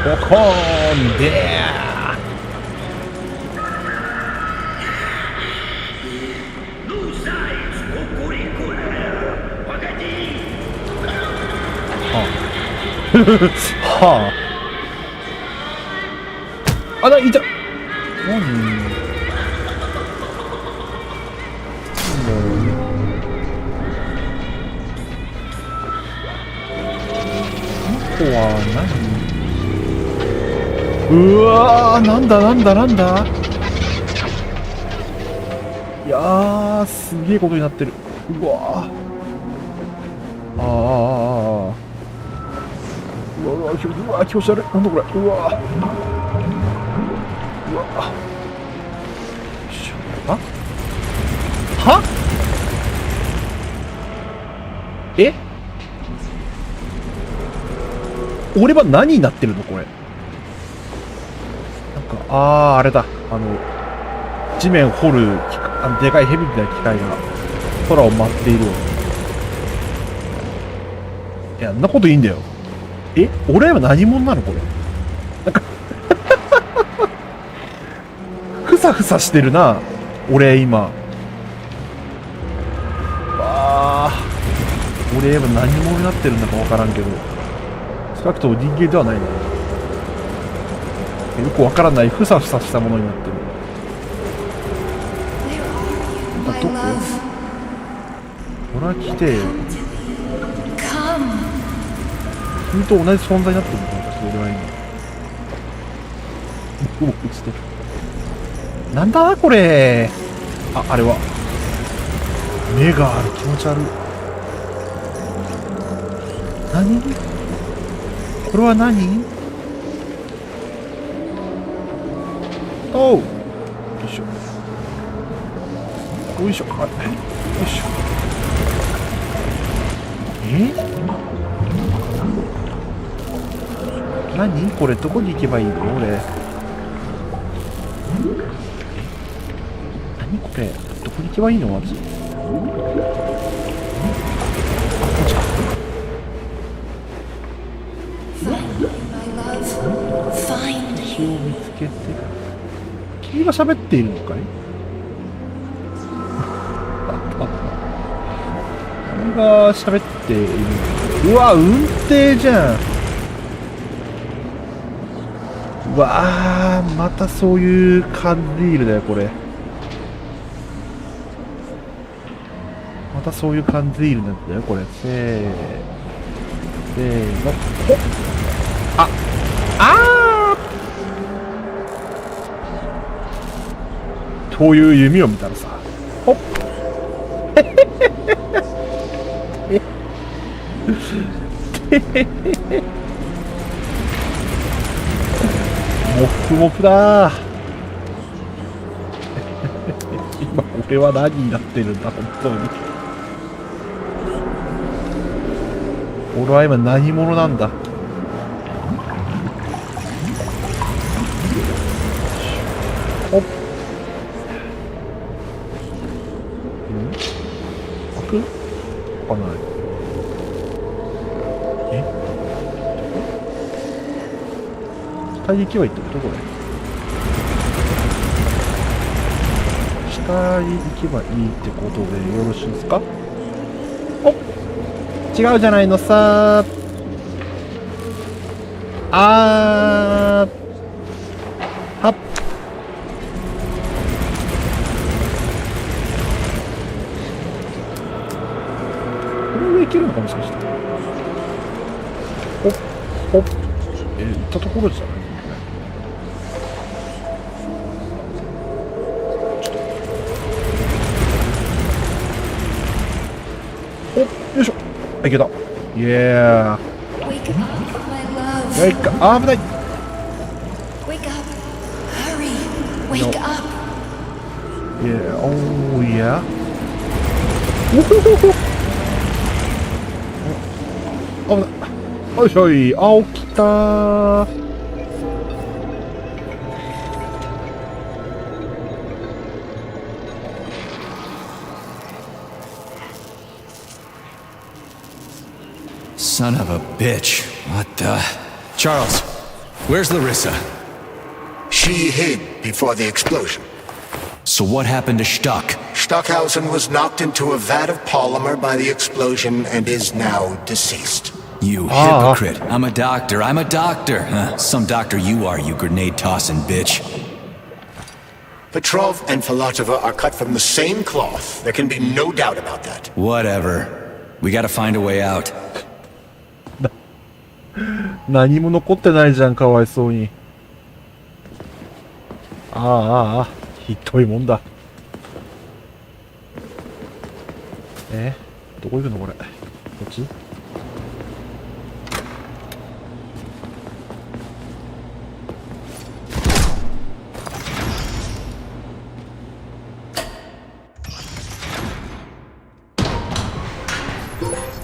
ボコーンではあ。あ、いた。何？ここは何？うわー、なんだいやー、すげえことになってる。うわー。うわー、気持ち悪い。なんだこれ。うわはえ、俺は何になってるのこれ。あれだ。地面掘る、でかいヘビみたいな機械が空を舞っている。いや、んなこといいんだよ。俺は何者なのこれ。なんかふさふさしてるな。俺今。俺は何者になってるんだかわからんけど。少なくとも人間ではないな。よくわからないふさふさしたものになってる。どこ？ほら来てよ。君と同じ存在になってるのか私俺は今。落ちてる。なんだこれ。あれは目がある。気持ち悪い。何？これは何？おう。よいしょ。よいしょ。はい。よいしょ。何これ、どこに行けばいいの俺。何これ、どこに行けばいいのまず。こっちか。私を見つけて。君が喋っているのかい？君が喋っているの？うわ、運転じゃん。うわー、またそういう缶ビールだよこれ。またそういう缶ビールなんだよこれ。せーの。ほっ。こういう弓を見たらさ、ほっモフモフだー今俺は何になってるんだ本当に。俺は今何者なんだ。おっ。開く？開かない。下に行けばいいってことこれ。下に行けばいいってことでよろしいですか？おっ、違うじゃないのさー。はっ。この上行けるのかもしかして。おっ、おっ。行ったところじゃない？おっ、よいしょ。いけた。イエー。Wake up, my love. 危ない。 Wake up. Hurry. Wake up. イエー。おー、いや。おほほほ。危ない。よいしょい。あ、起きたー。Son of a bitch. What the... Charles, where's Larissa? She hid before the explosion. So what happened to Stuck? Stockhausen was knocked into a vat of polymer by the explosion and is now deceased. You hypocrite. I'm a doctor. Some doctor you are, you grenade-tossing bitch. Petrov and Filatova are cut from the same cloth. There can be no doubt about that. Whatever. We gotta find a way out. 何も残ってないじゃん、かわいそうに。ひどいもんだ。どこ行くのこれ。こっち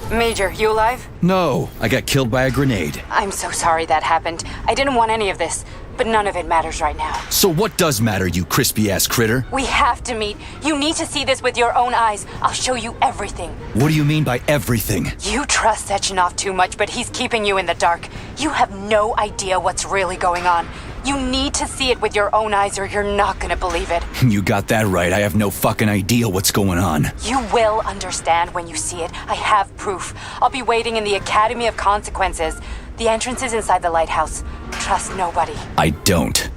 ？Major, you alive? No, I got killed by a grenade. I'm so sorry that happened. I didn't want any of this, but none of it matters right now. So what does matter, you crispy-ass critter? We have to meet. You need to see this with your own eyes. I'll show you everything. What do you mean by everything? You trust Sechenov too much, but he's keeping you in the dark. You have no idea what's really going on. You need to see it with your own eyes or you're not gonna believe it. You got that right. I have no fucking idea what's going on. You will understand when you see it. I have proof. I'll be waiting in the Academy of Consequences. The entrance is inside the lighthouse. Trust nobody. I don't.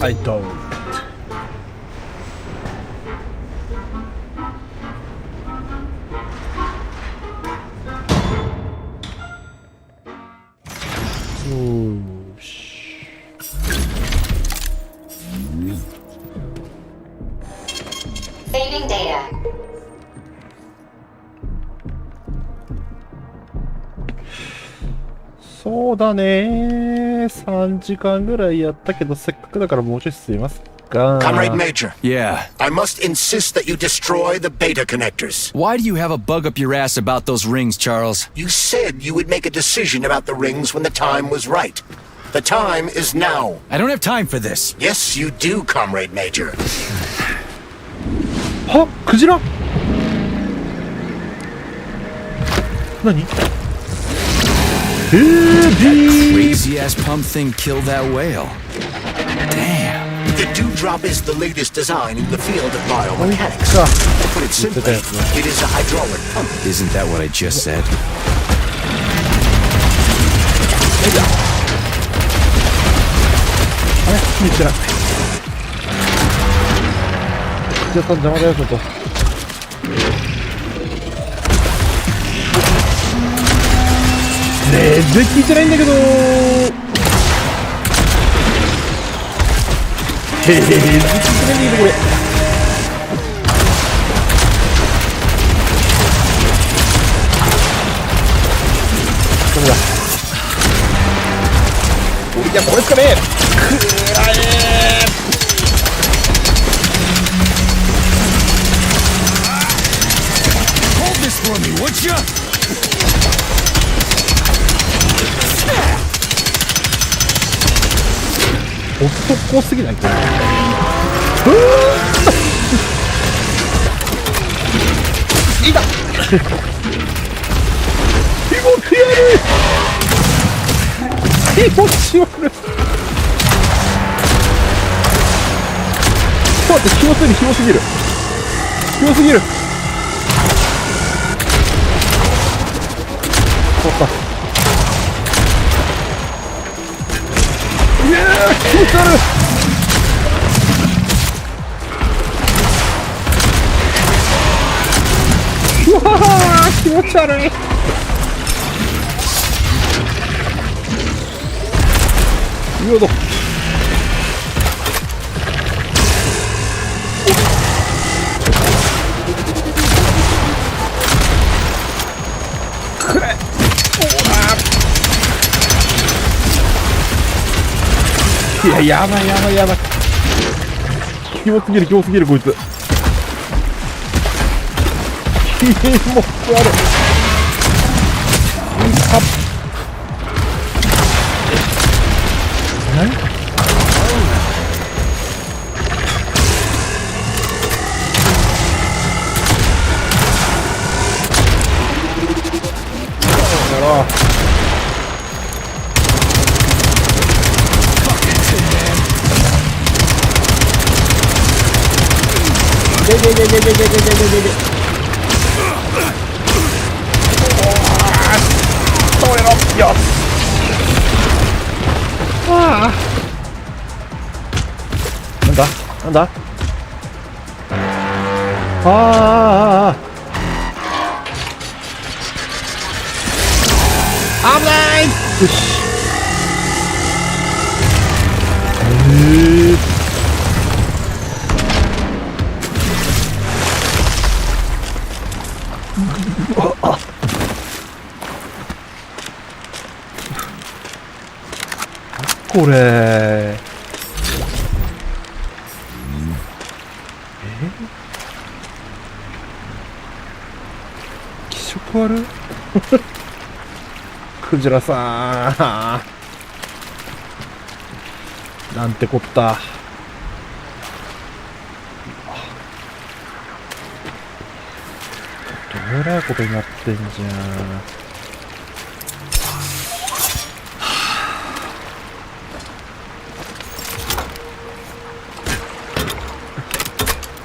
I don't. Saving data. そうだね。3時間ぐらいやったけど、せっかくだからもうちょい進みますか。Comrade Major. Yeah. I must insist that you destroy the beta connectors. Why do you have a bug up your ass about those rings, Charles? You said you would make a decision about the rings when the time was right. The time is now. I don't have time for this. Yes, you do, Comrade Major. はっ、クジラ。何Crazy ass pump thing killed that whale. Damn. The dewdrop is the latest design in the field of biomechanics. Ah. To put it simply, it is a hydraulic pump. Isn't that what I just said? あれ、気にしてない。じゃあさん邪魔だよちょっと。全然聞いてないんだけどー。全然聞いてないんだけどこれ。どうだ。いやこれですかね。くらえー。Hold this for me, would ya? 男すぎないこれ。いた。気持ち悪い。気持ち悪い。待って、気持ち悪い、気持ちすぎる。気持ちすぎる。終わった。いやー、気持ち悪い。うわー、気持ち悪い。よど。くれ。いや、やばいやばいやばい。キモすぎる、キモすぎる、こいつ。気持ち悪い。何？やろう。で取れろよっ。ああ、なんだなんだ。ああ、危ない。よし。これ気色悪い。クジラさんなんてこった。どえらいことになってんじゃん。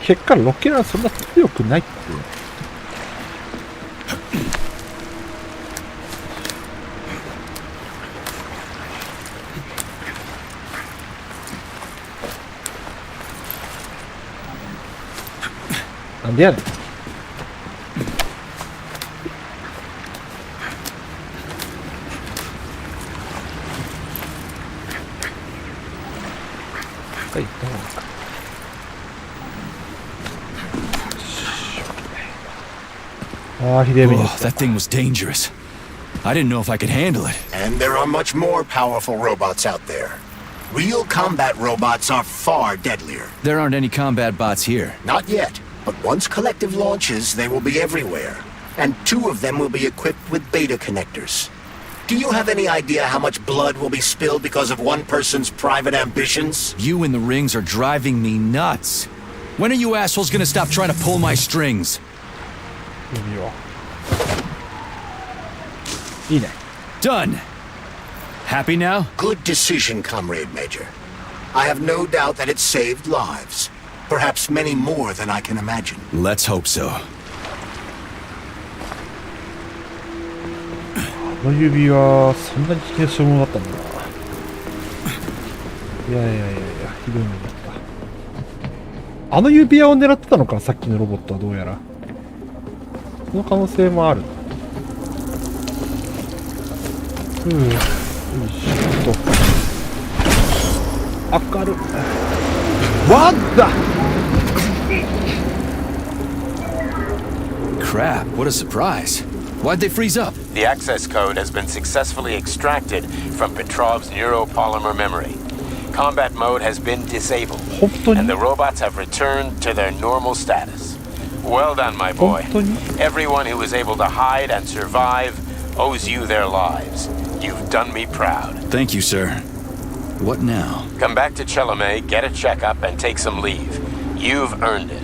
結果ロケランそんな強くないって。なんでやねん。はい、どうか。Oh, that thing was dangerous. I didn't know if I could handle it. And there are much more powerful robots out there. Real combat robots are far deadlier. There aren't any combat bots here. Not yet, but once Collective launches, they will be everywhere. And 2 of them will be equipped with beta connectors. Do you have any idea how much blood will be spilled because of one person's private ambitions? You in the rings are driving me nuts. When are you assholes gonna stop trying to pull my strings? いいね。 Done. Happy now? Good decision, Comrade Major. I have no doubt that it saved lives. Perhaps many more than I can imagine. Let's hope so. あの指はそんなに危険したものだったんだな。いや、ひどいものだった。あの指輪を狙ってたのか、さっきのロボットはどうやら。その可能性もある。よいしょっと。明るい。What the? Crap, what a surprise. Why'd they freeze up? The access code has been successfully extracted from Petrov's neuropolymer memory. Combat mode has been disabled, and the robots have returned to their normal status. Well done, my boy. Everyone who was able to hide and survive owes you their lives. You've done me proud. Thank you, sir. What now? Come back to Chelome, get a checkup, and take some leave. You've earned it.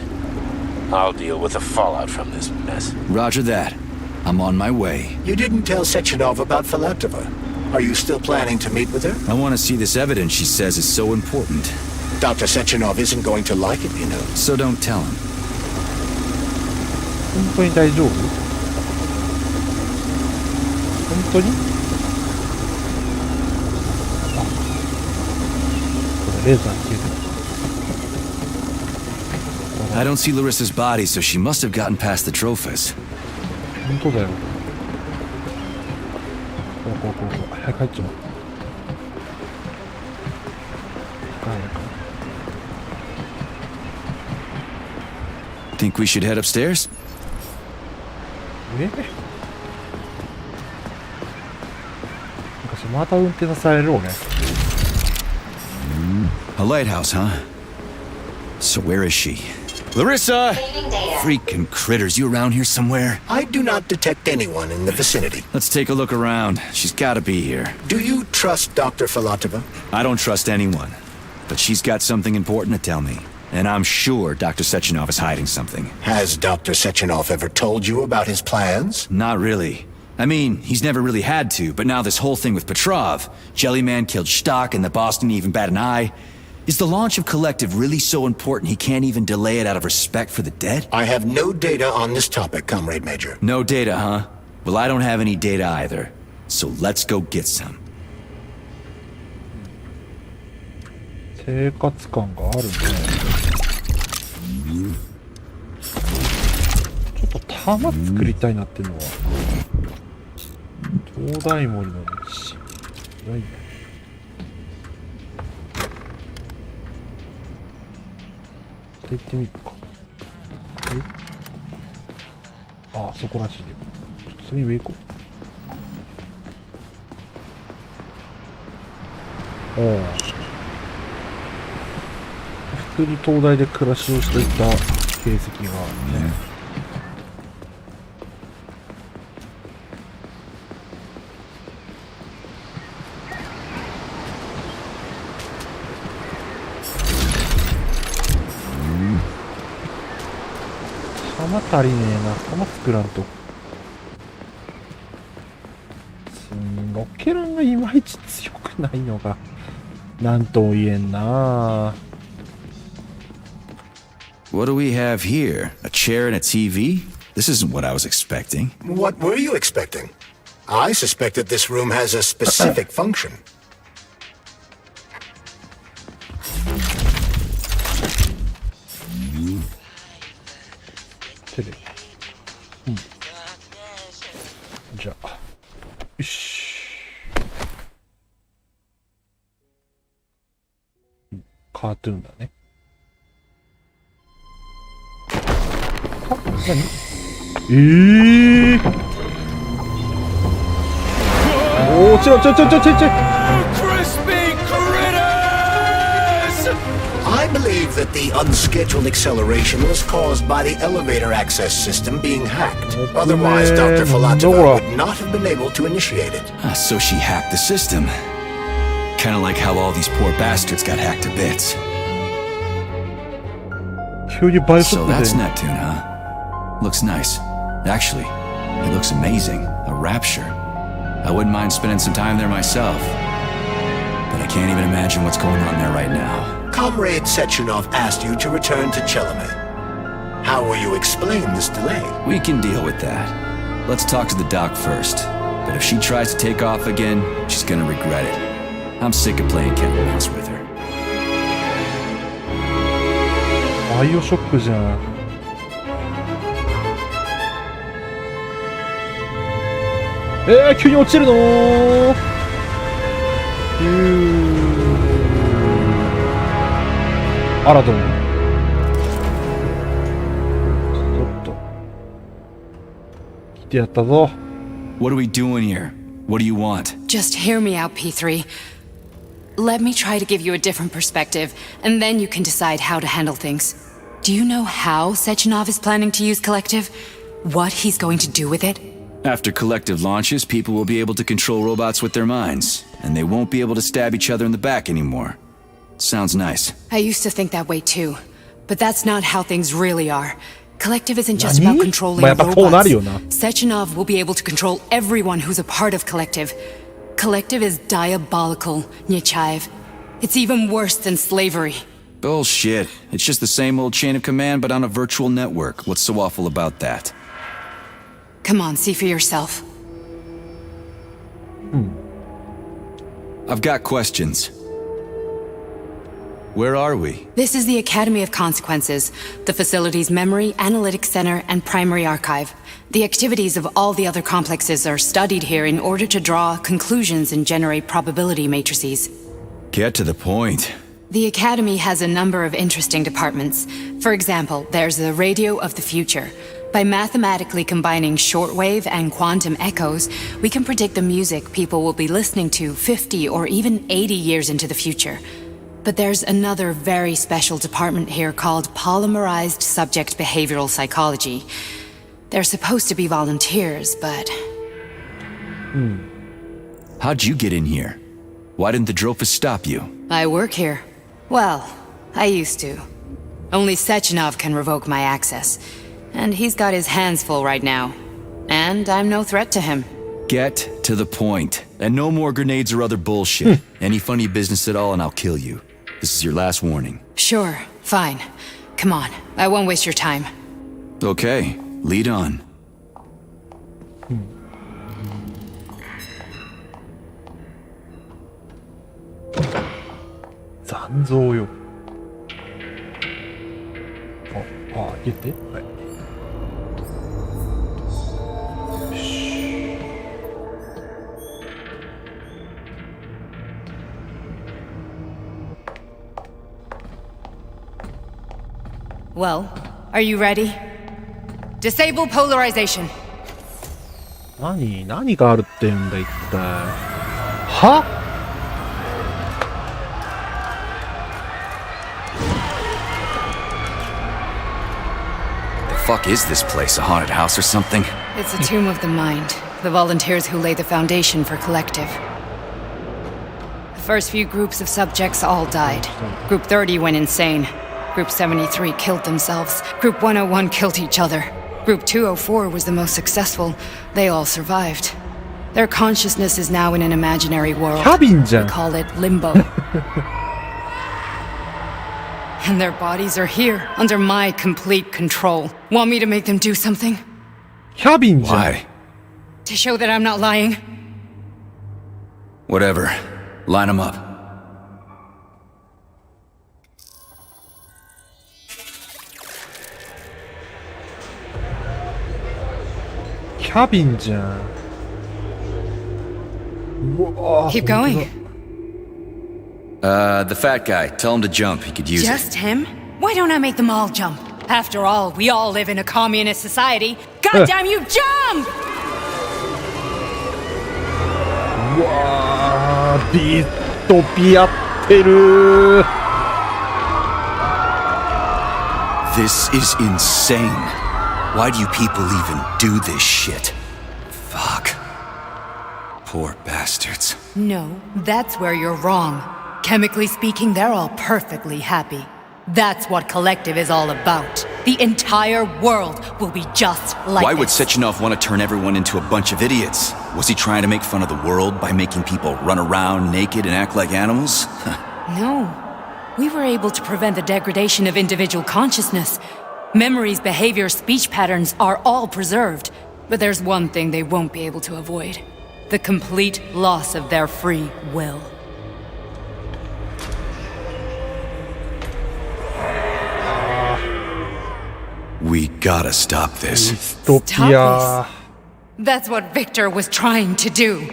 I'll deal with the fallout from this mess. Roger that. I'm on my way. You didn't tell Sechenov about Filatova. Are you still planning to meet with her? I want to see this evidence she says is so important. Dr. Sechenov isn't going to like it, you know. So don't tell him. 本当に大丈夫？本当に？あ、これレーザー消えてる。I don't see Larissa's body, so she must have gotten past the Trophas. 本当だよ。こう。早く入っちゃう。Think we should head upstairs? 昔また運転させられる俺。A lighthouse, huh? So where is she? Larissa! Freaking critters, you around here somewhere? I do not detect anyone in the vicinity. Let's take a look around. She's gotta be here. Do you trust Dr. Filatova? I don't trust anyone. But she's got something important to tell me. And I'm sure Dr. Sechenov is hiding something. Has Dr. Sechenov ever told you about his plans? Not really. I mean, he's never really had to, but now this whole thing with Petrov, Jellyman killed Stock and the boss didn't even bat an eye. Is the launch of Collective really so important he can't even delay it out of respect for the dead? I have no data on this topic, Comrade Major. No data, huh? Well, I don't have any data either. So let's go get some. 生活感があるね。ちょっと玉作りたいなっていうのは東大森の道ないね。行ってみるか。あ、そこらしいよ。ちょっとそれ上行こう。おお。普通に東大で暮らしをしていた形跡があるね。玉足りねえな。玉作らんと。ロケランがいまいち強くないのがなんとも言えんな。What do we have here? A chair and a TV? This isn't what I was expecting. What were you expecting? I suspected this room has a specific function. Ja. よし。カートゥーンだね。何？おー、ちょ。I believe that the unscheduled acceleration was caused by the elevator access system being hacked. Otherwise, Dr. Filatova would not have been able to initiate it. So she hacked the system. Kinda like how all these poor bastards got hacked to bits. So that's Neptune, huh? Looks nice. Actually, it looks amazing. A rapture. I wouldn't mind spending some time there myself. But I can't even imagine what's going on there right now. Comrade Sechenov asked you to return to Chelome. How will you explain this delay? We can deal with that. Let's talk to the doc first. But if she tries to take off again, she's gonna regret it. I'm sick of playing cat and mouse with her. バイオショックじゃん。急に落ちるのー。あらどうも。ちょっと来てやったぞ。What are we doing here? What do you want? Just hear me out, P3. Let me try to give you a different perspective, and then you can decide how to handle things. Do you know how Sechenov is planning to use Collective? What he's going to do with it? After Collective launches, people will be able to control robots with their minds, and they won't be able to stab each other in the back anymore. Sounds nice. I used to think that way too, but that's not how things really are. Collective isn't just about controlling robots. Sechenov will be able to control everyone who's a part of Collective. Collective is diabolical, Nechayev. It's even worse than slavery. Bullshit. It's just the same old chain of command, but on a virtual network. What's so awful about that? Come on, see for yourself. I've got questions. Where are we? This is the Academy of Consequences, the facility's memory, analytics center, and primary archive. The activities of all the other complexes are studied here in order to draw conclusions and generate probability matrices. Get to the point. The Academy has a number of interesting departments. For example, there's the Radio of the Future. By mathematically combining shortwave and quantum echoes, we can predict the music people will be listening to 50 or even 80 years into the future. But there's another very special department here called Polymerized Subject Behavioral Psychology. They're supposed to be volunteers, but... How'd you get in here? Why didn't the Drofus stop you? I work here. Well, I used to. Only Sechenov can revoke my access. And he's got his hands full right now. And I'm no threat to him. Get to the point. And no more grenades or other bullshit. Any funny business at all and I'll kill you. This is your last warning. Sure, fine. Come on, I won't waste your time. Okay, lead on. Zanzouyo. Get it? Well, are you ready? Disable polarization. 何があるってんだ一体。は？ The fuck is this place? A haunted house or something? It's a tomb of the mind. The volunteers who lay the foundation for Collective. The first few groups of subjects all died. Group 30 went insane. Group 73 killed themselves. Group 101 killed each other. Group 204 was the most successful. They all survived. Their consciousness is now in an imaginary world. We call it Limbo. And their bodies are here, under my complete control. Want me to make them do something? Why? To show that I'm not lying. Whatever. Line them up. Keep going. The fat guy. Tell him to jump. He could use Just him? Why don't I make them all jump? After all, we all live in a communist society. God damn you, jump! This is insane. Why do you people even do this shit? Fuck. Poor bastards. No, that's where you're wrong. Chemically speaking, they're all perfectly happy. That's what Collective is all about. The entire world will be just like Why would this. Sechenov want to turn everyone into a bunch of idiots? Was he trying to make fun of the world by making people run around naked and act like animals? No. We were able to prevent the degradation of individual consciousness. Memories, behavior, speech patterns are all preserved. But there's one thing they won't be able to avoid. The complete loss of their free will. We gotta stop this. Stop this. That's what Victor was trying to do.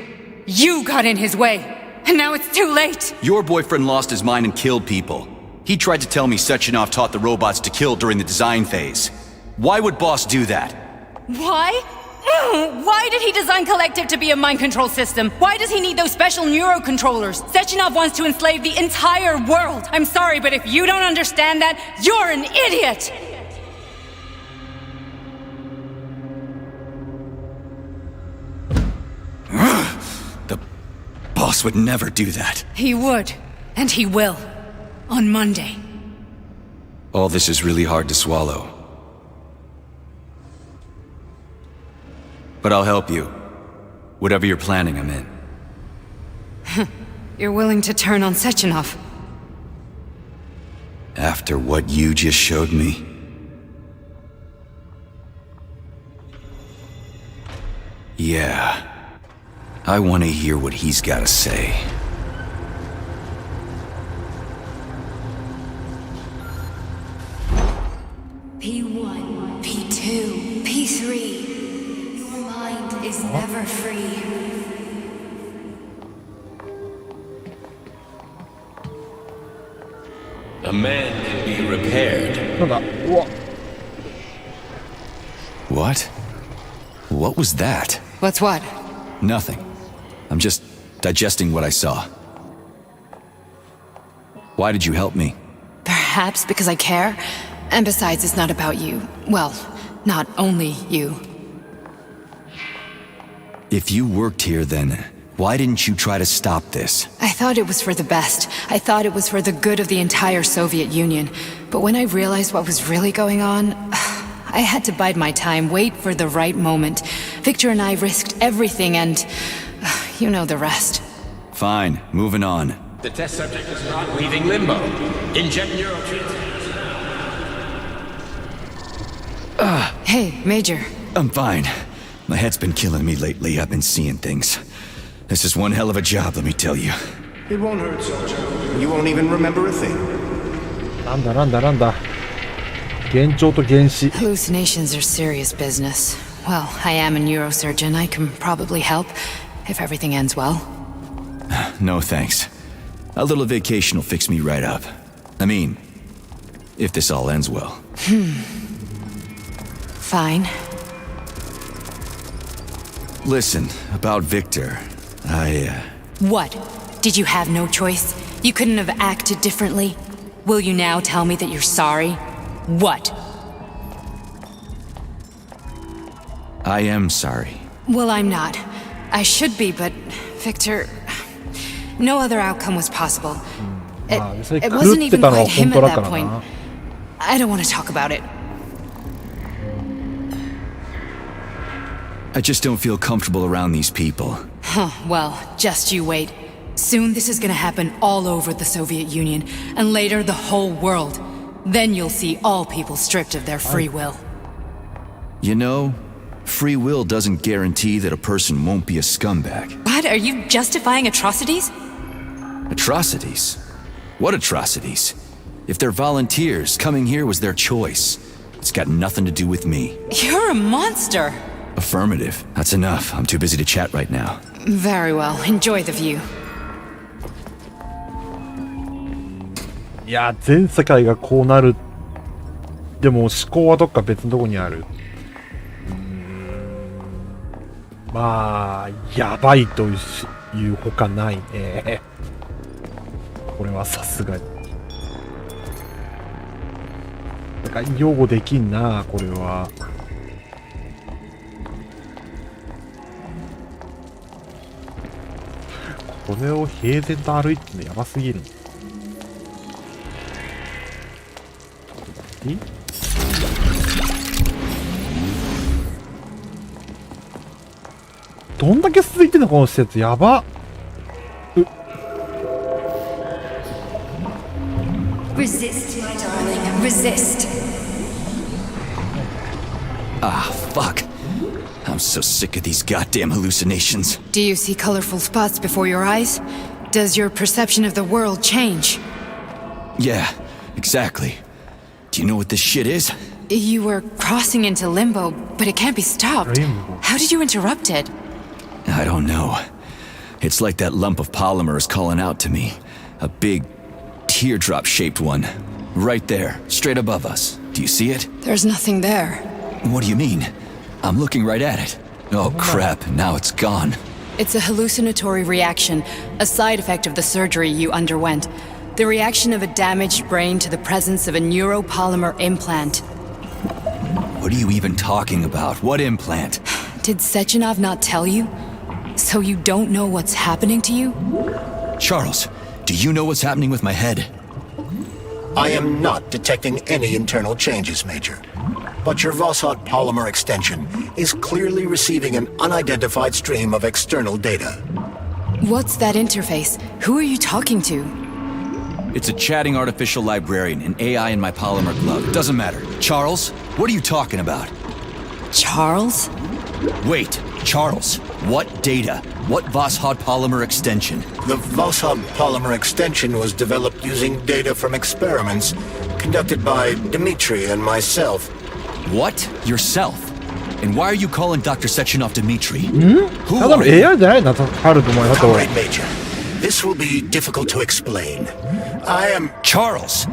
You got in his way, and now it's too late. Your boyfriend lost his mind and killed people. He tried to tell me Sechenov taught the robots to kill during the design phase. Why would Boss do that? Why? Why did he design Collective to be a mind control system? Why does he need those special neurocontrollers? Sechenov wants to enslave the entire world. I'm sorry, but if you don't understand that, you're an idiot! boss would never do that. He would, and he will. On Monday. All this is really hard to swallow. But I'll help you. Whatever you're planning, I'm in. You're willing to turn on Sechenov? After what you just showed me? Yeah. I want to hear what he's got to say. P1, P2, P3. Your mind is never free. A man can be repaired. なんだうわ What? What was that? What's what? Nothing. I'm just digesting what I saw. Why did you help me? Perhaps because I care? And besides, it's not about you. Well, not only you. If you worked here, then why didn't you try to stop this? I thought it was for the best. I thought it was for the good of the entire Soviet Union. But when I realized what was really going on, I had to bide my time, wait for the right moment. Victor and I risked everything and... you know the rest. Fine, moving on. The test subject is not leaving limbo. Inject neurotransmitters. Hey, Major. I'm fine. My head's been killing me lately. I've been seeing things. This is one hell of a job, let me tell you. It won't hurt, soldier. You won't even remember a thing. なんだなんだなんだ幻聴と幻視 Hallucinations are serious business. Well, I am a neurosurgeon. I can probably help, if everything ends well. No thanks. A little vacation will fix me right up. I mean, if this all ends well. Fine. Listen, about Victor, What? Did you have no choice? You couldn't have acted differently? Will you now tell me that you're sorry? What? I am sorry. Well, I'm not. I should be, but Victor... No other outcome was possible. It wasn't even quite him at that point. I don't want to talk about it. I just don't feel comfortable around these people. Huh, well, just you wait. Soon this is gonna happen all over the Soviet Union, and later the whole world. Then you'll see all people stripped of their free will. You know, free will doesn't guarantee that a person won't be a scumbag. What? Are you justifying atrocities? Atrocities? What atrocities? If they're volunteers, coming here was their choice. It's got nothing to do with me. You're a monster! Affirmative. That's enough. I'm too busy to chat right now. Very well. Enjoy the view. いや全世界がこうなるでも思考はどっか別のとこにあるまあやばいというほかないねこれはさすがになんか擁護できんなこれはこれを平然と歩いてるのやばすぎるどんだけ続いてんのこの施設やばResist, my darling. Resist. Ah, fuck. I'm so sick of these goddamn hallucinations. Do you see colorful spots before your eyes? Does your perception of the world change? Yeah, exactly. Do you know what this shit is? You were crossing into limbo, but it can't be stopped. How did you interrupt it? I don't know. It's like that lump of polymer is calling out to me. A big, teardrop-shaped one. Right there, straight above us. Do you see it? There's nothing there. What do you mean? I'm looking right at it. Oh crap, now it's gone. It's a hallucinatory reaction, a side effect of the surgery you underwent. The reaction of a damaged brain to the presence of a neuropolymer implant. What are you even talking about? What implant? Did Sechenov not tell you? So you don't know what's happening to you? Charles, do you know what's happening with my head? I am not detecting any internal changes, Major. But your Vossaud polymer extension is clearly receiving an unidentified stream of external data. What's that interface? Who are you talking to? It's a chatting artificial librarian, an AI in my polymer glove. It doesn't matter. Charles, what are you talking about? Charles? Wait, Charles, what data? What Vossaud polymer extension? The Vossaud polymer extension was developed using data from experiments conducted by Dmitri and myself. What? Yourself? And why are you calling Dr. Sechenov Dmitri? Who ただの are you? AI じゃないな、ハルトお前だと。 Comrade Major, this will be difficult to explain. I am... Charles,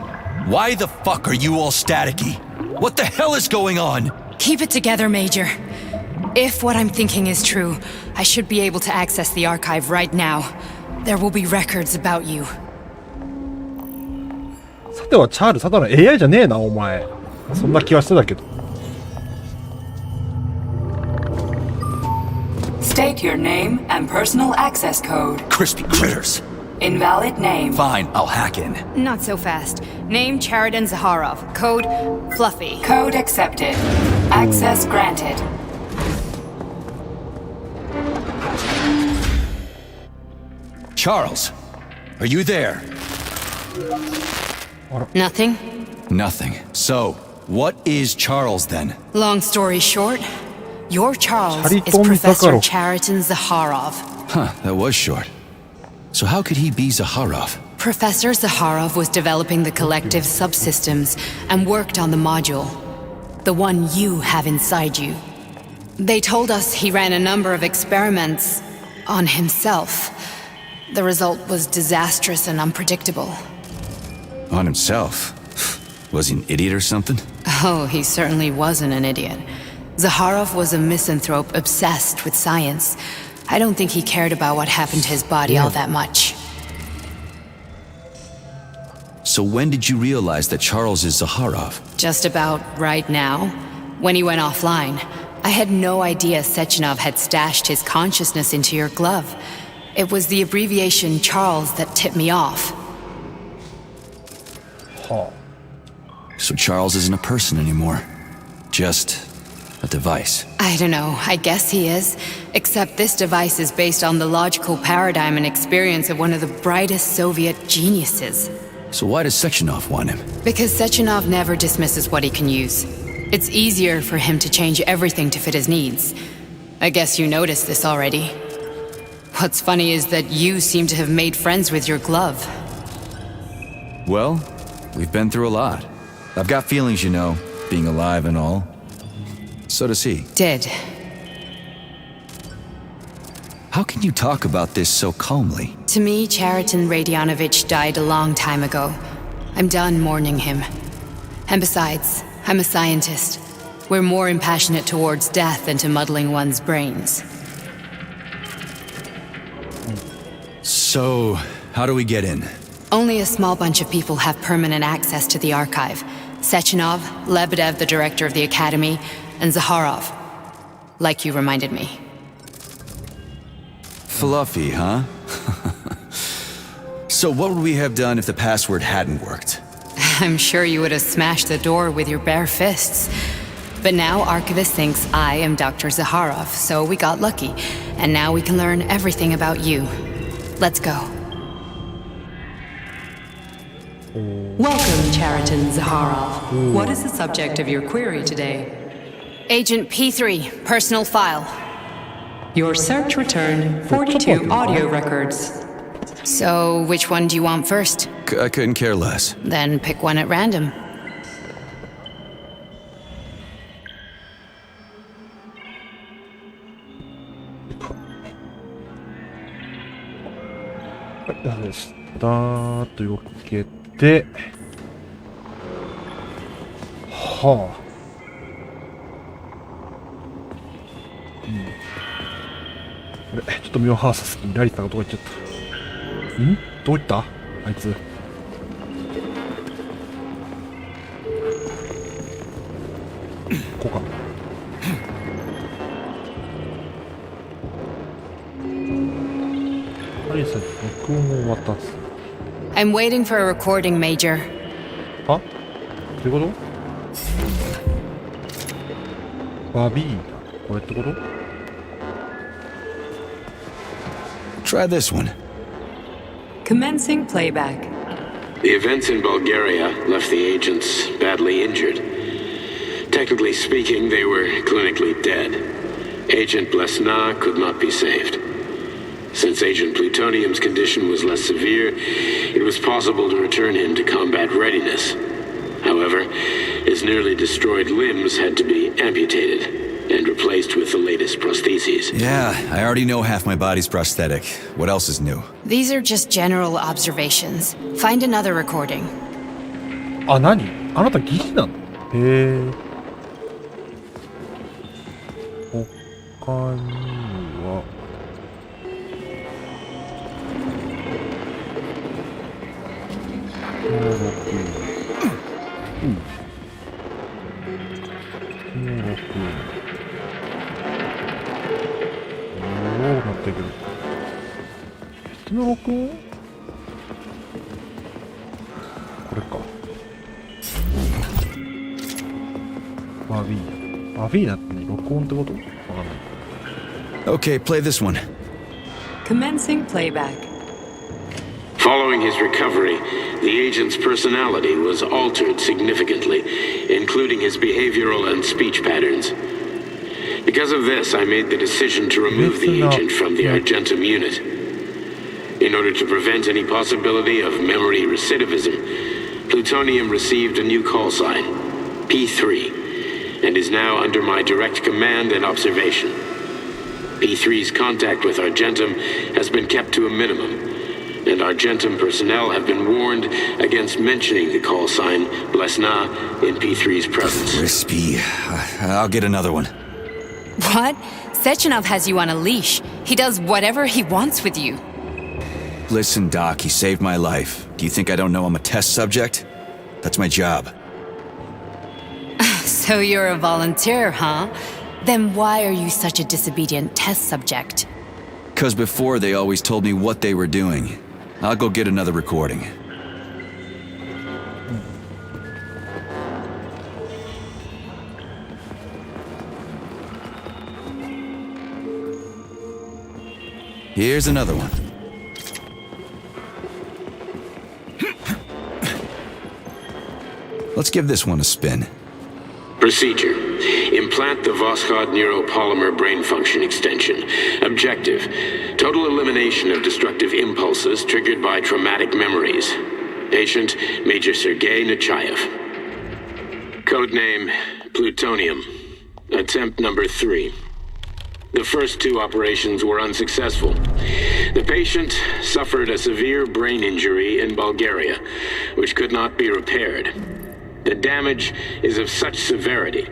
why the fuck are you all staticky? What the hell is going on? Keep it together, Major. If what I'm thinking is true, I should be able to access the archive right now. There will be records about you. さてはチャール、ただの AI じゃねえな、お前。そんな気はしてたけど。State your name and personal access code. Crispy critters. Invalid name. Fine, I'll hack in. Not so fast. Name Cheriton Zaharov. Code Fluffy. Code accepted. Access granted. Charles, are you there? Nothing? Nothing. So, what is Charles then? Long story short, your Charles is Chariton Professor Zakharov. Cheriton Zaharov. Huh, that was short. So how could he be Zaharov? Professor Zaharov was developing the collective subsystems and worked on the module. The one you have inside you. They told us he ran a number of experiments on himself. The result was disastrous and unpredictable. On himself? Was he an idiot or something? Oh, he certainly wasn't an idiot. Zaharov was a misanthrope obsessed with science. I don't think he cared about what happened to his body all that much. So when did you realize that Charles is Zaharov? Just about right now, when he went offline. I had no idea Sechenov had stashed his consciousness into your glove. It was the abbreviation Charles that tipped me off. So Charles isn't a person anymore. Just a device. I don't know, I guess he is. Except this device is based on the logical paradigm and experience of one of the brightest Soviet geniuses. So why does Sechenov want him? Because Sechenov never dismisses what he can use. It's easier for him to change everything to fit his needs. I guess you noticed this already. What's funny is that you seem to have made friends with your glove. Well, we've been through a lot. I've got feelings, you know, being alive and all. So does he. Did. How can you talk about this so calmly? To me, Cheriton Radionovich died a long time ago. I'm done mourning him. And besides, I'm a scientist. We're more impassionate towards death than to muddling one's brains. So, how do we get in? Only a small bunch of people have permanent access to the archive. Sechenov, Lebedev, the director of the academy, and Zaharov. Like you reminded me. Fluffy, huh? So what would we have done if the password hadn't worked? I'm sure you would have smashed the door with your bare fists. But now Archivist thinks I am Dr. Zaharov, so we got lucky. And now we can learn everything about you. Let's go. Welcome, Cheriton Zaharov. What is the subject of your query today? Agent P3, personal file. Your search returned 42 audio records. So, which one do you want first? I couldn't care less. Then pick one at random.ダメでしたーとよけて、はあ、あれ、ちょっとミオハーサスにラリタがどこ行っちゃった。どういったあいつ。こうか。何それ、録音を渡す。I'm waiting for a recording, Major. は？どういうこと？バビーナ。これってこと？ Try this one. Commencing playback. The events in Bulgaria left the agents badly injured. Technically speaking, they were clinically dead. Agent Blesna could not be saved. Since Agent Plutonium's condition was less severe, it was possible to return him to combat readiness. However, his nearly destroyed limbs had to be amputated and replaced with the latest prostheses. Yeah, I already know half my body's prosthetic. What else is new? These are just general observations. Find another recording. あ、何？あなた技師なの？へえ。他には。なってくる。別の録音？これか。バビーナ。バビーナってね、録音ってこと？わかんない。Okay, play this one. Commencing playback. Following his recovery, the agent's personality was altered significantly, including his behavioral and speech patterns. Because of this, I made the decision to remove the agent from the Argentum unit. In order to prevent any possibility of memory recidivism, Plutonium received a new call sign, P3, and is now under my direct command and observation. P3's contact with Argentum has been kept to a minimum, and Argentum personnel have been warned against mentioning the call sign Blesna in P3's presence. Crispy. I'll get another one. What? Sechenov has you on a leash. He does whatever he wants with you. Listen, Doc, he saved my life. Do you think I don't know I'm a test subject? That's my job. So you're a volunteer, huh? Then why are you such a disobedient test subject? 'Cause before they always told me what they were doing. I'll go get another recording. Here's another one. Let's give this one a spin. Procedure. Implant the Voskhod neuropolymer brain function extension. Objective. Total elimination of destructive impulses triggered by traumatic memories. Patient, Major Sergei Nechayev. Codename, Plutonium. Attempt number 3. The first 2 operations were unsuccessful. The patient suffered a severe brain injury in Bulgaria, which could not be repaired. The damage is of such severity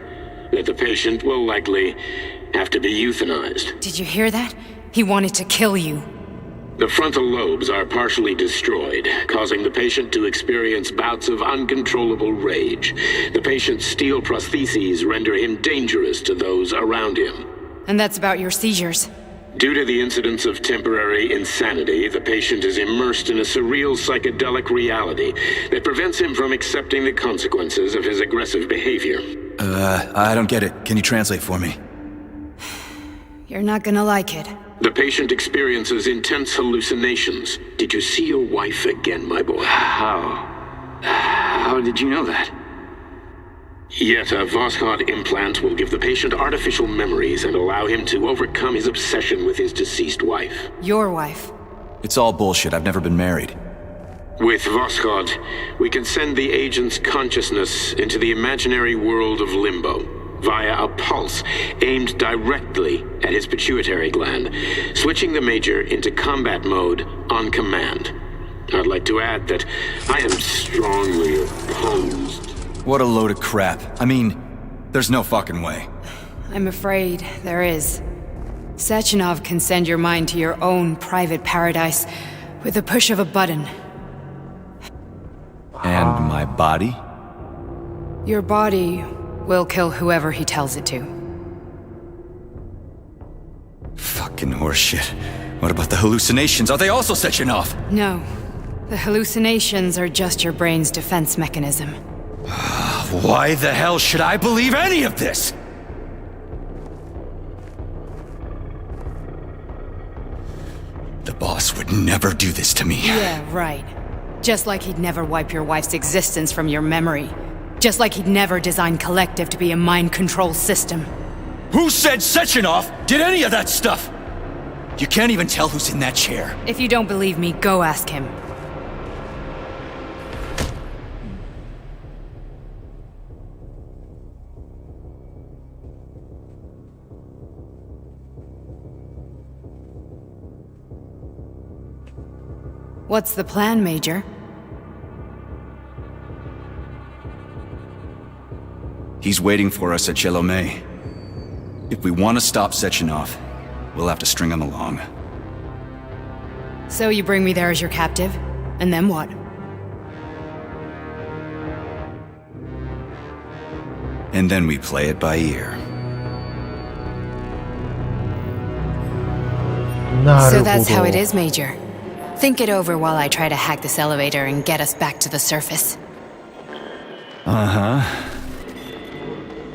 that the patient will likely have to be euthanized. Did you hear that? He wanted to kill you. The frontal lobes are partially destroyed, causing the patient to experience bouts of uncontrollable rage. The patient's steel prostheses render him dangerous to those around him. And that's about your seizures. Due to the incidence of temporary insanity, the patient is immersed in a surreal psychedelic reality that prevents him from accepting the consequences of his aggressive behavior. I don't get it. Can you translate for me? You're not gonna like it. The patient experiences intense hallucinations. Did you see your wife again, my boy? How did you know that? Yet a Voskhod implant will give the patient artificial memories and allow him to overcome his obsession with his deceased wife. Your wife. It's all bullshit. I've never been married. With Voskhod, we can send the agent's consciousness into the imaginary world of limbo via a pulse aimed directly at his pituitary gland, switching the Major into combat mode on command. I'd like to add that I am strongly opposed. What a load of crap. I mean, there's no fucking way. I'm afraid there is. Sechenov can send your mind to your own private paradise with the push of a button. And my body? Your body will kill whoever he tells it to. Fucking horseshit. What about the hallucinations? Are they also setting off? No. The hallucinations are just your brain's defense mechanism. Why the hell should I believe any of this? The boss would never do this to me. Yeah, right. Just like he'd never wipe your wife's existence from your memory. Just like he'd never design Collective to be a mind control system. Who said Sechenov did any of that stuff? You can't even tell who's in that chair. If you don't believe me, go ask him. What's the plan, Major? He's waiting for us at Chelomey. If we want to stop Sechenov, we'll have to string him along. So you bring me there as your captive? And then what? And then we play it by ear. So that's how it is, Major. Think it over while I try to hack this elevator and get us back to the surface. Uh-huh.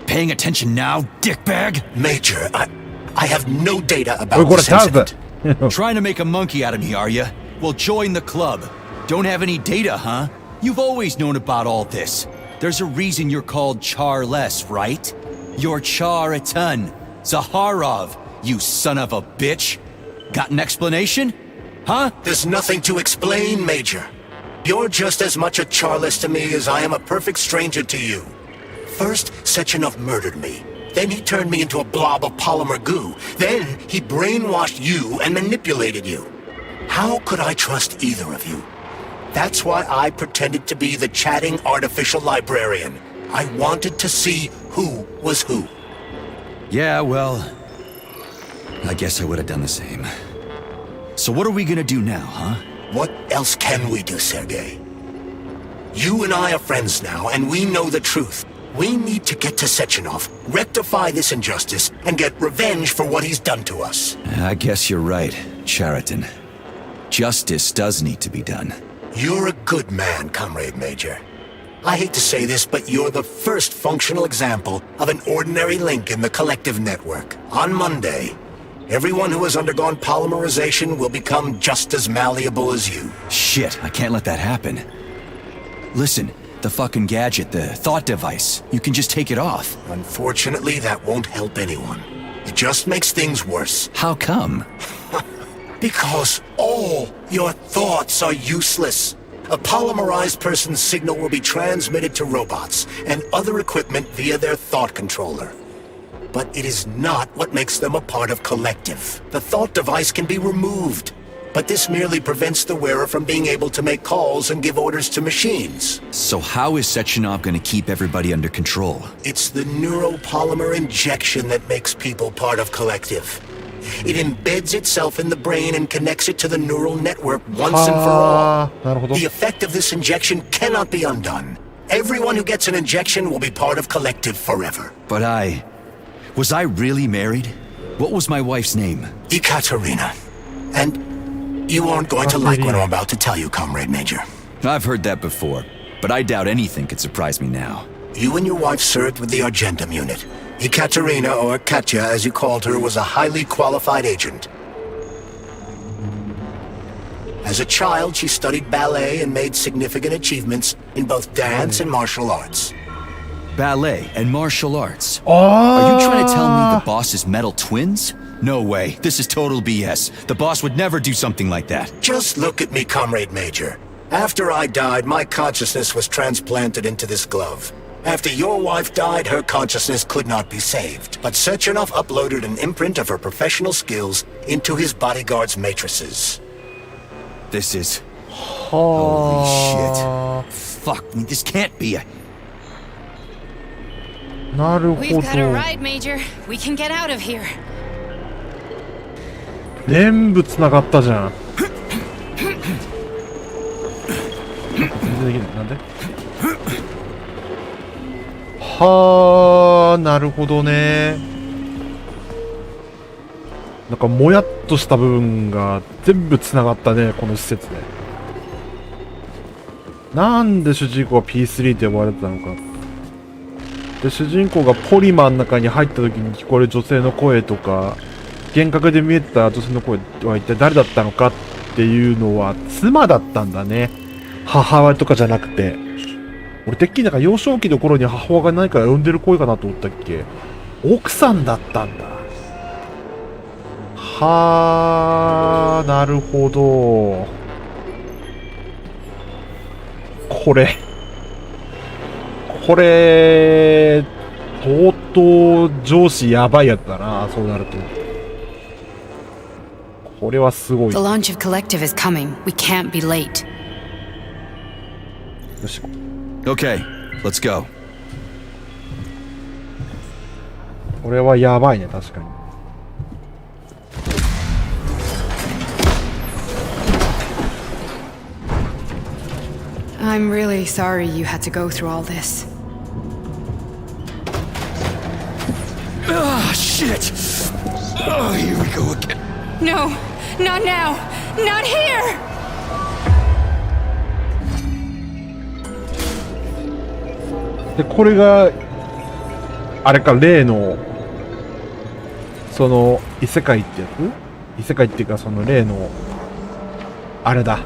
Paying attention now, dickbag? Major, I have no data about this incident. Trying to make a monkey out of me, are you? Well, join the club. Don't have any data, huh? You've always known about all this. There's a reason you're called Charless, right? You're Char-a-ton. Zaharov, you son of a bitch. Got an explanation? Huh? There's nothing to explain, Major. You're just as much a Charless to me as I am a perfect stranger to you. First, Sechenov murdered me. Then he turned me into a blob of polymer goo. Then he brainwashed you and manipulated you. How could I trust either of you? That's why I pretended to be the chatting artificial librarian. I wanted to see who was who. Yeah, well, I guess I would have done the same. So what are we gonna do now, huh? What else can we do, Sergei? You and I are friends now, and we know the truth. We need to get to Sechenov, rectify this injustice, and get revenge for what he's done to us. I guess you're right, Chariton. Justice does need to be done. You're a good man, Comrade Major. I hate to say this, but you're the first functional example of an ordinary link in the Collective network. On Monday, everyone who has undergone polymerization will become just as malleable as you. Shit, I can't let that happen. Listen, the fucking gadget, the thought device, you can just take it off. Unfortunately, that won't help anyone. It just makes things worse. How come? Because all your thoughts are useless. A polymerized person's signal will be transmitted to robots and other equipment via their thought controller. But it is not what makes them a part of Collective. The thought device can be removed, but this merely prevents the wearer from being able to make calls and give orders to machines. So how is Sechenov gonna keep everybody under control? It's the neuropolymer injection that makes people part of Collective. It embeds itself in the brain and connects it to the neural network once and for all. The effect of this injection cannot be undone. Everyone who gets an injection will be part of Collective forever. But was I really married? What was my wife's name? Ekaterina. And you aren't going to like what I'm about to tell you, Comrade Major. I've heard that before, but I doubt anything could surprise me now. You and your wife served with the Argentum unit. Ekaterina, or Katya as you called her, was a highly qualified agent. As a child, she studied ballet and made significant achievements in both dance and martial arts. Ballet and martial arts? Are you trying to tell me the boss is metal twins? No way. This is total BS. The boss would never do something like that. Just look at me, Comrade Major. After I died, my consciousness was transplanted into this glove. After your wife died, her consciousness could not be saved. But Sechenov uploaded an imprint of her professional skills into his bodyguard's matrices. This is... Holy shit. Fuck me, this can't be We've got a ride, Major. We can get out of here. 全部繋がったじゃん。なんで？はあ、なるほどね。なんかもやっとした部分が全部繋がったね、この施設で。なんで主人公が P3 って呼ばれてたのか。で、主人公がポリマンの中に入った時に聞こえる女性の声とか、幻覚で見えてた女性の声は一体誰だったのかっていうのは妻だったんだね。母親とかじゃなくて。俺てっきりなんか幼少期の頃に母親が何か呼んでる声かなと思ったっけ。奥さんだったんだ。はー、なるほど。これ、相当上司やばいやつだな、そうなると。これはすごい。The launch of Collective is coming. We can't be late. よし。Okay, let's go. これはやばいね、確かに。I'm really sorry you had to go through all this. Ah, shit! Oh, here we go again. No, not now! Not here! で、これが、あれか、例の、その、異世界ってやつ？異世界っていうか、その例の、あれだ。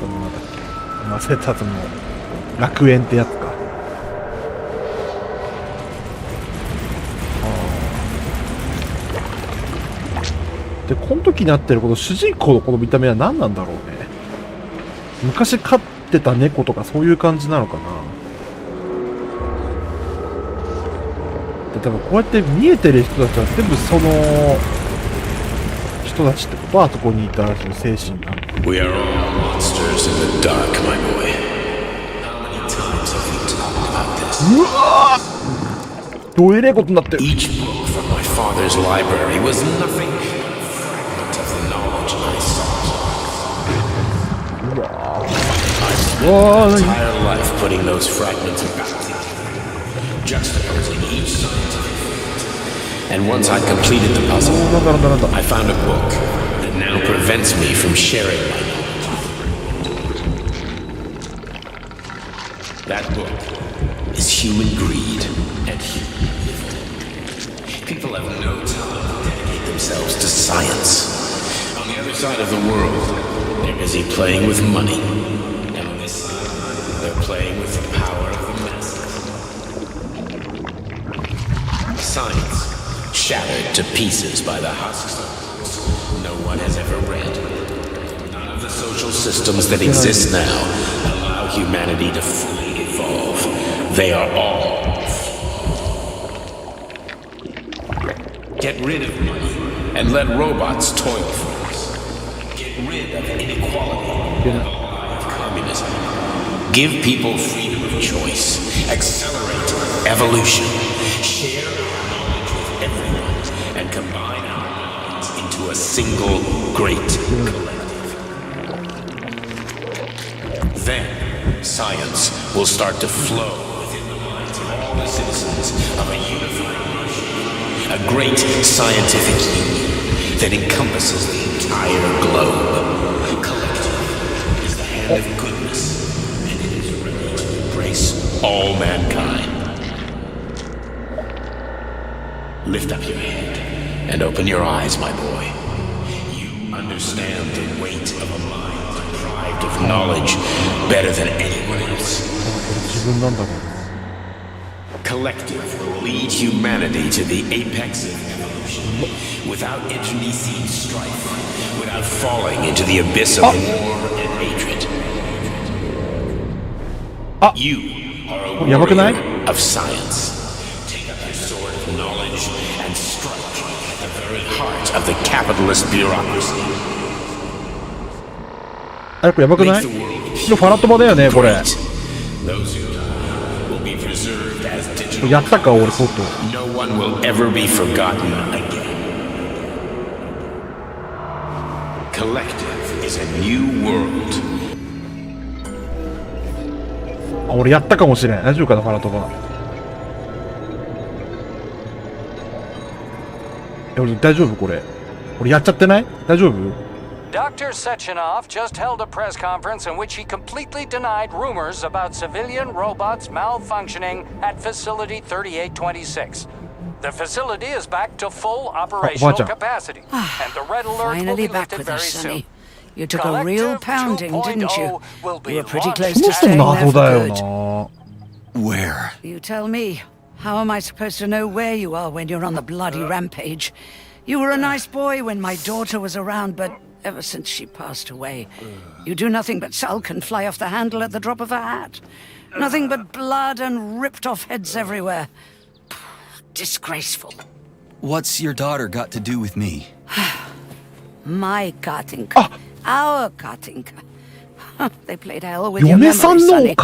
そのなんだっけ。忘れた、その、楽園ってやつか。で、この時になってるこの主人公のこの見た目は何なんだろうね。昔飼ってた猫とかそういう感じなのかな。で、多分こうやって見えてる人たちは全部その人たちってことはあそこにいたその精神が。We are all monsters in the dark, my boy. How many times have we talked about this? うわぁ！どえれえことになってる。 Each book from my father's library was nothing but a fragment of the knowledge I sought. I spent my entire life putting those fragments back together, juxtaposing each scientific fact. And once I'd completed the puzzle, I found a book that now prevents me from sharing my knowledge. That book is human greed and human evil. People have no time to dedicate themselves to science. On the other side of the world, they're busy playing with money. And on this side, they're playing with the power of the masses. Science, shattered to pieces by the husks of books no one has ever read. None of the social systems that exist now allow humanity to fully evolve. They are all get rid of money and let robots toil for us. Get rid of inequality and the lie of communism. Give people freedom of choice. Accelerate evolution. Share our knowledge with everyone and combine our minds into a single great collective. Then science will start to flow within the minds of all the citizens of a unified nation. A great scientific union that encompasses the entire globe. Collective is the hand of goodness, and it is ready to embrace all mankind. Lift up your head and open your eyes, my boy. You understand the weight of a mind deprived of knowledge better than anyone else. Collective will lead humanity to the apex of evolution without internecine strife, without falling into the abyss of war and hatred. You are a warrior of science. Take up your sword of knowledge and strike at the very heart of the capitalist bureaucracy. あれこれやばくない？これファラットバだよねこれ。やったか俺そうと。No one will ever be forgotten again. Collective is a new world. あ俺やったかもしれん。大丈夫かなファラットバ。俺大丈夫これ。俺やっちゃってない？大丈夫？ Dr. Sechenov just held a press conference in which he completely denied rumors about civilian robots malfunctioning at Facility 3826. The facility is back to full operational capacity, and the red alert will be lifted very soon. You took a real pounding, didn't you? You were pretty close to staying there for good. Where? You tell me. How am I supposed to know where you are when you're on the bloody rampage? You were a nice boy when my daughter was around, but ever since she passed away, you do nothing but sulk and fly off the handle at the drop of a hat. Nothing but blood and ripped off heads everywhere. Disgraceful. What's your daughter got to do with me? My Katinka. Our Katinka. They played hell with your memory, Sonny. Lady,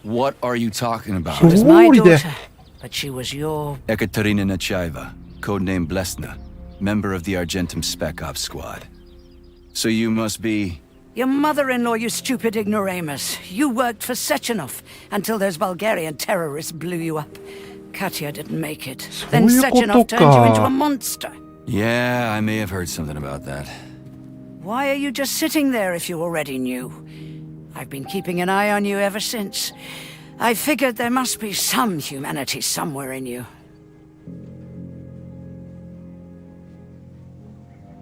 what are you talking about? She was my daughter, but she was your... Ekaterina Nechaeva, codename Blesna, member of the Argentum Spec Ops squad. So you must be... Your mother-in-law, you stupid ignoramus. You worked for Sechenov until those Bulgarian terrorists blew you up. Katya didn't make it. Then Sechenov turned you into a monster. Yeah, I may have heard something about that. Why are you just sitting there if you already knew? I've been keeping an eye on you ever since. I figured there must be some humanity somewhere in you.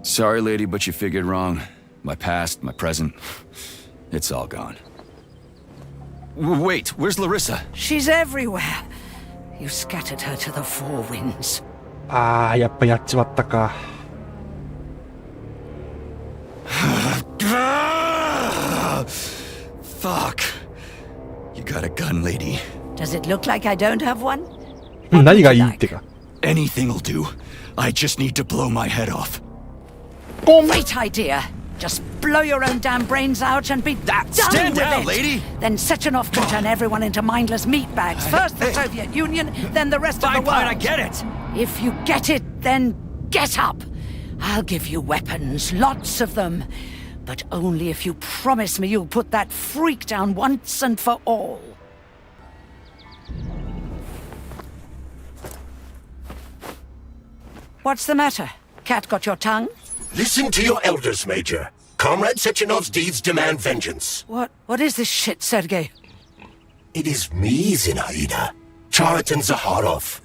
Sorry, lady, but you figured wrong. My past, my present, it's all gone. Wait, where's Larissa? She's everywhere. You scattered her to the four winds. やっぱやっちまったか。Fuck. You got a gun, lady. Does it look like I don't have one? 何がいいってか。Anything will do. I just need to blow my head off. Great idea. Just blow your own damn brains out and be done Stand with down, it. lady. Then Sechenov can turn everyone into mindless meatbags. First the Soviet Union, then the rest of the world. Fine, I get it. If you get it, then get up. I'll give you weapons, lots of them. But only if you promise me you'll put that freak down once and for all. What's the matter? Cat got your tongue? Listen to your elders, Major. Comrade Sechenov's deeds demand vengeance. What is this shit, Sergei? It is me, Zinaida. Chariton Zaharov.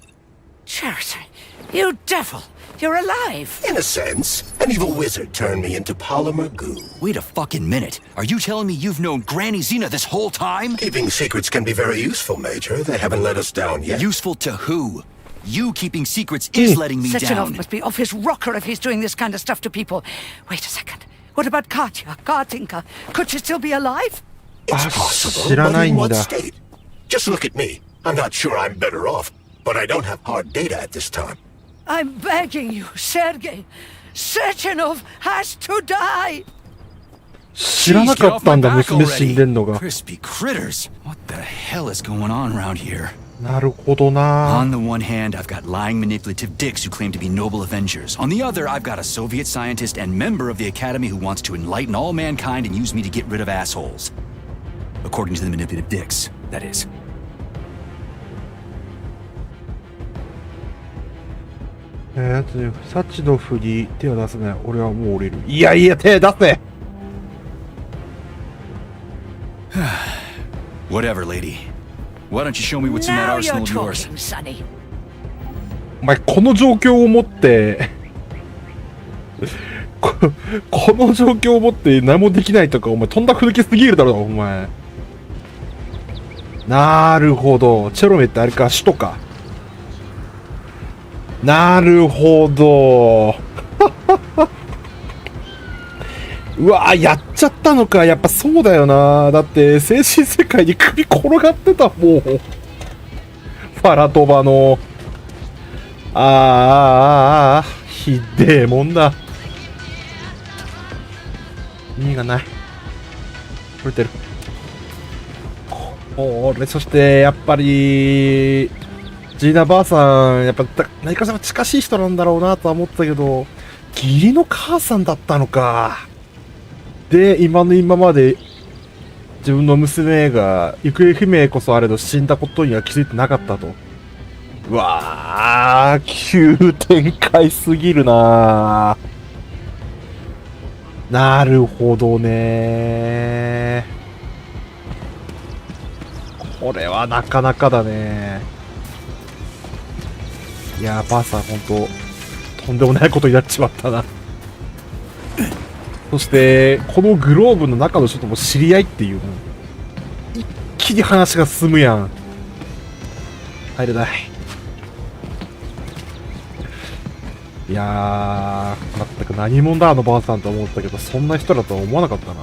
Chariton? You devil! You're alive! In a sense, an evil wizard turned me into polymer goo. Wait a fucking minute. Are you telling me you've known Granny Zena this whole time? Keeping secrets can be very useful, Major. They haven't let us down yet. Useful to who? You keeping secrets is letting me Sechenov down. Must be off his rocker if he's doing this kind of stuff to people. Wait a second. What about Katya, Katinka? Could she still be alive? It's possible, but in what state? Just look at me. I'm not sure I'm better off, but I don't have hard data at this time. I'm begging you, Sergei. Sechenov has to die! 知らなかったんだ、娘死んでんのが。 Crispy critters. What the hell is going on around here? なるほどな。 On the one hand, I've got lying manipulative dicks who claim to be noble avengers. On the other, I've got a Soviet scientist and member of the Academy who wants to enlighten all mankind and use me to get rid of assholes. According to the manipulative dicks, that is. サチノフに手を出すね。俺はもう降りる。いやいや、手出せWhatever, lady. Why don't you show me what's in that arsenal of yours? お前、この状況をもってこの状況をもって何もできないとか、お前とんだふぬけすぎるだろ、お前。なるほど。チェロメってあれか、首都か。なるほど。うわやっちゃったのか。やっぱそうだよな。だって精神世界に首転がってたもん。ファラトバのひでえもんだ。意味がない。取れてる。そしてやっぱりジーナばあさん、やっぱ何かしら近しい人なんだろうなとは思ったけど、義理の母さんだったのか。で、今まで自分の娘が行方不明こそあれど死んだことには気づいてなかったと。うわー、急展開すぎるなー。なるほどねー。これはなかなかだね。いやー、ばあさんほんと、とんでもないことになっちまったな。そして、このグローブの中の人とも知り合いっていうの。一気に話が進むやん。入れない。いやー、全く何者だあのばあさんと思ったけど、そんな人だとは思わなかった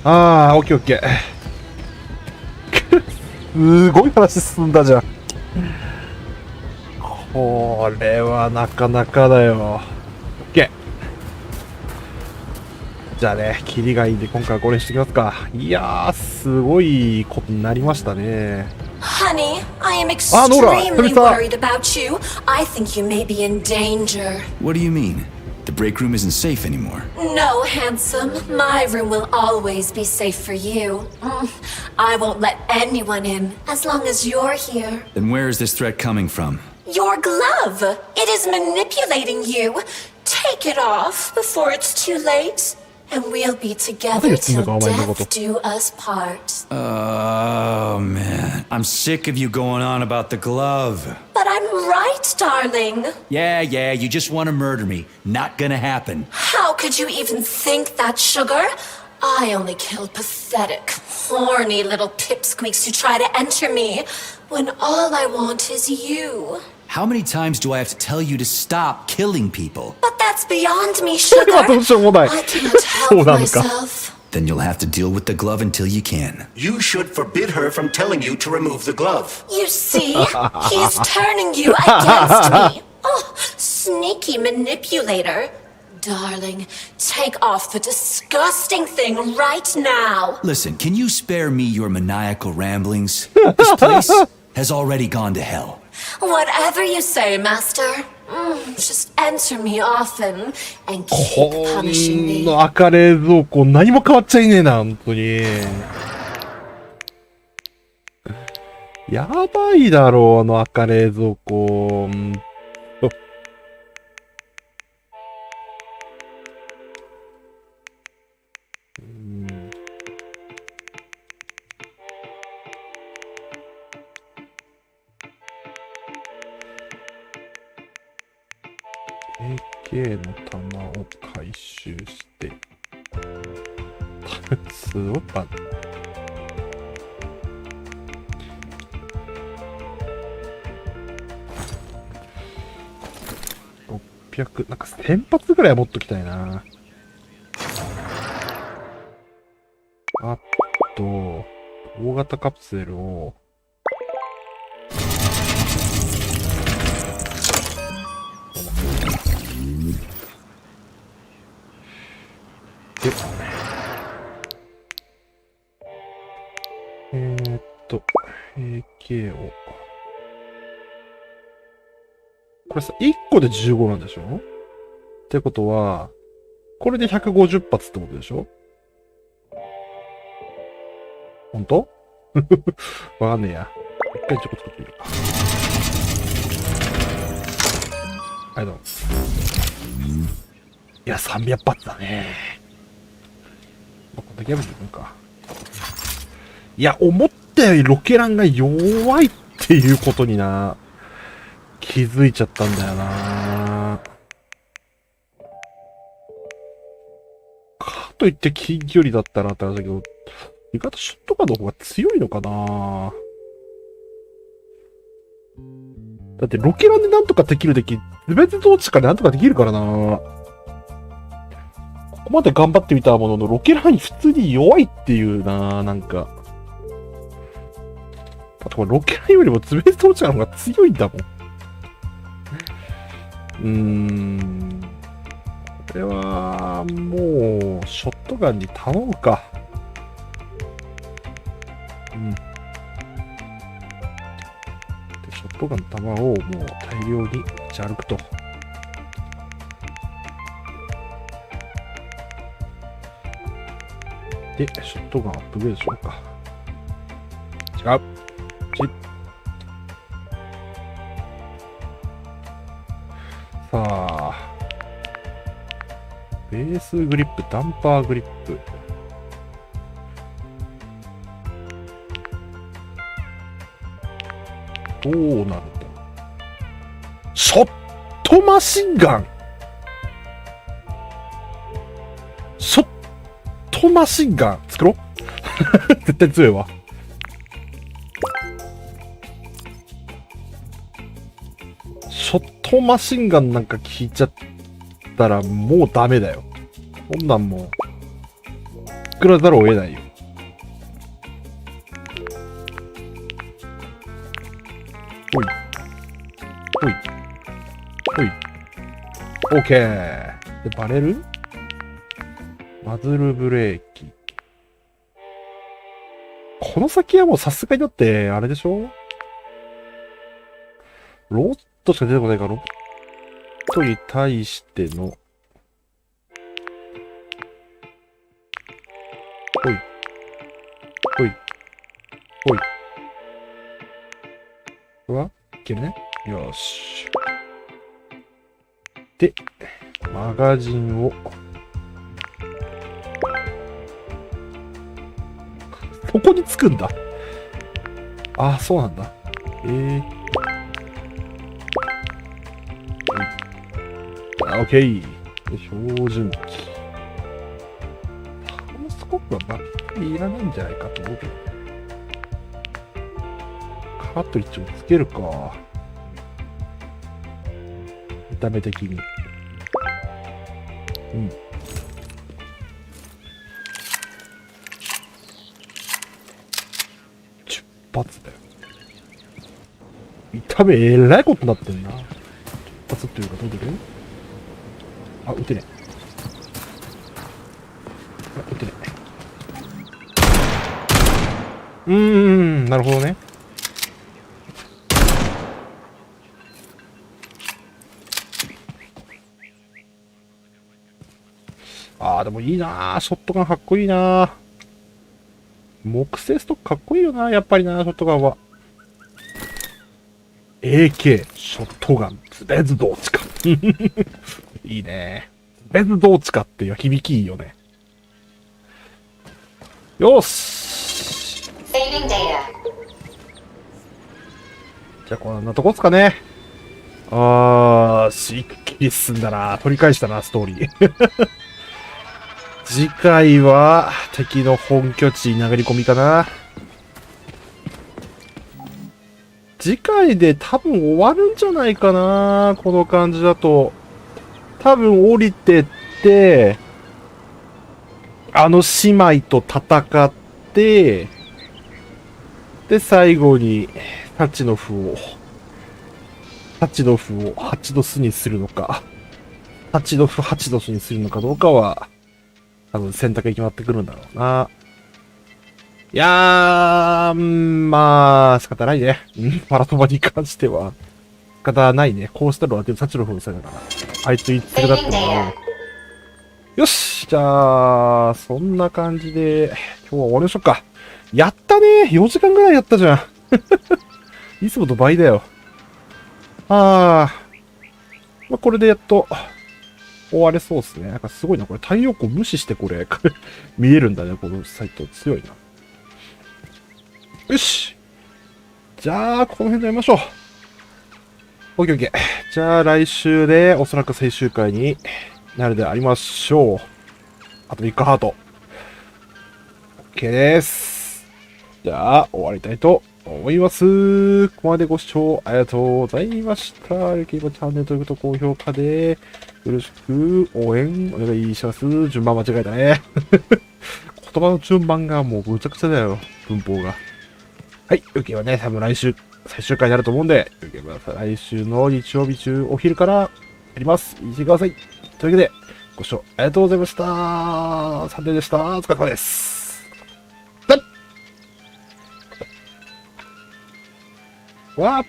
な。オッケーオッケー。すごい話進んだじゃん。これはなかなかだよ。オッケー。じゃあね、キリがいいんで今回はこれにしてきますか。いやー、すごいことになりましたね。Honey, I am extremely worried about you. I think you may be in danger. What do you mean? The break room isn't safe anymore. No, handsome. My room will always be safe for you. I won't let anyone in as long as you're here. Then where is this threat coming from? Your glove. It is manipulating you. Take it off before it's too late. And we'll be together till death do us part. Oh, man. I'm sick of you going on about the glove. But I'm right, darling. Yeah, you just want to murder me. Not gonna happen. How could you even think that, sugar? I only killed pathetic, horny little pipsqueaks who try to enter me, when all I want is you. How many times do I have to tell you to stop killing people? But that's beyond me, sugar. I can't help myself. Then you'll have to deal with the glove until you can. You should forbid her from telling you to remove the glove. You see? He's turning you against me. Oh, sneaky manipulator. Darling, take off the disgusting thing right now. Listen, can you spare me your maniacal ramblings? This place has already gone to hell. Whatever you say, master. Just enter me often and keep punishing me. この赤冷蔵庫何も変わっちゃいねえな、本当に。やばいだろう、あの赤冷蔵庫。AK の弾を回収して、すごいパン。600、なんか1000発ぐらいは持っときたいな。あと、大型カプセルを、AK を。これさ、1個で15なんでしょ？ってことは、これで150発ってことでしょ？ほんと？わかんねえや。一回ちょこ作ってみるか。はい、どうも。いや、300発だね。こんだけやめていくんか。いや、思ったよりロケランが弱いっていうことにな、気づいちゃったんだよな。かといって近距離だったらって話だけど、意外とショットガンの方が強いのかな。だってロケランでなんとかできるでき、別同値からなんとかできるからな。ここまで頑張ってみたものの、ロケラン普通に弱いっていうな、なんか。あとこれロケランよりもズベストーチャーの方が強いんだもん。これは、もう、ショットガンに頼むか。で、ショットガンの弾をもう大量に持ち歩くと。で、ショットガンアップグレードしようか。違う。さあ、ベースグリップ、ダンパーグリップ。どうなるんだ。ショットマシンガン。ショットマシンガン作ろう。絶対強いわ。ショットマシンガンなんか聞いちゃったらもうダメだよ。こんなんもう作らざるを得ないよ。ほいほいほい。オッケー。でバレルマズルブレーキ。この先はもうさすがにだってあれでしょ、ロットしか出てこないから、ロットに対してのほいほいほい。これはいけるね。よし。でマガジンをここにつくんだ。ああ、そうなんだ。オッケー。標準機。タコスコープはバッテリーいらないんじゃないかと思うけどね。カートリッジをつけるか。見た目的に。うん。10発だよ。見た目えらいことになってんな。10発っていうかどう出る？あ、撃てねえ。撃てねえ。なるほどね。あー、でもいいなー。ショットガンかっこいいなー。木製ストックかっこいいよな、やっぱりな、ショットガンは。AK、ショットガン、ズベズどっちか。いいね。ズベズどっちかっていう響きいいよね。よーし。Saving data. じゃあこんなとこっすかね。しっきり進んだな。取り返したな、ストーリー。次回は敵の本拠地に殴り込みかな。次回で多分終わるんじゃないかな。この感じだと。多分降りてって、あの姉妹と戦って、で、最後に、ハチノフを8ドスにするのか、8ドフ8ドスにするのかどうかは、多分選択が決まってくるんだろうな。いやー、まあ、仕方ないね。パラトバに関しては。仕方ないね。こうしたのは、でも、サチロフのせいだから。あいつ言ってるだってな。よしじゃあ、そんな感じで、今日は終わりましょうか。やったね !4 時間ぐらいやったじゃん。いつもと倍だよ。まあ、これでやっと、終われそうですね。なんかすごいな。これ太陽光無視してこれ、見えるんだね。このサイト。強いな。よし。じゃあ、この辺でやりましょう。オッケーオッケー。じゃあ、来週でおそらく最終回になるでありましょう。あと3日ハート。OK です。じゃあ、終わりたいと思います。ここまでご視聴ありがとうございました。よければチャンネル登録と高評価でよろしく応援お願いします。順番間違えたね。言葉の順番がもうむちゃくちゃだよ。文法が。はい。よければね、多分来週最終回になると思うんで、よければ来週の日曜日中お昼からやります。見てください。というわけで、ご視聴ありがとうございました。サンデーでした。お疲れ様です。わっ